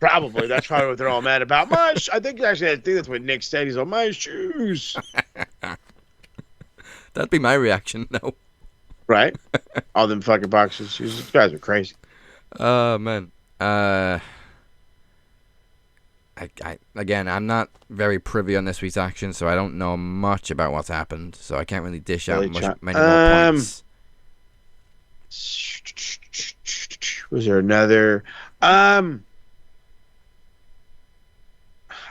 Probably. That's probably what they're all mad about. I think that's what Nick said. He's like, my shoes. That'd be my reaction, no. Right? All them fucking boxes. You guys are crazy. Oh, man. I'm not very privy on this week's action, so I don't know much about what's happened, so I can't really dish out many more points. Was there another? I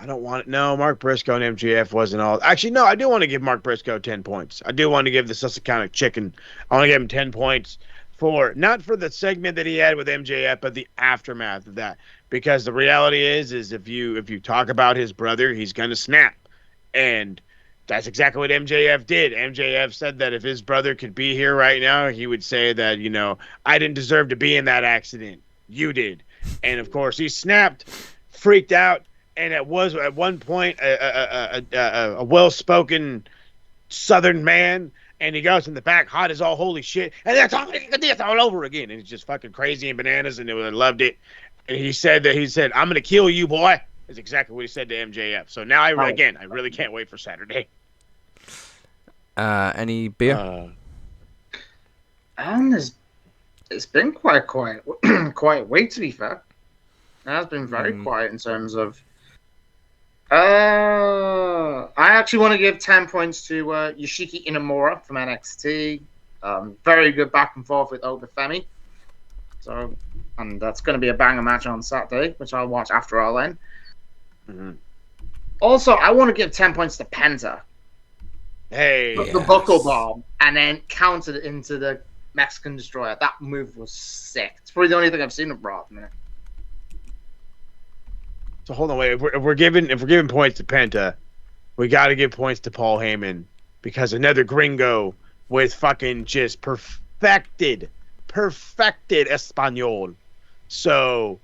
don't want it. No, Mark Briscoe and MJF wasn't all. Actually, no, I do want to give Mark Briscoe 10 points. I do want to give the Susquehanna Chicken. I want to give him 10 points not for the segment that he had with MJF, but the aftermath of that. Because the reality is if you talk about his brother, he's gonna snap, and that's exactly what MJF did. MJF said that if his brother could be here right now, he would say that I didn't deserve to be in that accident. You did, and of course he snapped, freaked out, and it was at one point a well-spoken Southern man. And he goes in the back, hot as all holy shit, and they're talking this all over again. And it's just fucking crazy and bananas, and I loved it. And he said, I'm going to kill you, boy. Is exactly what he said to MJF. So now I really can't wait for Saturday. Any beer? It's been quite quiet. Quiet way, to be fair. It has been very quiet in terms of... I actually want to give 10 points to Yoshiki Inamura from NXT. Very good back and forth with Obafemi. And that's going to be a banger match on Saturday, which I'll watch after All In. Mm-hmm. Also, I want to give 10 points to Penta. Hey, the buckle bomb, and then countered into the Mexican Destroyer. That move was sick. It's probably the only thing I've seen of Raw at the minute. So hold on, wait. If we're giving points to Penta, we got to give points to Paul Heyman because another gringo with fucking just perfected Espanol. So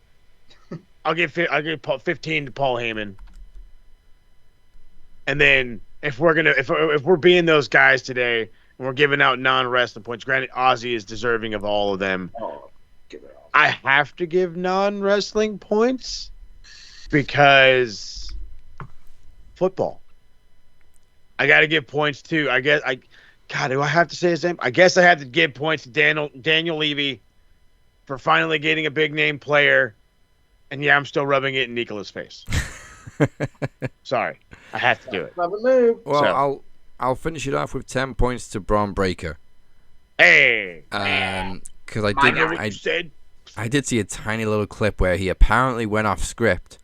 I'll give 15 to Paul Heyman. And then if we're being those guys today and we're giving out non-wrestling points, granted Ozzy is deserving of all of them. I have to give non-wrestling points because football. I got to give points too. God, do I have to say his name? I guess I have to give points to Daniel Levy for finally getting a big name player. And yeah, I'm still rubbing it in Nicola's face. Sorry, I have to do it. Well, I'll finish it off with 10 points to Braun Breaker. Hey, because I did see a tiny little clip where he apparently went off script,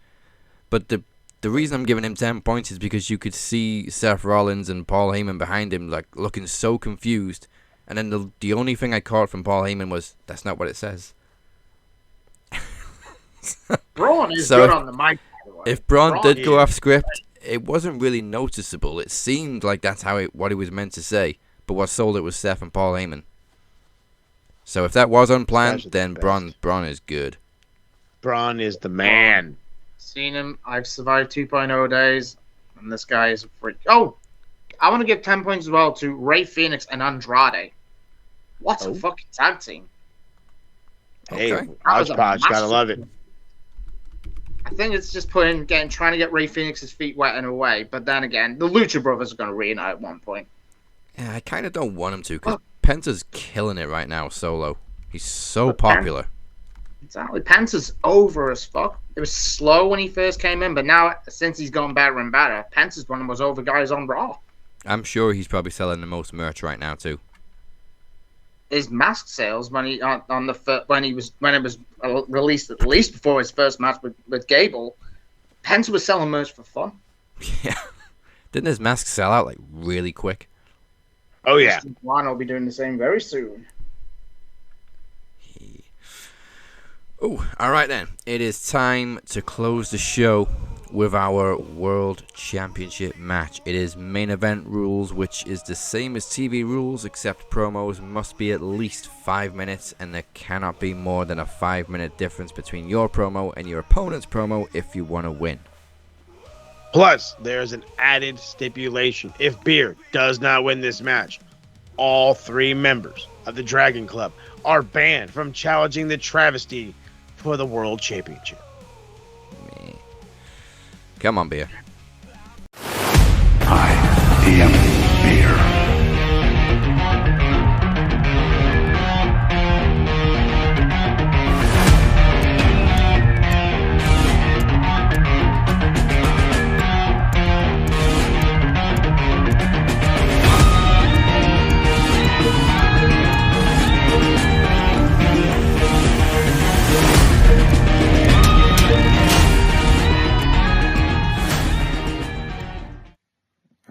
but the reason I'm giving him 10 points is because you could see Seth Rollins and Paul Heyman behind him, like looking so confused, and then the only thing I caught from Paul Heyman was, "That's not what it says." Braun is good on the mic, by the way. If Braun did go off script, it wasn't really noticeable. It seemed like that's what he was meant to say, but what sold it was Seth and Paul Heyman. So if that was unplanned, then Braun is good. Braun is the man. Seen him. I've survived 2.0 days, and this guy is a freak. Oh, I want to give 10 points as well to Rey Fenix and Andrade. What a fucking tag team. Hey, hodgepodge, gotta love it. I think it's just trying to get Rey Fenix's feet wet in a way, but then again, the Lucha Brothers are going to reunite at one point. Yeah, I kind of don't want him to, because Penta's killing it right now solo. He's so popular. Exactly. Penta's over as fuck. It was slow when he first came in, but now, since he's gotten better and better, Penta's one of the most over guys on Raw. I'm sure he's probably selling the most merch right now, too. His mask sales when it was released, at least before his first match with Gable, Penta was selling merch for fun. Yeah, didn't his mask sell out like really quick? Oh yeah, Juan will be doing the same very soon. Oh, all right then. It is time to close the show with our World Championship match. It is main event rules, which is the same as TV rules, except promos must be at least 5 minutes, and there cannot be more than a 5-minute difference between your promo and your opponent's promo if you want to win. Plus, there's an added stipulation. If Beer does not win this match, all 3 members of the Dragon Club are banned from challenging the Travisty for the World Championship. Come on, Beer. I am Beer.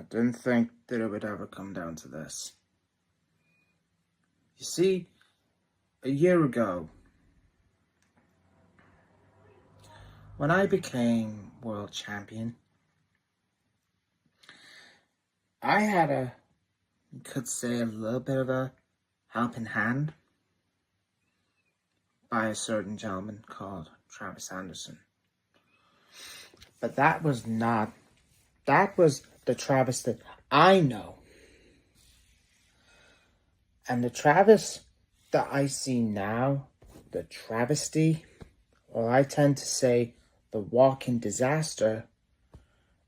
Didn't think that it would ever come down to this. You see, a year ago, when I became world champion, I had you could say, a little bit of a helping hand by a certain gentleman called Travis Anderson. But that was the Travis that I know. And the Travis that I see now, the Travisty, or I tend to say the walking disaster,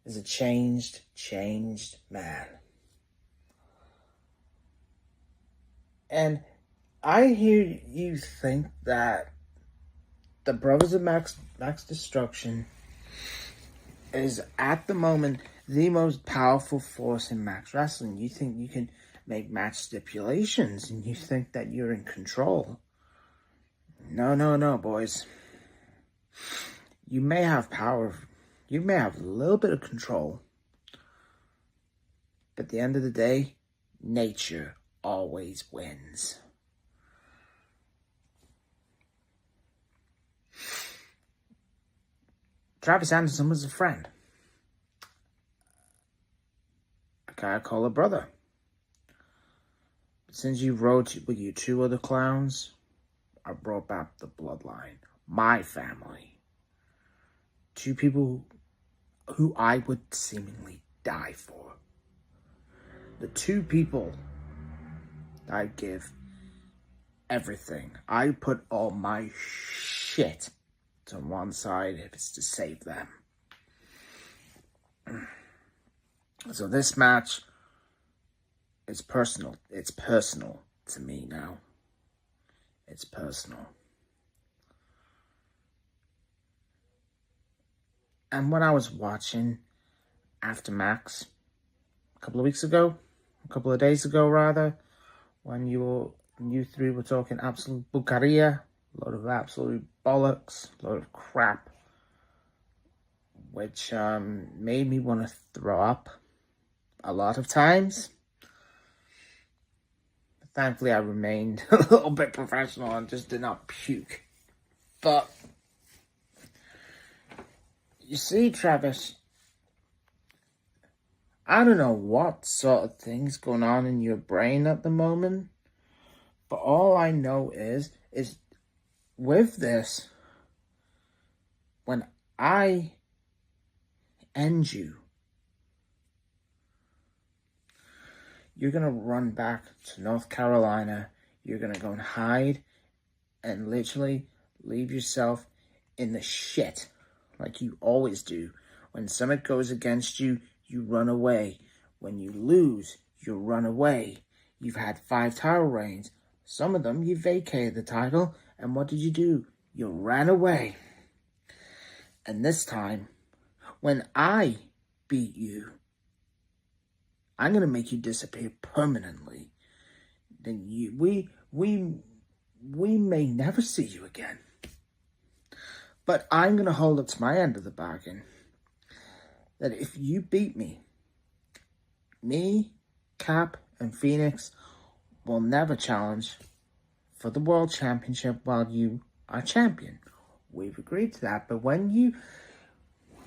is a changed man. And I hear you think that the Brothers of Max Destruction is at the moment the most powerful force in Max Wrestling. You think you can make match stipulations and you think that you're in control. No, boys. You may have power. You may have a little bit of control. But at the end of the day, nature always wins. Travis Anderson was a friend. A guy I call a brother. But since you rode with your two other clowns, I brought back the bloodline. My family. Two people who I would seemingly die for. The two people I'd give everything. I put all my shit to one side if it's to save them. So this match is personal. It's personal to me now. It's personal. And when I was watching After Max a couple of days ago rather, when you three were talking absolute bucaria, a lot of absolute bollocks, a lot of crap, which made me want to throw up a lot of times. But thankfully, I remained a little bit professional and just did not puke. But you see, Travis, I don't know what sort of thing's going on in your brain at the moment, but all I know is with this, when I end you, you're going to run back to North Carolina, you're going to go and hide and literally leave yourself in the shit like you always do. When something goes against you, you run away. When you lose, you run away. You've had 5 title reigns. Some of them, you vacated the title, and what did you do? You ran away. And this time, when I beat you, I'm going to make you disappear permanently. Then we may never see you again. But I'm going to hold up to my end of the bargain. That if you beat me, Cap, and Phoenix will never challenge for the World Championship while you are champion. We've agreed to that. But when you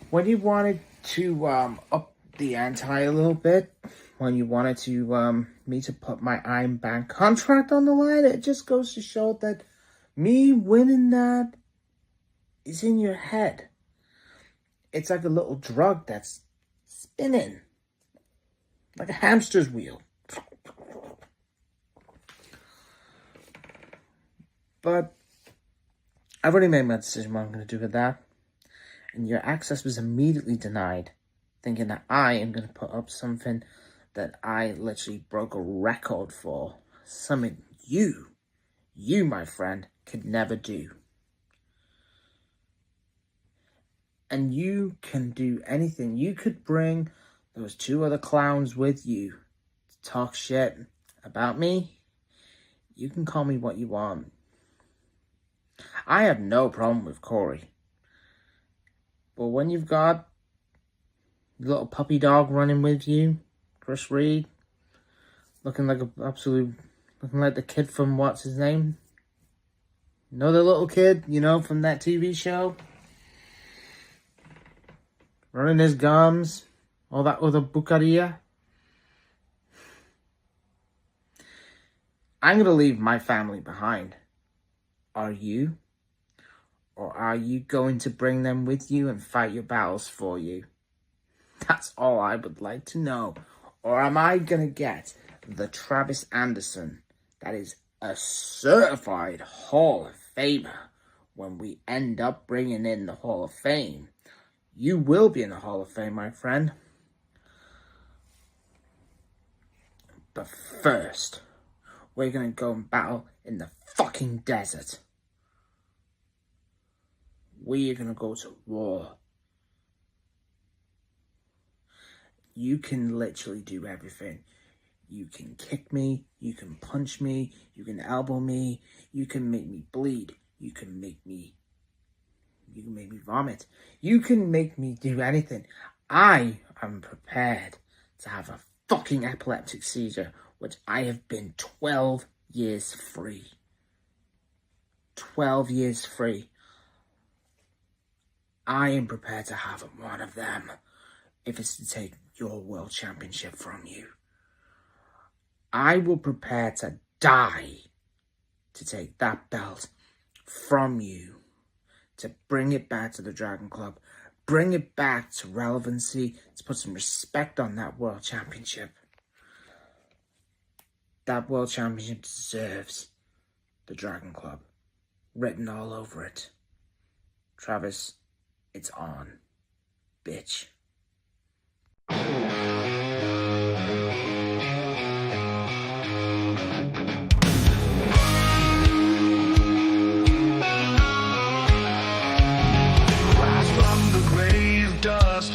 wanted to up the ante a little bit, when you wanted to me to put my Iron Bank contract on the line, it just goes to show that me winning that is in your head. It's like a little drug that's spinning. Like a hamster's wheel. But I've already made my decision what I'm going to do with that. And your access was immediately denied. Thinking that I am going to put up something that I literally broke a record for. Something you, my friend, could never do. And you can do anything. You could bring those 2 other clowns with you to talk shit about me. You can call me what you want. I have no problem with Corey. But when you've got the little puppy dog running with you, Chris Reid, looking like the kid from what's his name? You know the little kid, from that TV show? Running his gums, all that other bucaria. I'm going to leave my family behind. Are you? Or are you going to bring them with you and fight your battles for you? That's all I would like to know. Or am I going to get the Travis Anderson that is a certified Hall of Famer when we end up bringing in the Hall of Fame? You will be in the Hall of Fame, my friend. But first, we're going to go and battle in the fucking desert. We are going to go to war. You can literally do everything. You can kick me, you can punch me, you can elbow me, you can make me bleed, you can make me vomit. You can make me do anything. I am prepared to have a fucking epileptic seizure, which I have been 12 years free. 12 years free. I am prepared to have one of them if it's to take your world championship from you. I will prepare to die to take that belt from you, to bring it back to the Dragon Club, bring it back to relevancy, to put some respect on that world championship. That world championship deserves the Dragon Club written all over it. Travis, it's on, bitch.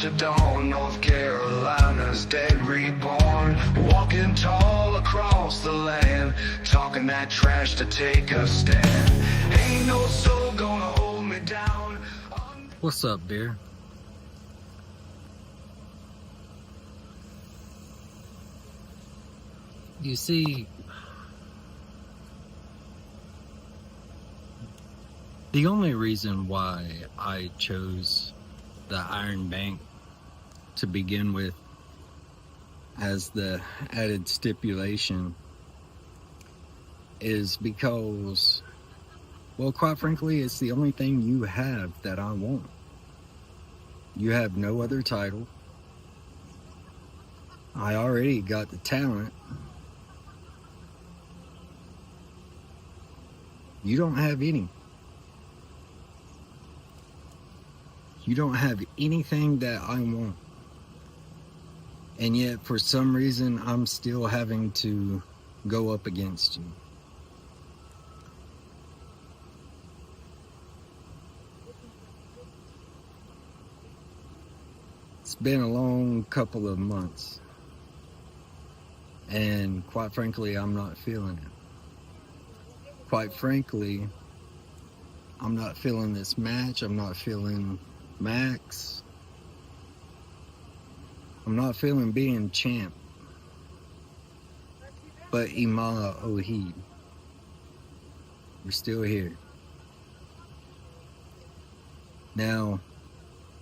To dawn, North Carolina's dead reborn, walking tall across the land, talking that trash to take a stand. Ain't no soul gonna hold me down. What's up, Beer? You see, the only reason why I chose the Iron Bank to begin with as the added stipulation is because, well, quite frankly, it's the only thing you have that I want. You have no other title. I already got the talent. You don't have any. You don't have anything that I want. And yet, for some reason, I'm still having to go up against you. It's been a long couple of months. And quite frankly, I'm not feeling it. Quite frankly, I'm not feeling this match. I'm not feeling Max. I'm not feeling being champ. But Ima Ohid, we're still here. Now,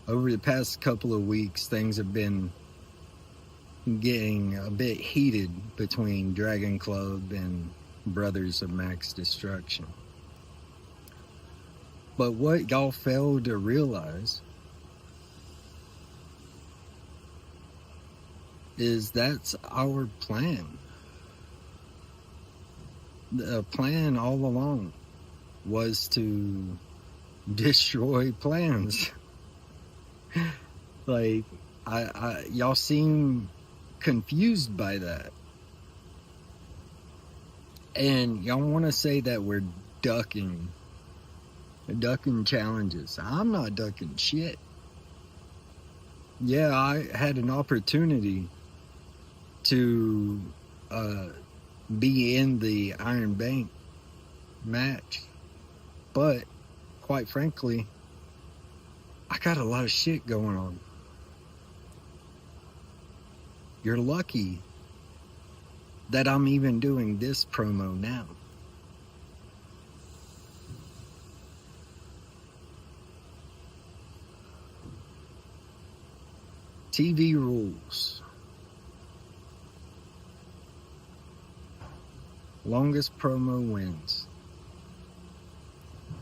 over the past couple of weeks, things have been getting a bit heated between Dragon Club and Brothers of Max Destruction. But what y'all failed to realize is that's our plan. The plan all along was to destroy plans. Like, y'all seem confused by that. And y'all want to say that we're ducking challenges. I'm not ducking shit. Yeah, I had an opportunity to be in the Iron Bank match, but quite frankly, I got a lot of shit going on. You're lucky that I'm even doing this promo now. TV rules. Longest promo wins.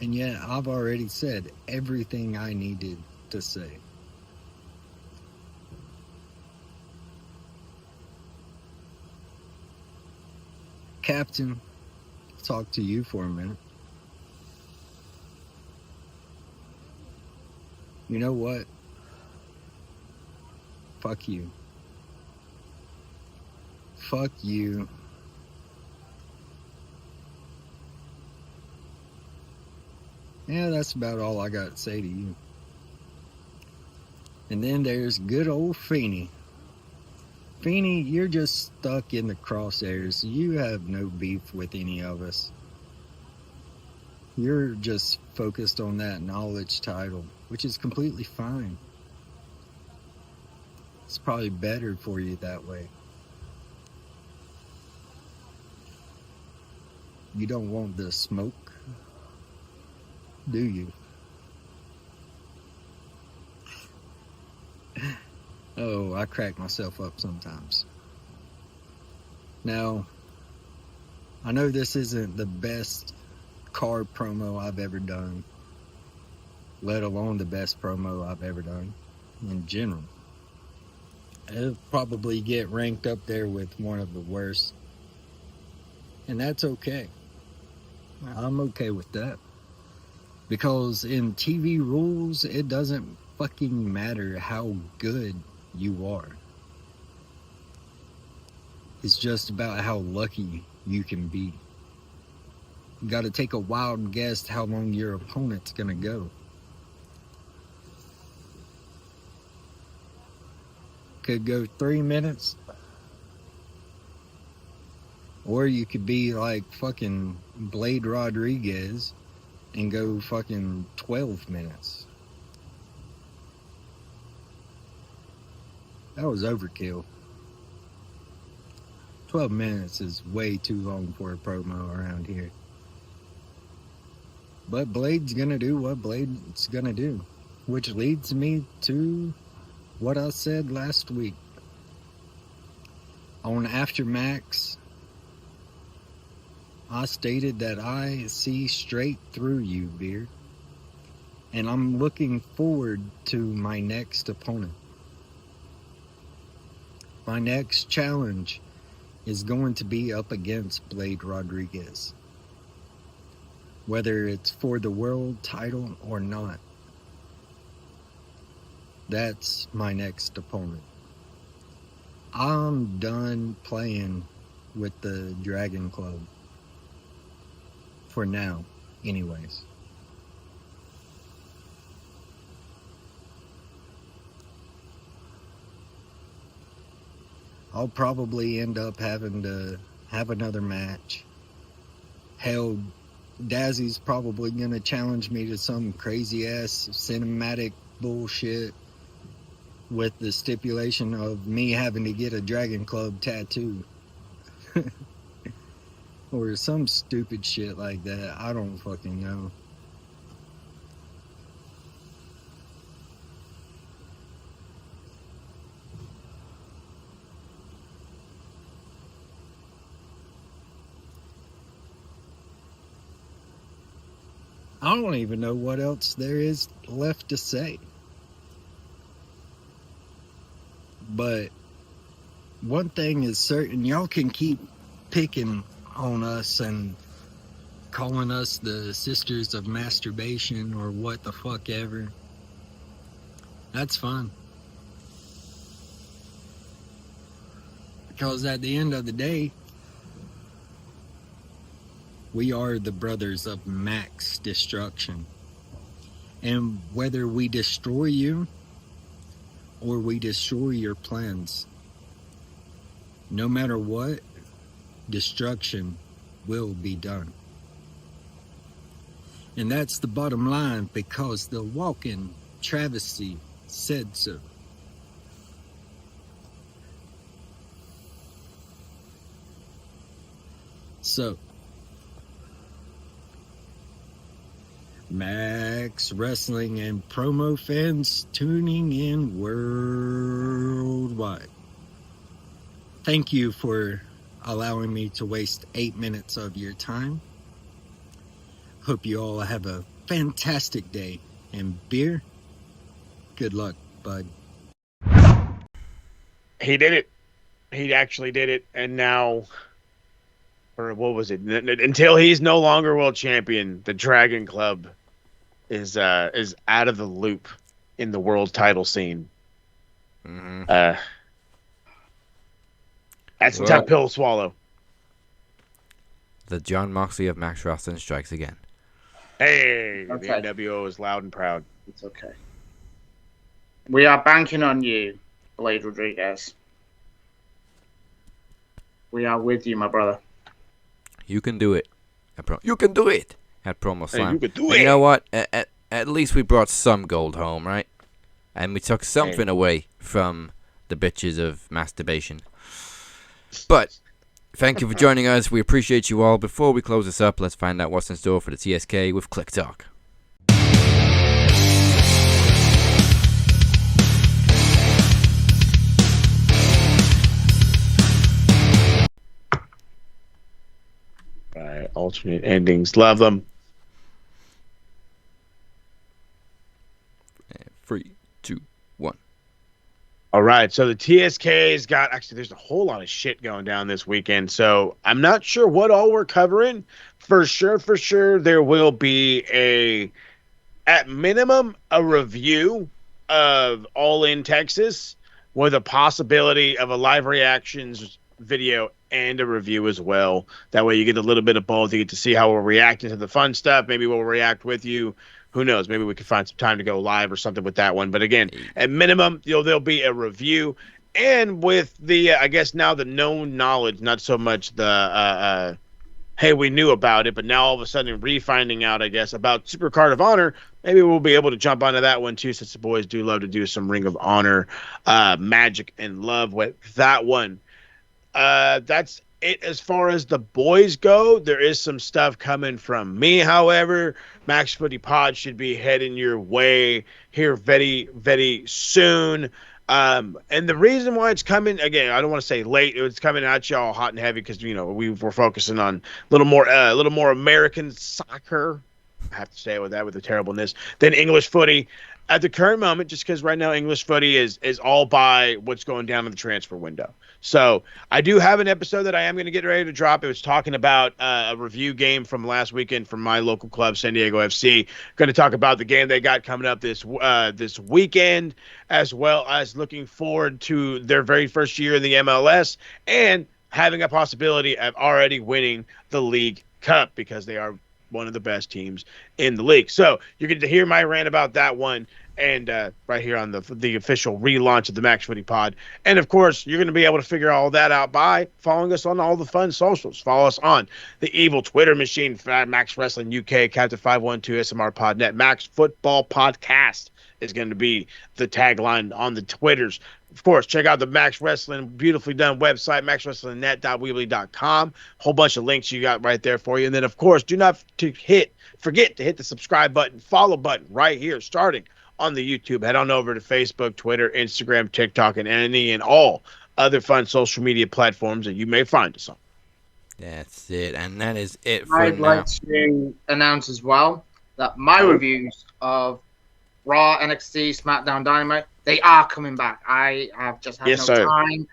And yet, I've already said everything I needed to say. Captain, I'll talk to you for a minute. You know what? Fuck you. Fuck you. Yeah, that's about all I got to say to you. And then there's good old Feeney. Feeney, you're just stuck in the crosshairs. You have no beef with any of us. You're just focused on that knowledge title, which is completely fine. It's probably better for you that way. You don't want the smoke, do you? Oh, I crack myself up sometimes. Now, I know this isn't the best card promo I've ever done, let alone the best promo I've ever done in general. It'll probably get ranked up there with one of the worst. And that's okay. I'm okay with that. Because in TV rules, it doesn't fucking matter how good you are. It's just about how lucky you can be. You gotta take a wild guess how long your opponent's gonna go. Could go 3 minutes. Or you could be like fucking Blade Rodriguez and go fucking 12 minutes. That was overkill. 12 minutes is way too long for a promo around here. But Blade's gonna do what Blade's gonna do. Which leads me to what I said last week. On After Max, I stated that I see straight through you, Beard. And I'm looking forward to my next opponent. My next challenge is going to be up against Blade Rodriguez. Whether it's for the world title or not. That's my next opponent. I'm done playing with the Dragon Club. For now, anyways. I'll probably end up having to have another match. Hell, Dazzy's probably gonna challenge me to some crazy ass cinematic bullshit with the stipulation of me having to get a Dragon Club tattoo. Or some stupid shit like that. I don't fucking know. I don't even know what else there is left to say. But one thing is certain, y'all can keep picking on us and calling us the sisters of masturbation or what the fuck ever. That's fine. Because at the end of the day, we are the brothers of max destruction. And whether we destroy you or we destroy your plans, no matter what, destruction will be done. And that's the bottom line, because the walking Travisty said so. So, Max Wrestling and promo fans tuning in worldwide, thank you for allowing me to waste 8 minutes of your time. Hope you all have a fantastic day. And Beer, good luck, bud. He did it. He actually did it. And now, or what was it? Until he's no longer world champion, the Dragon Club is out of the loop in the world title scene. Mm-hmm. That's a tough pill to swallow. The John Moxley of Max Wrestling strikes again. Hey, Okay. the NWO is loud and proud. It's okay. We are banking on you, Blade Rodriguez. We are with you, my brother. You can do it. You can do it at Promo Slam. you can do And it. You know what? At least we brought some gold home, right? And we took something away from the bitches of masturbation. But thank you for joining us. We appreciate you all. Before we close this up, let's find out what's in store for the TSK with Click Talk. alternate endings. Love them. 3, 2, 1. All right, so the TSK's got, actually, there's a whole lot of shit going down this weekend, so I'm not sure what all we're covering. For sure, there will be at minimum, a review of All In Texas with a possibility of a live reactions video and a review as well. That way you get a little bit of both. You get to see how we're reacting to the fun stuff. Maybe we'll react with you. Who knows? Maybe we can find some time to go live or something with that one. But again, at minimum, there'll be a review. And with the, I guess now the known knowledge, not so much the, hey, we knew about it, but now all of a sudden refinding out, I guess, about Super Card of Honor, maybe we'll be able to jump onto that one too, since the boys do love to do some Ring of Honor magic and love with that one. That's it as far as the boys go. There is some stuff coming from me, however. Max Footy Pod should be heading your way here very, very soon. And the reason why it's coming, again, I don't want to say late, it's coming at y'all hot and heavy because, you know, we're focusing on a little more American soccer. I have to say it with that, with the terribleness, than English footy at the current moment, just because right now English footy is all by what's going down in the transfer window. So I do have an episode that I am going to get ready to drop. It was talking about a review game from last weekend from my local club, San Diego FC. Going to talk about the game they got coming up this weekend, as well as looking forward to their very first year in the MLS and having a possibility of already winning the League Cup because they are one of the best teams in the league. So you're going to hear my rant about that one and right here on the official relaunch of the Max Footy Pod. And of course, you're going to be able to figure all that out by following us on all the fun socials. Follow us on the evil Twitter machine, Max Wrestling UK, Captain 512, SMR Podnet, Max Football Podcast is going to be the tagline on the Twitters. Of course, check out the Max Wrestling beautifully done website, maxwrestlingnet.weebly.com. Whole bunch of links you got right there for you. And then, of course, do not forget to hit the subscribe button, follow button right here, starting on the YouTube. Head on over to Facebook, Twitter, Instagram, TikTok, and any and all other fun social media platforms that you may find us on. That's it, and that is it for I'd now. like to announce as well that my reviews of Raw, NXT, SmackDown, Dynamite, they are coming back. I have just had no time.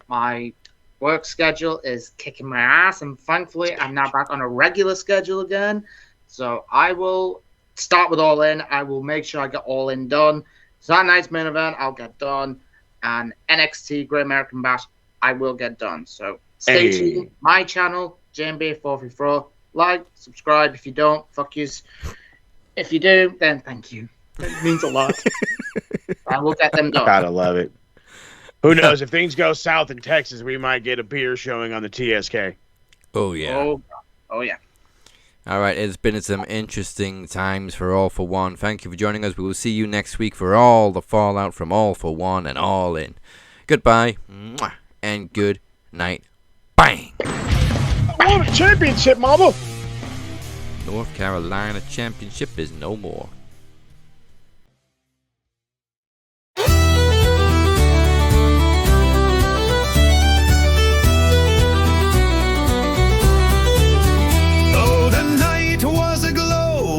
My work schedule is kicking my ass, and thankfully I'm now back on a regular schedule again. So I will start with All In. I will make sure I get All In done. So that night's main event, I'll get done. And NXT, Great American Bash, I will get done. So stay tuned. My channel, JMB434. Like, subscribe. If you don't, fuck yous. If you do, then thank you. It means a lot. I will get them done. Gotta love it. Who knows? If things go south in Texas, we might get a beer showing on the TSK. Oh, yeah. Oh yeah. All right, it's been some interesting times for All For One. Thank you for joining us. We will see you next week for all the fallout from All For One and All In. Goodbye, and good night. Bang! I want a championship, mama! North Carolina championship is no more.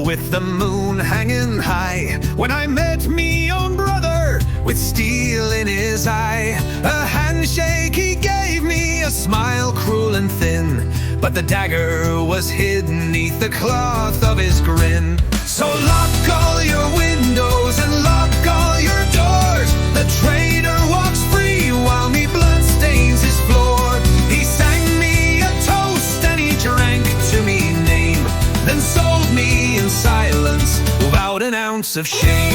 With the moon hanging high, when I met me own brother with steel in his eye, a handshake he gave me, a smile cruel and thin, but the dagger was hidden neath the cloth of his grin. So lock all your windows and lock all your doors. The traitor walks free while me blood stains his floor. He sang me a toast and he drank to me name, then sold me in silence without an ounce of shame.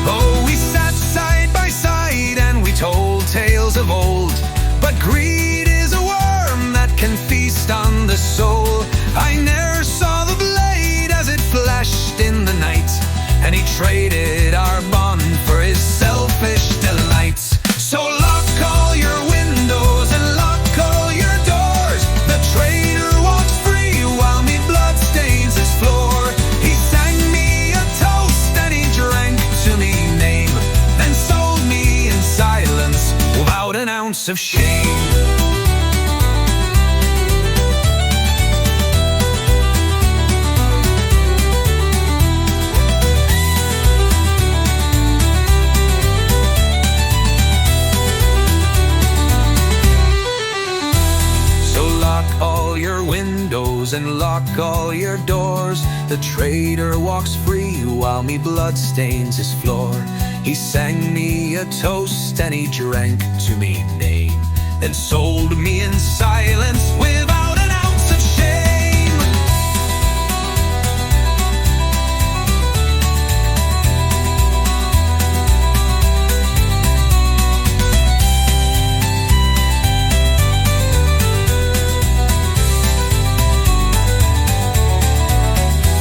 Oh, we sat side by side and we told tales of old, but greed is a worm that can feast on the soul. I ne'er saw the blade as it flashed in the night, and he traded our bond for his selfish delights. So lock all your windows and lock all your doors. The traitor walks free while me blood stains his floor. He sang me a toast and he drank to me name, then sold me in silence without an ounce of shame. windows and lock all your doors. The traitor walks free while me blood stains his floor. He sang me a toast and he drank to me name, then sold me in silence without an ounce of shame.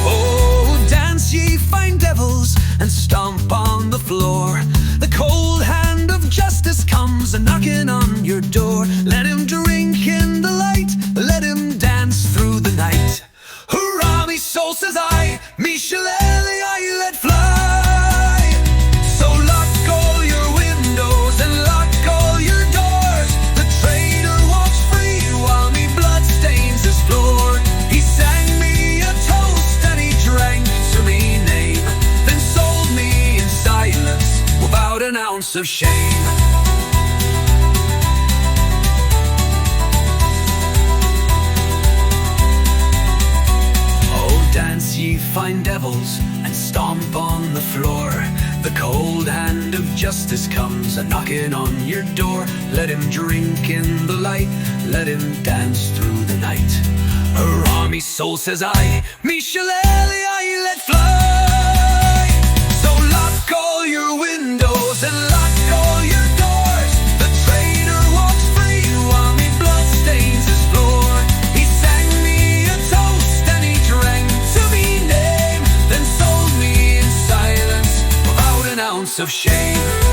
Oh, dance ye fine devils and stomp on the floor. The cold hand of justice comes a-knocking on your door. Let him drink in the light, let him dance through the night. Hurrah, me soul, says I, me shillelagh I let fly. So lock all your windows and lock all your doors. The traitor walks free while me blood stains his floor. He sang me a toast and he drank to me name, then sold me in silence without an ounce of shame. Oh, dance ye fine devils and stomp on the floor. The cold hand of justice comes a-knocking on your door. Let him drink in the light, let him dance through the night. Hurrah, me soul, says I, me shillelagh I let fly. So lock all your windows and lock all your doors. The traitor walks free while me blood stains his floor. He sang me a toast and he drank to me name, then sold me in silence without an ounce of shame.